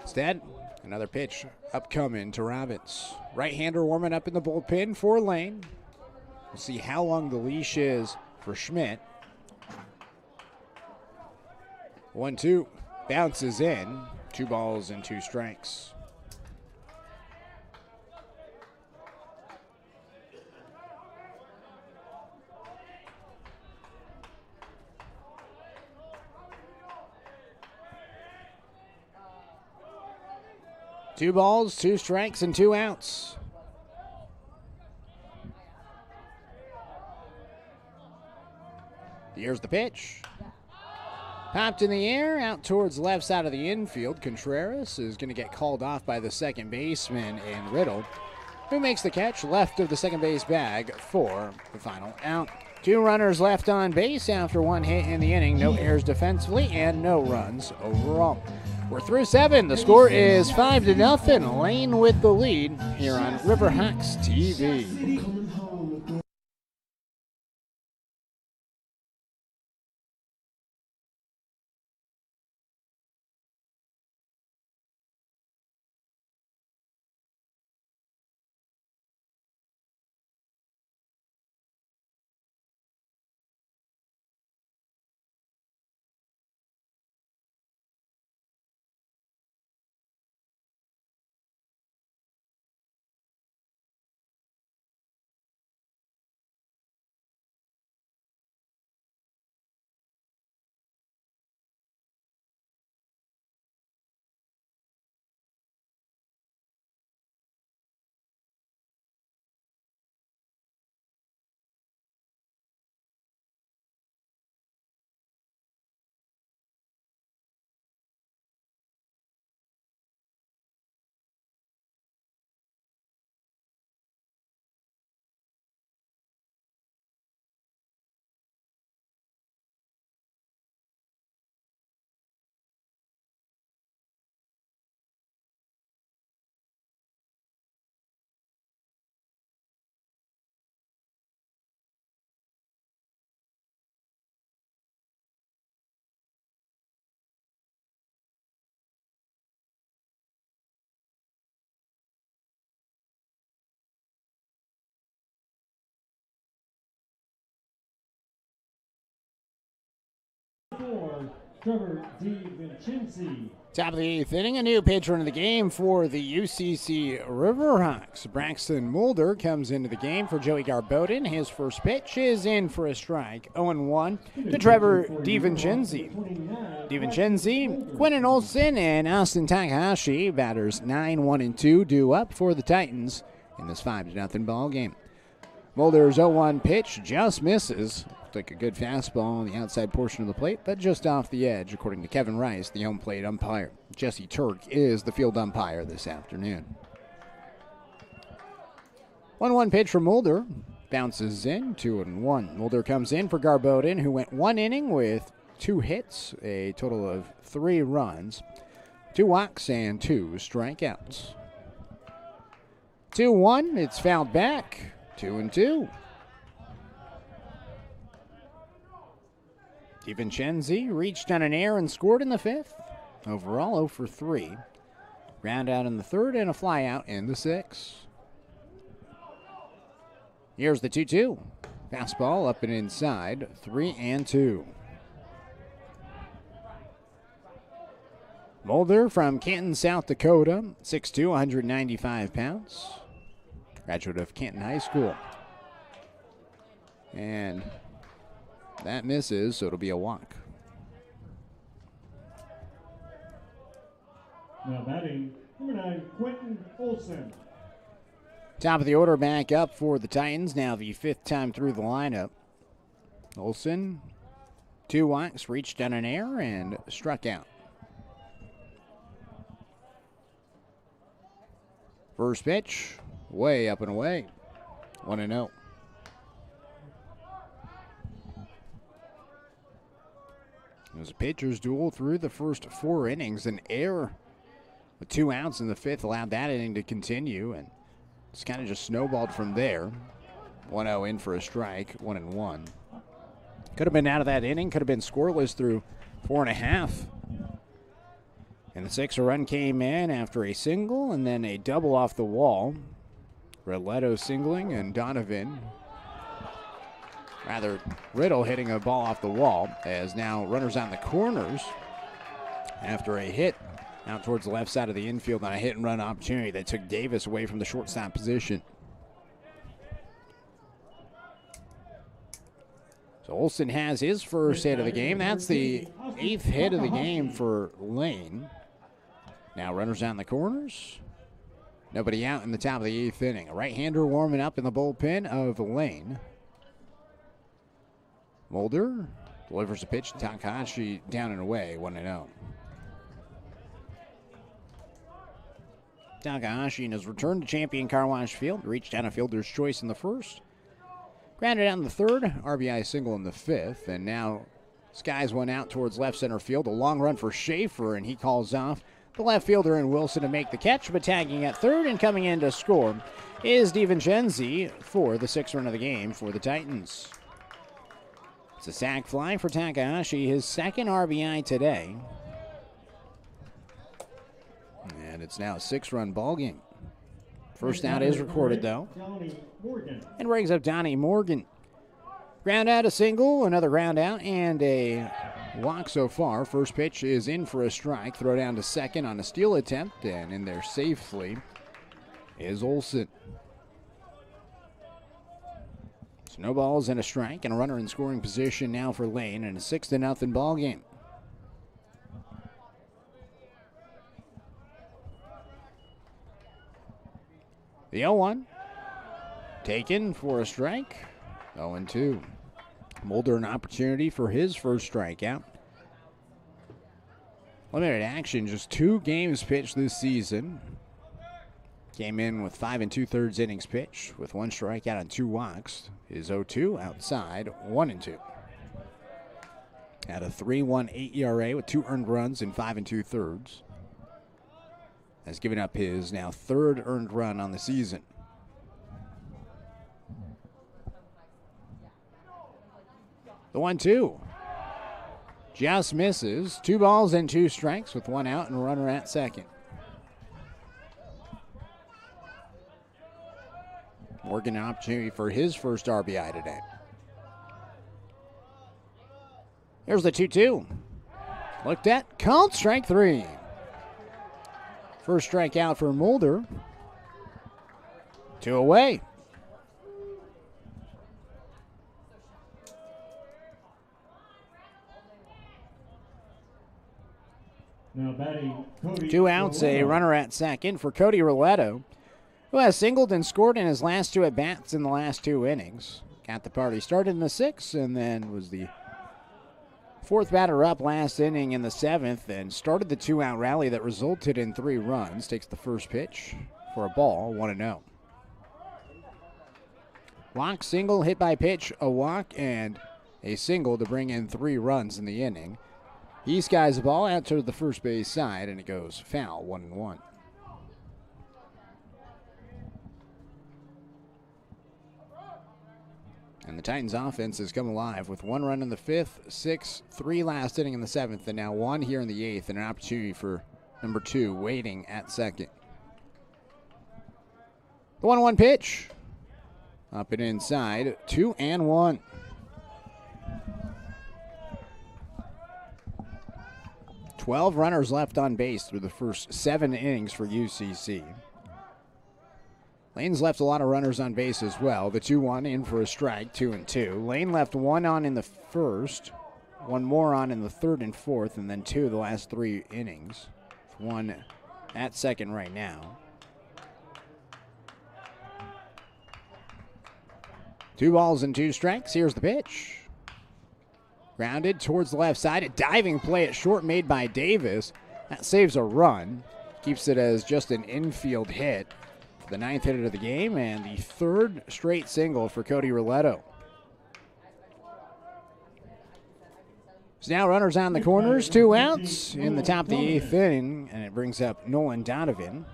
Instead, another pitch upcoming to Robbins. Right-hander warming up in the bullpen for Lane. We'll see how long the leash is for Schmidt. 1-2, bounces in. 2 balls and 2 strikes. Two balls, 2 strikes, and 2 outs. Here's the pitch. Popped in the air, out towards left side of the infield. Contreras is going to get called off by the second baseman in Riddle, who makes the catch left of the second base bag for the final out. 2 runners left on base after 1 hit in the inning. No errors defensively and no runs overall. We're through 7. The score is 5-0. Lane with the lead here on Riverhawks TV. Top of the 8th inning, a new pitcher into the game for the UCC Riverhawks. Braxton Mulder comes into the game for Joey Garbodin. His first pitch is in for a strike. 0-1 to Trevor DiVincenzi. DiVincenzi, Quentin Olson, and Austin Takahashi. Batters 9, 1, and 2 due up for the Titans in this 5-0 ball game. Mulder's 0-1 pitch just misses. Like a good fastball on the outside portion of the plate, but just off the edge, according to Kevin Rice, the home plate umpire. Jesse Turk is the field umpire this afternoon. 1-1 pitch from Mulder. Bounces in, 2-1. Mulder comes in for Garbodin, who went 1 inning with 2 hits, a total of 3 runs, 2 walks, and 2 strikeouts. 2-1, it's fouled back, 2-2. DiVincenzi reached on an error and scored in the 5th. overall, 0 for 3. Ground out in the third and a fly out in the sixth. Here's the 2-2. Fastball up and inside, 3-2. Mulder from Canton, South Dakota, 6'2", 195 pounds. Graduate of Canton High School. And that misses, so it'll be a walk. Now batting, number 9, Quentin Olson. Top of the order back up for the Titans, now the 5th time through the lineup. Olson, 2 walks, reached on an error, and struck out. First pitch, way up and away, 1-0. It was a pitcher's duel through the first 4 innings. An error with 2 outs in the 5th allowed that inning to continue, and it's kind of just snowballed from there. 1-0 in for a strike, 1-1. Could have been out of that inning, could have been scoreless through 4.5. And the 6th run came in after a single and then a double off the wall. Riletto singling and Riddle hitting a ball off the wall, as now runners on the corners after a hit out towards the left side of the infield on a hit and run opportunity that took Davis away from the shortstop position. So Olson has his first hit of the game. That's the 8th hit of the game for Lane. Now runners on the corners. Nobody out in the top of the 8th inning. A right-hander warming up in the bullpen of Lane. Mulder delivers a pitch to Takahashi down and away, 1-0. Takahashi in his return to Champion Car Wash Field reached down a fielder's choice in the first. Grounded out in the third, RBI single in the 5th, and now skies one out towards left center field. A long run for Schaefer, and he calls off the left fielder and Wilson to make the catch, but tagging at third and coming in to score is DiVincenzi for the 6th run of the game for the Titans. It's a sac fly for Takahashi, his 2nd RBI today. And it's now a 6-run ball game. First out is recorded, though. And brings up Donnie Morgan. Ground out, a single, another ground out, and a walk so far. First pitch is in for a strike. Throw down to second on a steal attempt, and in there safely is Olson. No balls and a strike, and a runner in scoring position now for Lane, and a 6-0 ball game. The 0-1 taken for a strike. 0-2. Mulder an opportunity for his first strikeout. Limited action, just 2 games pitched this season. Came in with 5 2/3 innings pitched with 1 strikeout and 2 walks. His 0-2 outside, 1-2. At a 3.18 ERA with 2 earned runs in 5 2/3. Has given up his now 3rd earned run on the season. The 1-2 just misses. 2 balls and 2 strikes with 1 out and a runner at second. Morgan an opportunity for his first RBI today. Here's the 2-2. Looked at, called, strike 3. First strikeout for Mulder. 2 away. Now batting, Cody 2 outs, a runner at second for Cody Riletto, who has singled and scored in his last 2 at-bats in the last 2 innings. Got the party started in the 6th and then was the 4th batter up last inning in the 7th and started the 2-out rally that resulted in 3 runs. Takes the first pitch for a ball, 1-0. Walk, single, hit by pitch, a walk, and a single to bring in 3 runs in the inning. He skies the ball out to the first base side, and it goes foul, 1-1. And the Titans offense has come alive with 1 run in the 5th, 6, 3 last inning in the 7th, and now 1 here in the 8th, and an opportunity for number 2 waiting at second. The 1-1 pitch. Up and inside, 2-1. "12 runners left on base through the first 7 innings for UCC. Lane's left a lot of runners on base as well. The 2-1 in for a strike, 2-2. Lane left 1 on in the first, 1 more on in the 3rd and 4th, and then 2 the last 3 innings. 1 at second right now. 2 balls and 2 strikes. Here's the pitch. Grounded towards the left side. A diving play at short made by Davis. That saves a run. Keeps it as just an infield hit. The 9th hitter of the game and the 3rd straight single for Cody Roletto. So now runners on the corners, 2 outs in the top of the 8th inning, and it brings up Nolan Donovan.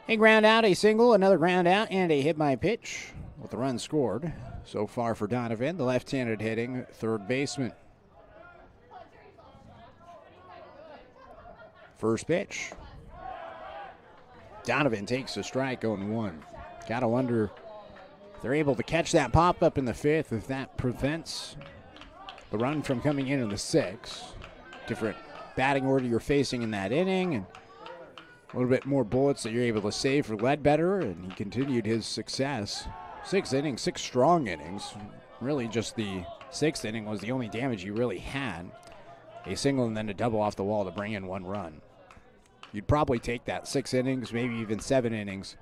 A ground out, a single, another ground out, and a hit by pitch with the run scored. So far for Donovan, the left-handed hitting 3rd baseman. First pitch. Donovan takes a strike, 0-1. Gotta wonder if they're able to catch that pop-up in the 5th, if that prevents the run from coming in the 6th. Different batting order you're facing in that inning, and a little bit more bullets that you're able to save for Ledbetter, and he continued his success. 6 innings, 6 strong innings. Really just the 6th inning was the only damage he really had. A single and then a double off the wall to bring in 1 run. You'd probably take that 6 innings, maybe even 7 innings,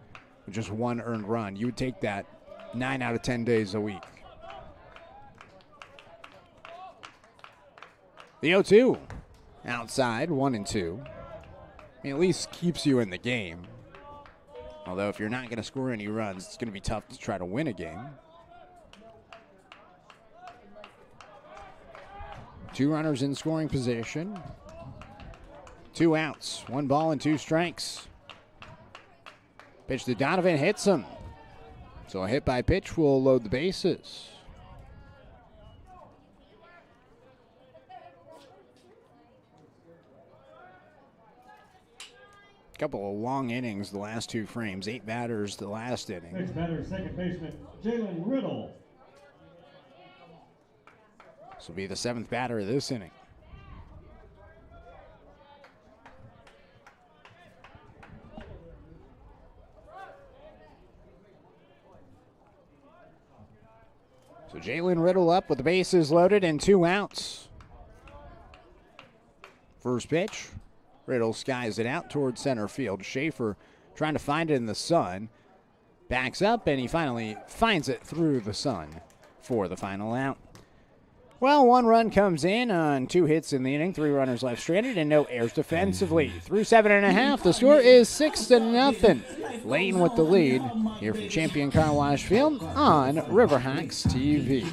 with just 1 earned run. You would take that 9 out of 10 days a week. The 0-2 outside, 1-2. I mean, at least keeps you in the game. Although if you're not going to score any runs, it's going to be tough to try to win a game. 2 runners in scoring position. 2 outs, 1 ball and 2 strikes. Pitch to Donovan, hits him. So a hit by pitch will load the bases. Couple of long innings the last 2 frames. 8 batters the last inning. Next batter, second baseman, Jalen Riddle. This will be the 7th batter of this inning. So Jalen Riddle up with the bases loaded and 2 outs. First pitch. Riddle skies it out towards center field. Schaefer trying to find it in the sun. Backs up, and he finally finds it through the sun for the final out. Well, 1 run comes in on 2 hits in the inning. 3 runners left stranded and no errors defensively. Through 7.5, the score is 6-0. Lane with the lead here from Champion Car Wash Field on Riverhawks TV.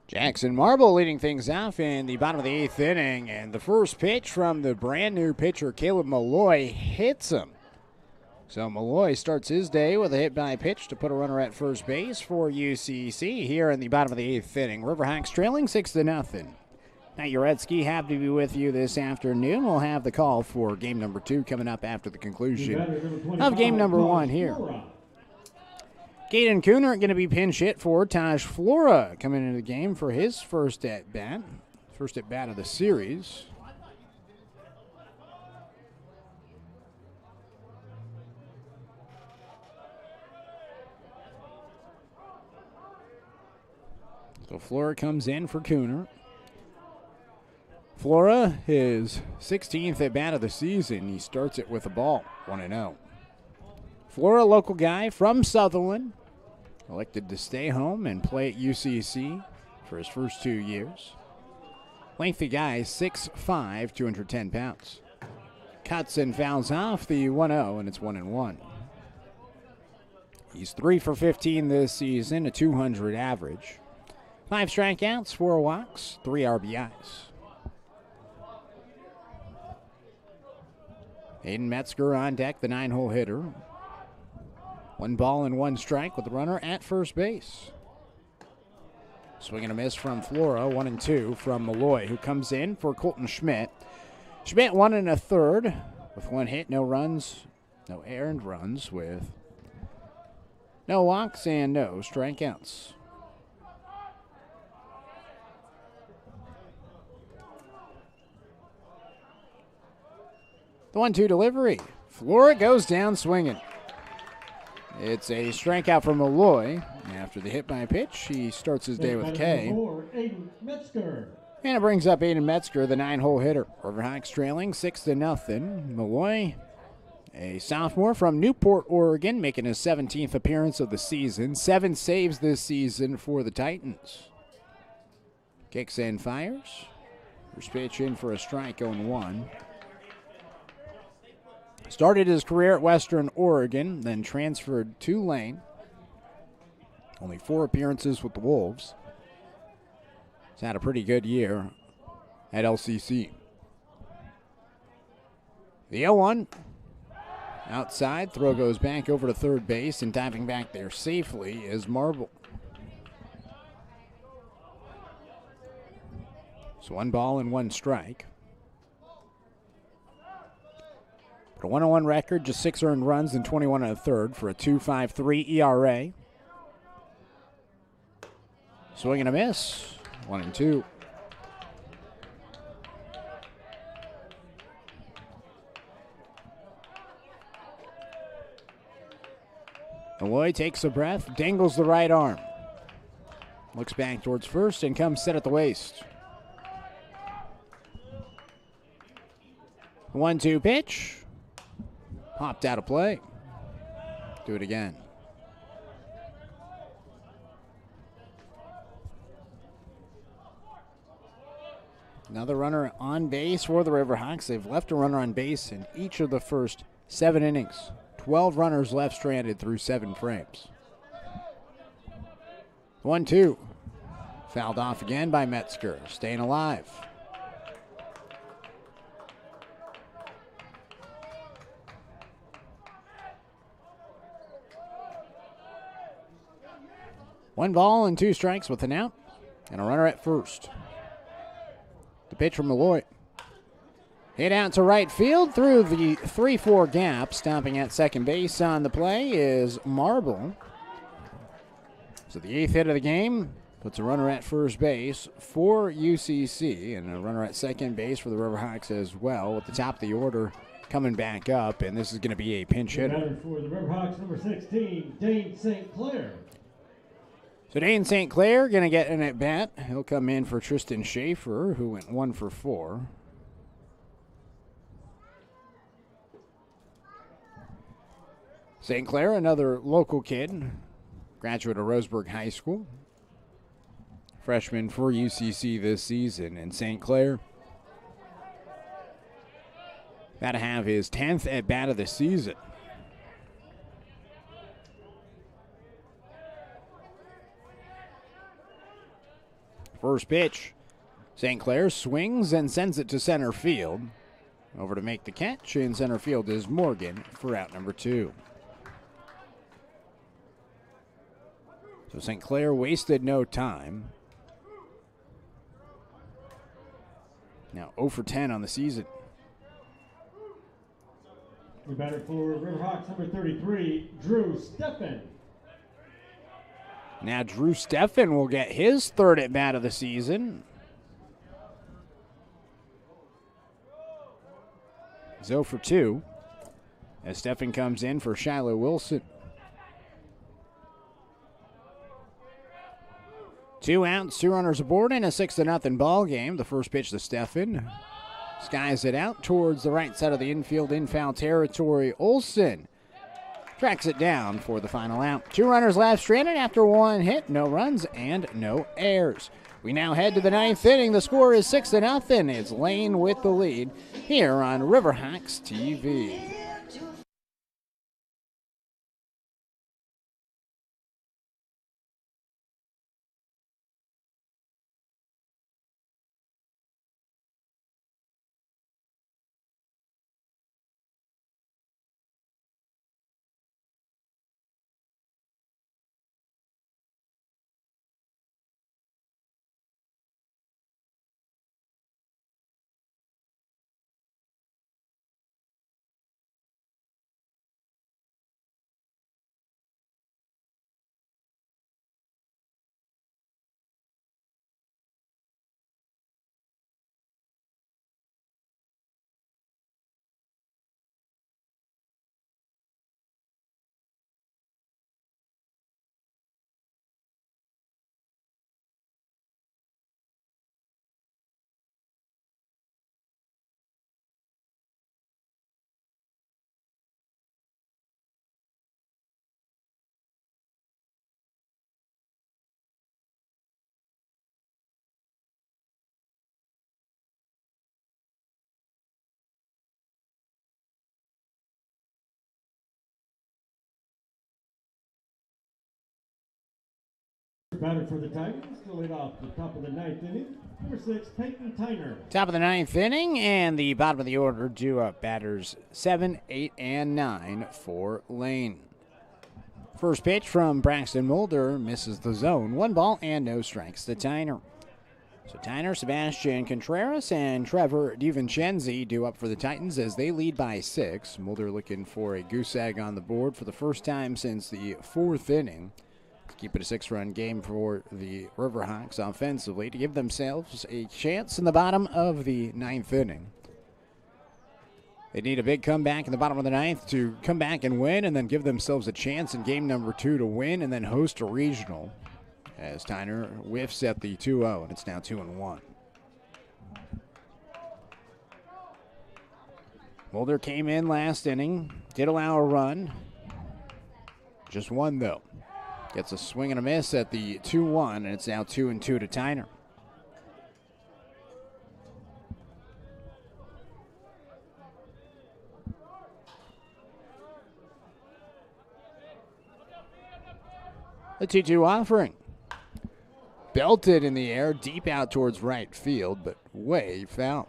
Jackson Marble leading things off in the bottom of the 8th inning, and the first pitch from the brand new pitcher Caleb Malloy hits him. So Malloy starts his day with a hit by pitch to put a runner at first base for UCC here in the bottom of the 8th inning. Riverhawks trailing 6-0. Now, Jarecki, happy to be with you this afternoon. We'll have the call for game number 2 coming up after the conclusion of game number 1 here. Caden Cooner going to be pinch hit for Taj Flora coming into the game for his first at bat of the series. So Flora comes in for Cooner. Flora, his 16th at bat of the season. He starts it with a ball, 1-0. Flora, local guy from Sutherland, elected to stay home and play at UCC for his first 2 years. Lengthy guy, 6'5", 210 pounds. Cuts and fouls off the 1-0, and it's 1-1. He's 3 for 15 this season, a 200 average. 5 strikeouts, 4 walks, 3 RBIs. Aiden Metzger on deck, the 9-hole hitter. 1 ball and 1 strike with the runner at first base. Swing and a miss from Flora, 1-2 from Malloy, who comes in for Colton Schmidt. Schmidt 1 1/3 with 1 hit, no runs, no earned runs, with no walks and no strikeouts. The 1-2 delivery. Flora goes down swinging. It's a strikeout for Malloy. After the hit by a pitch, he starts his day with K. And it brings up Aiden Metzger, the 9-hole hitter. Riverhawks trailing 6-0. Malloy, a sophomore from Newport, Oregon, making his 17th appearance of the season. 7 saves this season for the Titans. Kicks and fires. First pitch in for a strike, 0-1. Started his career at Western Oregon, then transferred to Lane. Only 4 appearances with the Wolves. He's had a pretty good year at LCC. The 0-1. Outside, throw goes back over to third base, and diving back there safely is Marble. So 1 ball and 1 strike. A 1-1 record, just 6 earned runs and 21 1/3 for a 2.53 ERA. Swing and a miss, 1-2. Malloy takes a breath, dangles the right arm. Looks back towards first and comes set at the waist. 1-2 pitch. Popped out of play. Do it again. Another runner on base for the Riverhawks. They've left a runner on base in each of the first 7 innings. 12 runners left stranded through 7 frames. 1-2. Fouled off again by Metzger. Staying alive. One ball and 2 strikes with an out and a runner at first. The pitch from Malloy. Hit out to right field through the 3-4 gap. Stopping at second base on the play is Marble. So the 8th hit of the game puts a runner at first base for UCC and a runner at second base for the Riverhawks as well, with the top of the order coming back up, and this is going to be a pinch hitter. For the Riverhawks, number 16, Dane St. Clair. So Dane St. Clair going to get an at-bat. He'll come in for Tristan Schaefer, who went 1 for 4. St. Clair, another local kid, graduate of Roseburg High School. Freshman for UCC this season. And St. Clair about to have his 10th at-bat of the season. First pitch. St. Clair swings and sends it to center field. Over to make the catch in center field is Morgan for out number 2. So St. Clair wasted no time. Now 0 for 10 on the season. The batter for Riverhawks, number 33, Drew Steffen. Now Drew Steffen will get his 3rd at bat of the season. 0 for 2 as Steffen comes in for Shiloh Wilson. 2 outs, 2 runners aboard in a 6-0 ball game. The first pitch to Steffen. Skies it out towards the right side of the infield in foul territory. Olson tracks it down for the final out. 2 runners left stranded after 1 hit. No runs and no errors. We now head to the 9th inning. The score is 6-0. It's Lane with the lead here on Riverhawks TV. Batter for the Titans to lead off the top of the 9th inning, number 6, Peyton Tyner. Top of the 9th inning, and the bottom of the order due up batters 7, 8, and 9 for Lane. First pitch from Braxton Mulder misses the zone. 1 ball and no strikes to Tyner. So Tyner, Sebastian Contreras, and Trevor DiVincenzi due up for the Titans as they lead by 6. Mulder looking for a goose egg on the board for the first time since the 4th inning. Keep it a 6-run game for the Riverhawks offensively to give themselves a chance in the bottom of the 9th inning. They need a big comeback in the bottom of the 9th to come back and win and then give themselves a chance in game number 2 to win and then host a regional as Tyner whiffs at the 2-0, and it's now 2-1. Mulder came in last inning, did allow a run, just 1 though. Gets a swing and a miss at the 2-1, and it's now 2-2 to Tyner. The 2-2 offering. Belted in the air, deep out towards right field, but way foul.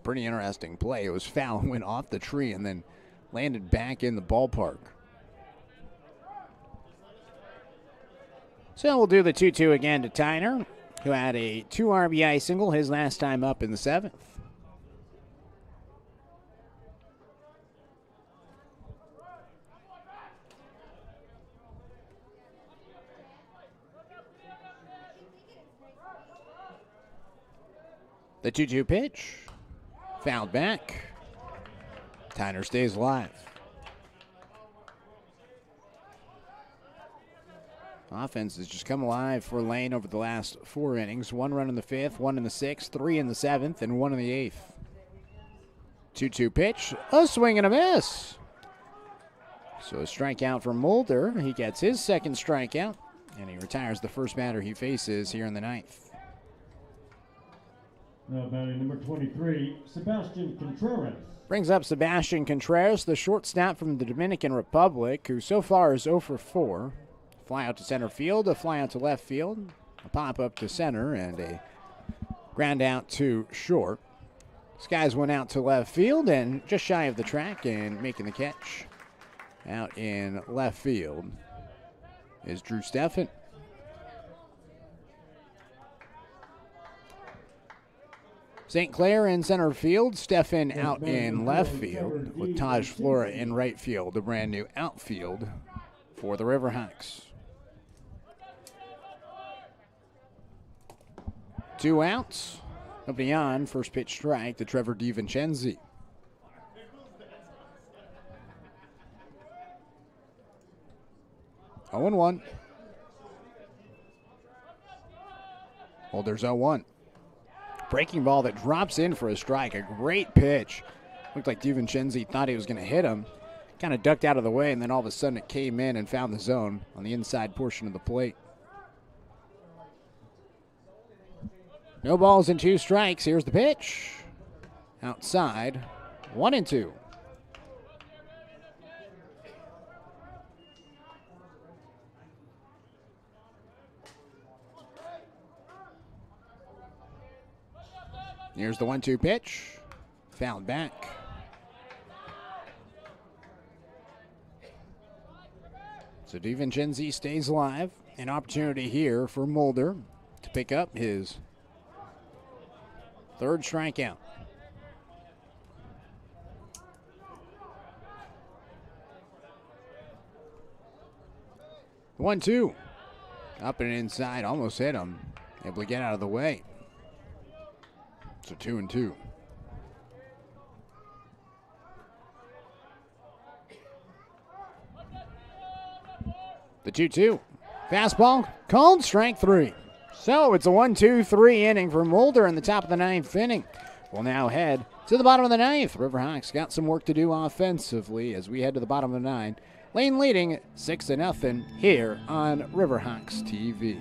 Pretty interesting play. It was foul, went off the tree, and then landed back in the ballpark. So we'll do the 2-2 again to Tyner, who had a 2 RBI single his last time up in the 7th. The 2-2 pitch. Fouled back. Tyner stays alive. Offense has just come alive for Lane over the last 4 innings. 1 run in the 5th, 1 in the 6th, 3 in the 7th, and 1 in the 8th. 2-2 pitch. A swing and a miss. So a strikeout for Mulder. He gets his 2nd strikeout, and he retires the first batter he faces here in the 9th. Now batting number 23, Sebastian Contreras. Brings up Sebastian Contreras, the shortstop from the Dominican Republic, who so far is 0 for 4. Fly out to center field, a fly out to left field, a pop up to center, and a ground out to short. Skies went out to left field and just shy of the track, and making the catch out in left field is Drew Steffen. St. Clair in center field, Steffen out in left field, with Taj Flora in right field, a brand new outfield for the Riverhawks. 2 outs, nobody on, first pitch strike to Trevor DiVincenzi. Oh and 1. Holders 0-1. Breaking ball that drops in for a strike. A great pitch. Looked like DiVincenzi thought he was going to hit him. Kind of ducked out of the way, and then all of a sudden it came in and found the zone on the inside portion of the plate. No balls and 2 strikes. Here's the pitch. Outside. 1-2. Here's the 1-2 pitch. Fouled back. So DiVincenzi stays alive. An opportunity here for Mulder to pick up his 3rd strikeout. The 1-2. Up and inside. Almost hit him. Able to get out of the way. So 2-2. The 2-2. Fastball called, strike 3. So it's a 1-2-3 inning for Mulder in the top of the 9th inning. We'll now head to the bottom of the 9th. Riverhawks got some work to do offensively as we head to the bottom of the 9. Lane leading 6-0 here on Riverhawks TV.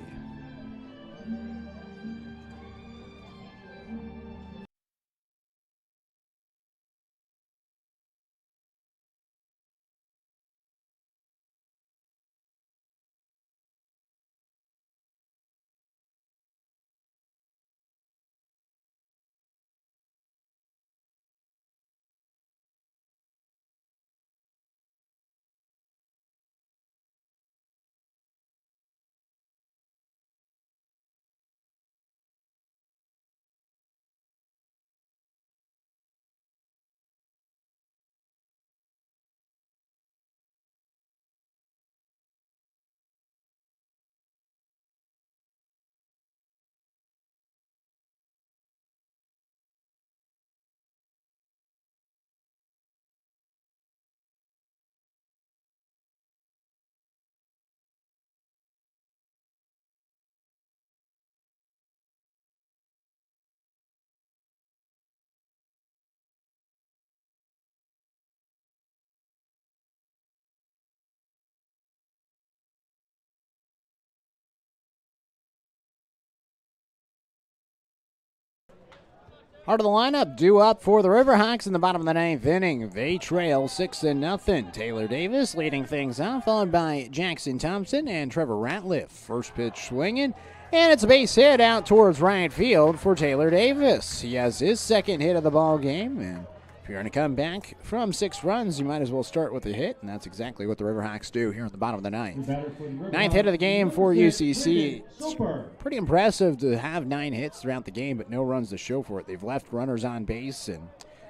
Heart of the lineup due up for the Riverhawks in the bottom of the 9th inning. They trail 6-0. Taylor Davis leading things off, followed by Jackson Thompson and Trevor Ratliff. First pitch swinging, and it's a base hit out towards right field for Taylor Davis. He has his 2nd hit of the ball game, and if you're going to come back from 6 runs, you might as well start with a hit, and that's exactly what the Riverhawks do here at the bottom of the 9th. 9th hit of the game for UCC. It's pretty impressive to have 9 hits throughout the game, but no runs to show for it. They've left runners on base in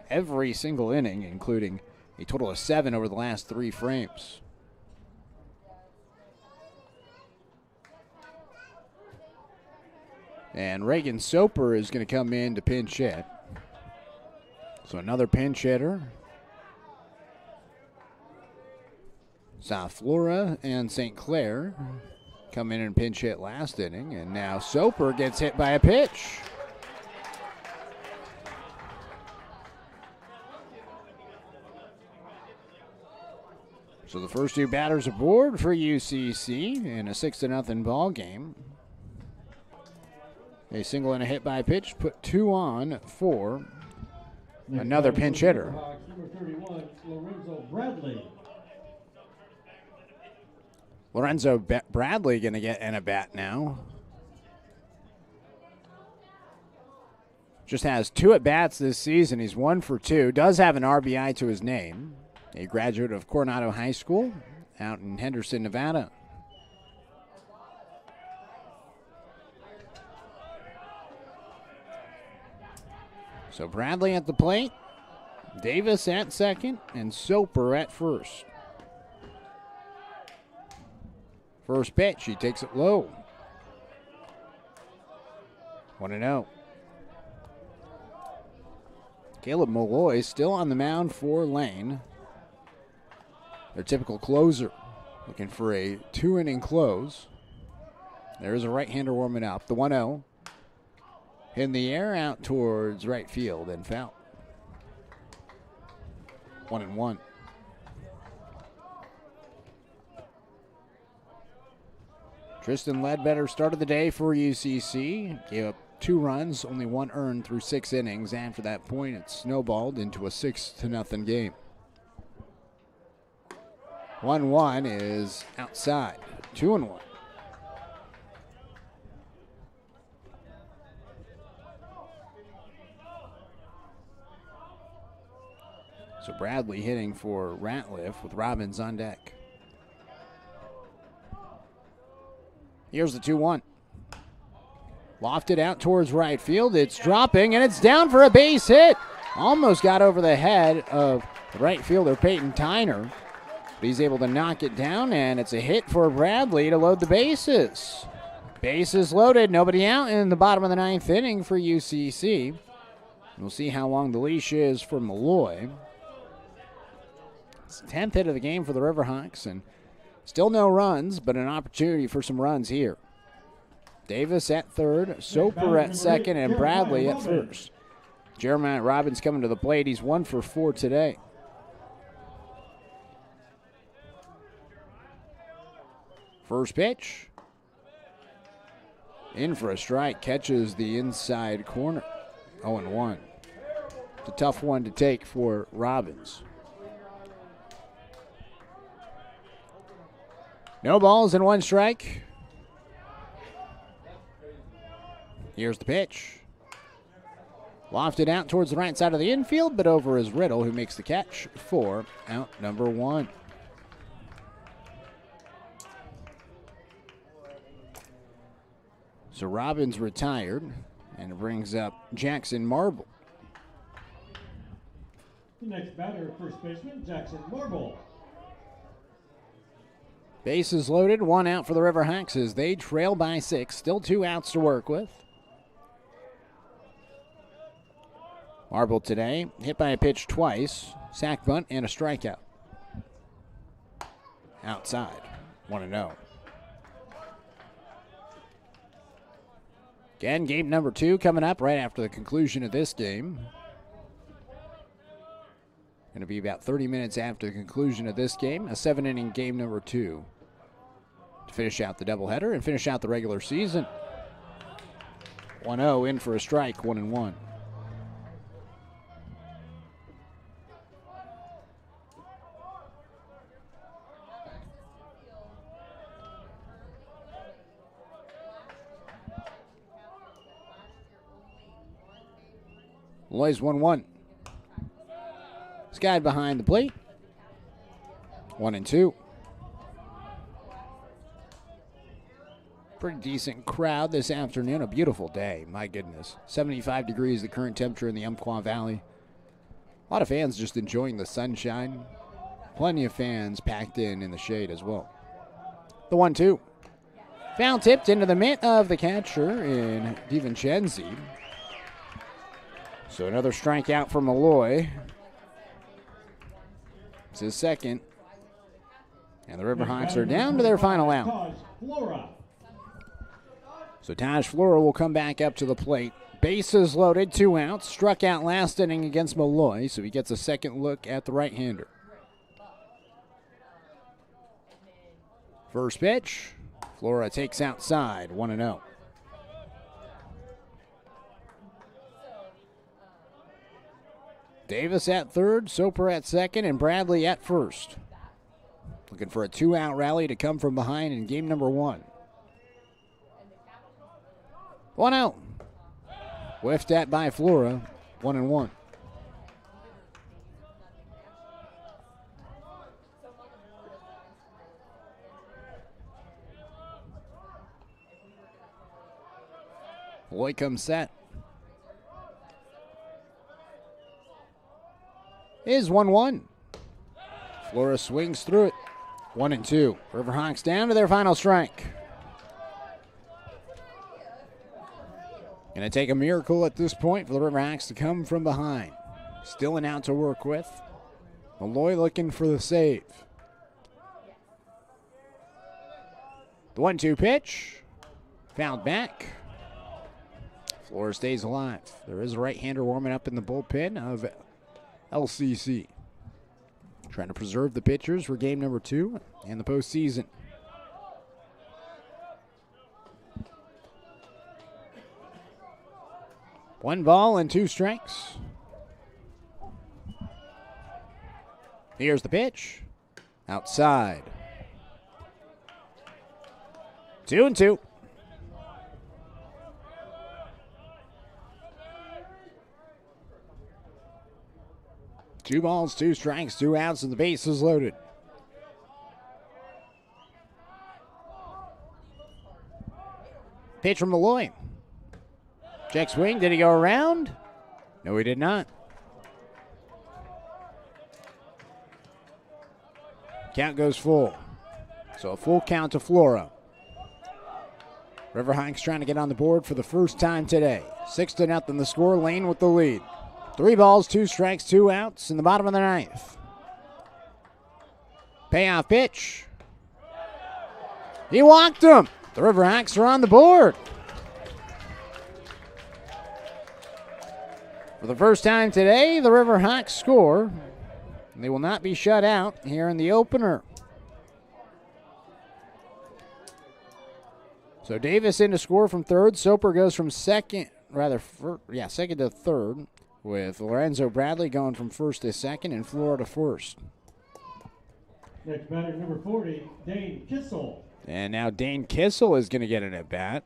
every single inning, including a total of 7 over the last 3 frames. And Reagan Soper is going to come in to pinch hit. So another pinch hitter. South Flora and St. Clair come in and pinch hit last inning, and now Soper gets hit by a pitch. So the first 2 batters aboard for UCC in a 6-0 ball game. A single and a hit by pitch, put 2 on for another pinch hitter. Number 31, Lorenzo Bradley. Lorenzo Bradley going to get an at-bat now. Just has 2 at-bats this season. He's 1 for 2. Does have an RBI to his name. A graduate of Coronado High School out in Henderson, Nevada. So Bradley at the plate, Davis at second, and Soper at first. First pitch, he takes it low. 1-0. Caleb Malloy still on the mound for Lane. Their typical closer, looking for a 2-inning close. There's a right-hander warming up. The 1-0. In the air, out towards right field and foul. 1-1. Tristan Ledbetter started the day for UCC. Gave up 2 runs, only 1 earned through 6 innings. After that point, it snowballed into a 6-0 game. 1-1 is outside. 2-1. So Bradley hitting for Ratliff with Robbins on deck. Here's the 2-1. Lofted out towards right field. It's dropping, and it's down for a base hit. Almost got over the head of the right fielder, Peyton Tyner. But he's able to knock it down, and it's a hit for Bradley to load the bases. Bases loaded, nobody out in the bottom of the 9th inning for UCC. We'll see how long the leash is for Malloy. It's the 10th hit of the game for the Riverhawks, and still no runs, but an opportunity for some runs here. Davis at third, Soper at second, and Bradley at first. Jeremiah Robbins coming to the plate. He's 1 for 4 today. First pitch. In for a strike, catches the inside corner. 0-1. It's a tough one to take for Robbins. No balls and 1 strike. Here's the pitch. Lofted out towards the right side of the infield, but over is Riddle, who makes the catch for out number 1. So Robbins retired, and it brings up Jackson Marble. The next batter, first baseman, Jackson Marble. Bases loaded, 1 out for the Riverhawks as they trail by 6. Still 2 outs to work with. Marble today, hit by a pitch twice, sack bunt, and a strikeout. Outside, 1-0. Again, game number 2 coming up right after the conclusion of this game. Going to be about 30 minutes after the conclusion of this game, a 7-inning game number 2 to finish out the doubleheader and finish out the regular season. 1-0 in for a strike, 1-1. Loy's 1-1. Skied behind the plate. 1-2. Pretty decent crowd this afternoon. A beautiful day, my goodness. 75 degrees, the current temperature in the Umpqua Valley. A lot of fans just enjoying the sunshine. Plenty of fans packed in the shade as well. The 1-2. Foul tipped into the mitt of the catcher in DiVincenzi. So another strikeout for Malloy. It's his second. And the Riverhawks are down to their final out. So Taj Flora will come back up to the plate. Bases loaded, 2 outs. Struck out last inning against Malloy, so he gets a second look at the right-hander. First pitch. Flora takes outside, 1-0. Davis at third, Soper at second, and Bradley at first. Looking for a 2-out rally to come from behind in game number 1. 1 out. Whiffed at by Flora, 1-1. Lloyd comes set. Is 1-1. Flora swings through it. 1-2. Riverhawks down to their final strike. Going to take a miracle at this point for the Riverhawks to come from behind. Still an out to work with. Malloy looking for the save. The 1-2 pitch. Fouled back. Flora stays alive. There is a right-hander warming up in the bullpen of LCC. Trying to preserve the pitchers for game number 2 and the postseason. One ball and 2 strikes. Here's the pitch. Outside. 2-2. 2 balls, 2 strikes, 2 outs, and the base is loaded. Pitch from Malloy. Check swing. Did he go around? No, he did not. Count goes full. So a full count to Flora. Riverhawks trying to get on the board for the first time today. 6-0 the score. Lane with the lead. 3 balls, 2 strikes, 2 outs in the bottom of the 9th. Payoff pitch. He walked him. The Riverhawks are on the board. For the first time today, the Riverhawks score. They will not be shut out here in the opener. So Davis in to score from third. Soper goes from second to third, with Lorenzo Bradley going from first to second and Flora to first. Next batter, number 40, Dane Kissel. And now Dane Kissel is going to get an at-bat.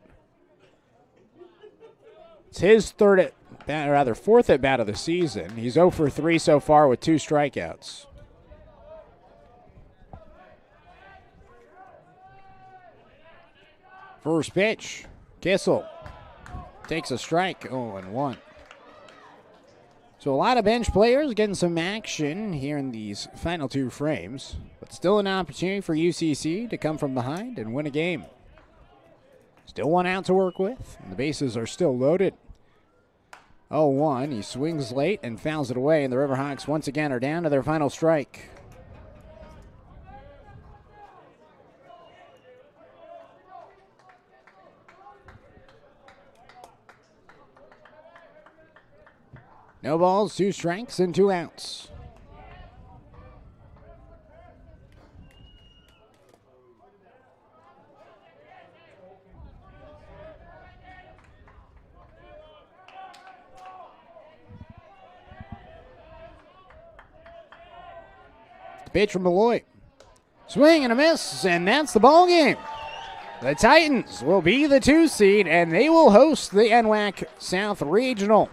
It's his fourth at-bat of the season. He's 0 for 3 so far with 2 strikeouts. First pitch, Kissel takes a strike, 0-1. So a lot of bench players getting some action here in these final 2 frames, but still an opportunity for UCC to come from behind and win a game. Still 1 out to work with, and the bases are still loaded. 0-1, he swings late and fouls it away, and the Riverhawks once again are down to their final strike. No balls, 2 strikes, and 2 outs. Pitch from Malloy. Swing and a miss, and that's the ball game. The Titans will be the 2 seed, and they will host the NWAC South Regional.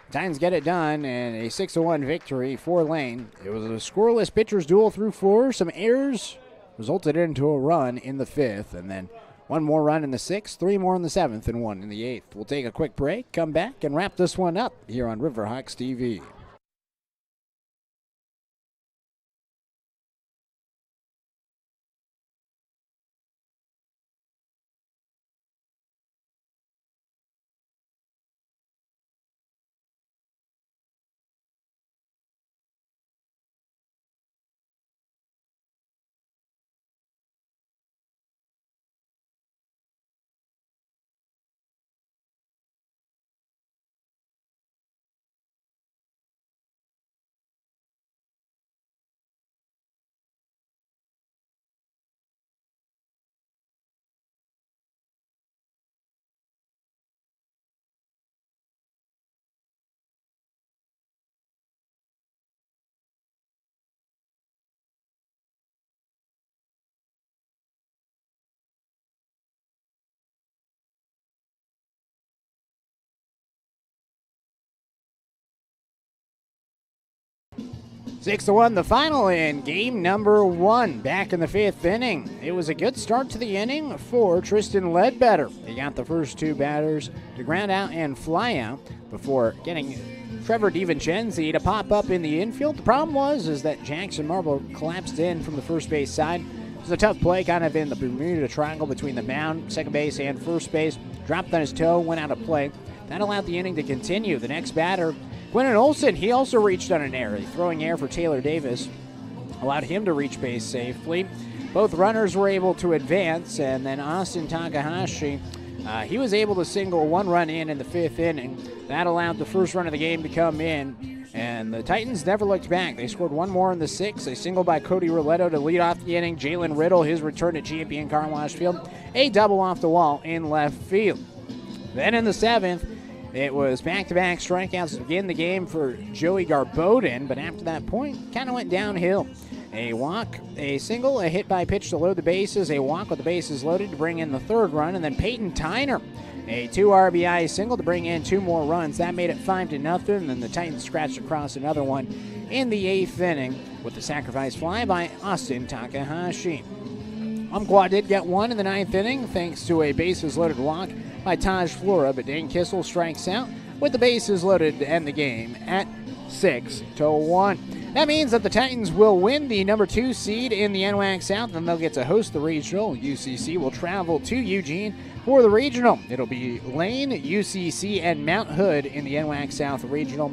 Titans get it done in a 6-1 victory for Lane. It was a scoreless pitcher's duel through 4. Some errors resulted into a run in the 5th, and then 1 more run in the 6th, 3 more in the 7th, and 1 in the 8th. We'll take a quick break, come back, and wrap this one up here on Riverhawks TV. 6-1 the final in game number 1. Back in the 5th inning. It was a good start to the inning for Tristan Ledbetter. He got the first 2 batters to ground out and fly out before getting Trevor DiVincenzi to pop up in the infield. The problem was that Jackson Marble collapsed in from the first base side. It was a tough play, kind of in the Bermuda Triangle between the mound, second base, and first base. Dropped on his toe, went out of play. That allowed the inning to continue. The next batter, Quentin Olson, he also reached on an error. Throwing air for Taylor Davis allowed him to reach base safely. Both runners were able to advance, and then Austin Takahashi, he was able to single 1 run in the 5th inning. That allowed the first run of the game to come in, and the Titans never looked back. They scored 1 more in the 6th. A single by Cody Roletto to lead off the inning. Jalen Riddle, his return to Champion Car Wash Field. A double off the wall in left field. Then in the 7th, it was back-to-back strikeouts to begin the game for Joey Garbodin, but after that point, kind of went downhill. A walk, a single, a hit by pitch to load the bases, a walk with the bases loaded to bring in the 3rd run, and then Peyton Tyner, a 2 RBI single to bring in 2 more runs. That made it 5-0, and then the Titans scratched across another one in the 8th inning with the sacrifice fly by Austin Takahashi. Umpqua did get 1 in the 9th inning thanks to a bases-loaded walk by Taj Flora, but Dane Kissel strikes out with the bases loaded to end the game at 6-1. That means that the Titans will win the number 2 seed in the NWAC South, and they'll get to host the regional. UCC will travel to Eugene for the regional. It'll be Lane, UCC, and Mount Hood in the NWAC South regional.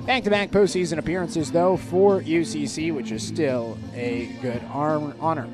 Back-to-back postseason appearances, though, for UCC, which is still a good honor.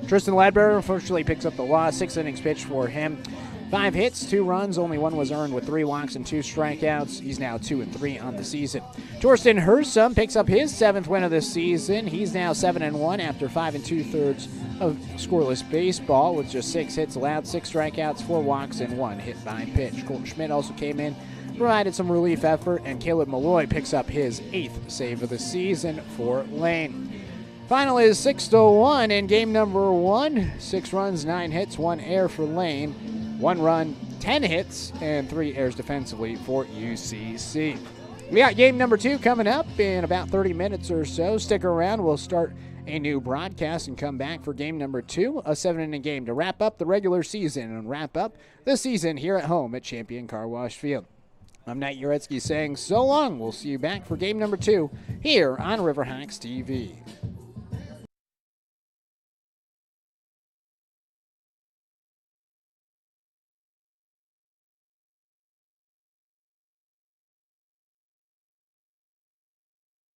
Tristan Ledbetter unfortunately picks up the loss. 6 innings pitched for him. 5 hits, 2 runs, only 1 was earned with 3 walks and 2 strikeouts. He's now 2-3 on the season. Torsten Hersum picks up his 7th win of the season. He's now 7-1 after 5 2/3 of scoreless baseball with just 6 hits allowed, 6 strikeouts, 4 walks, and 1 hit by pitch. Colton Schmidt also came in, provided some relief effort, and Caleb Malloy picks up his 8th save of the season for Lane. Final is 6-1 in game number 1. 6 runs, 9 hits, 1 error for Lane. 1 run, 10 hits, and 3 errors defensively for UCC. We got game number 2 coming up in about 30 minutes or so. Stick around. We'll start a new broadcast and come back for game number 2, a 7-inning game to wrap up the regular season and wrap up the season here at home at Champion Car Wash Field. I'm Nate Jarecki saying so long. We'll see you back for game number 2 here on Riverhawks TV.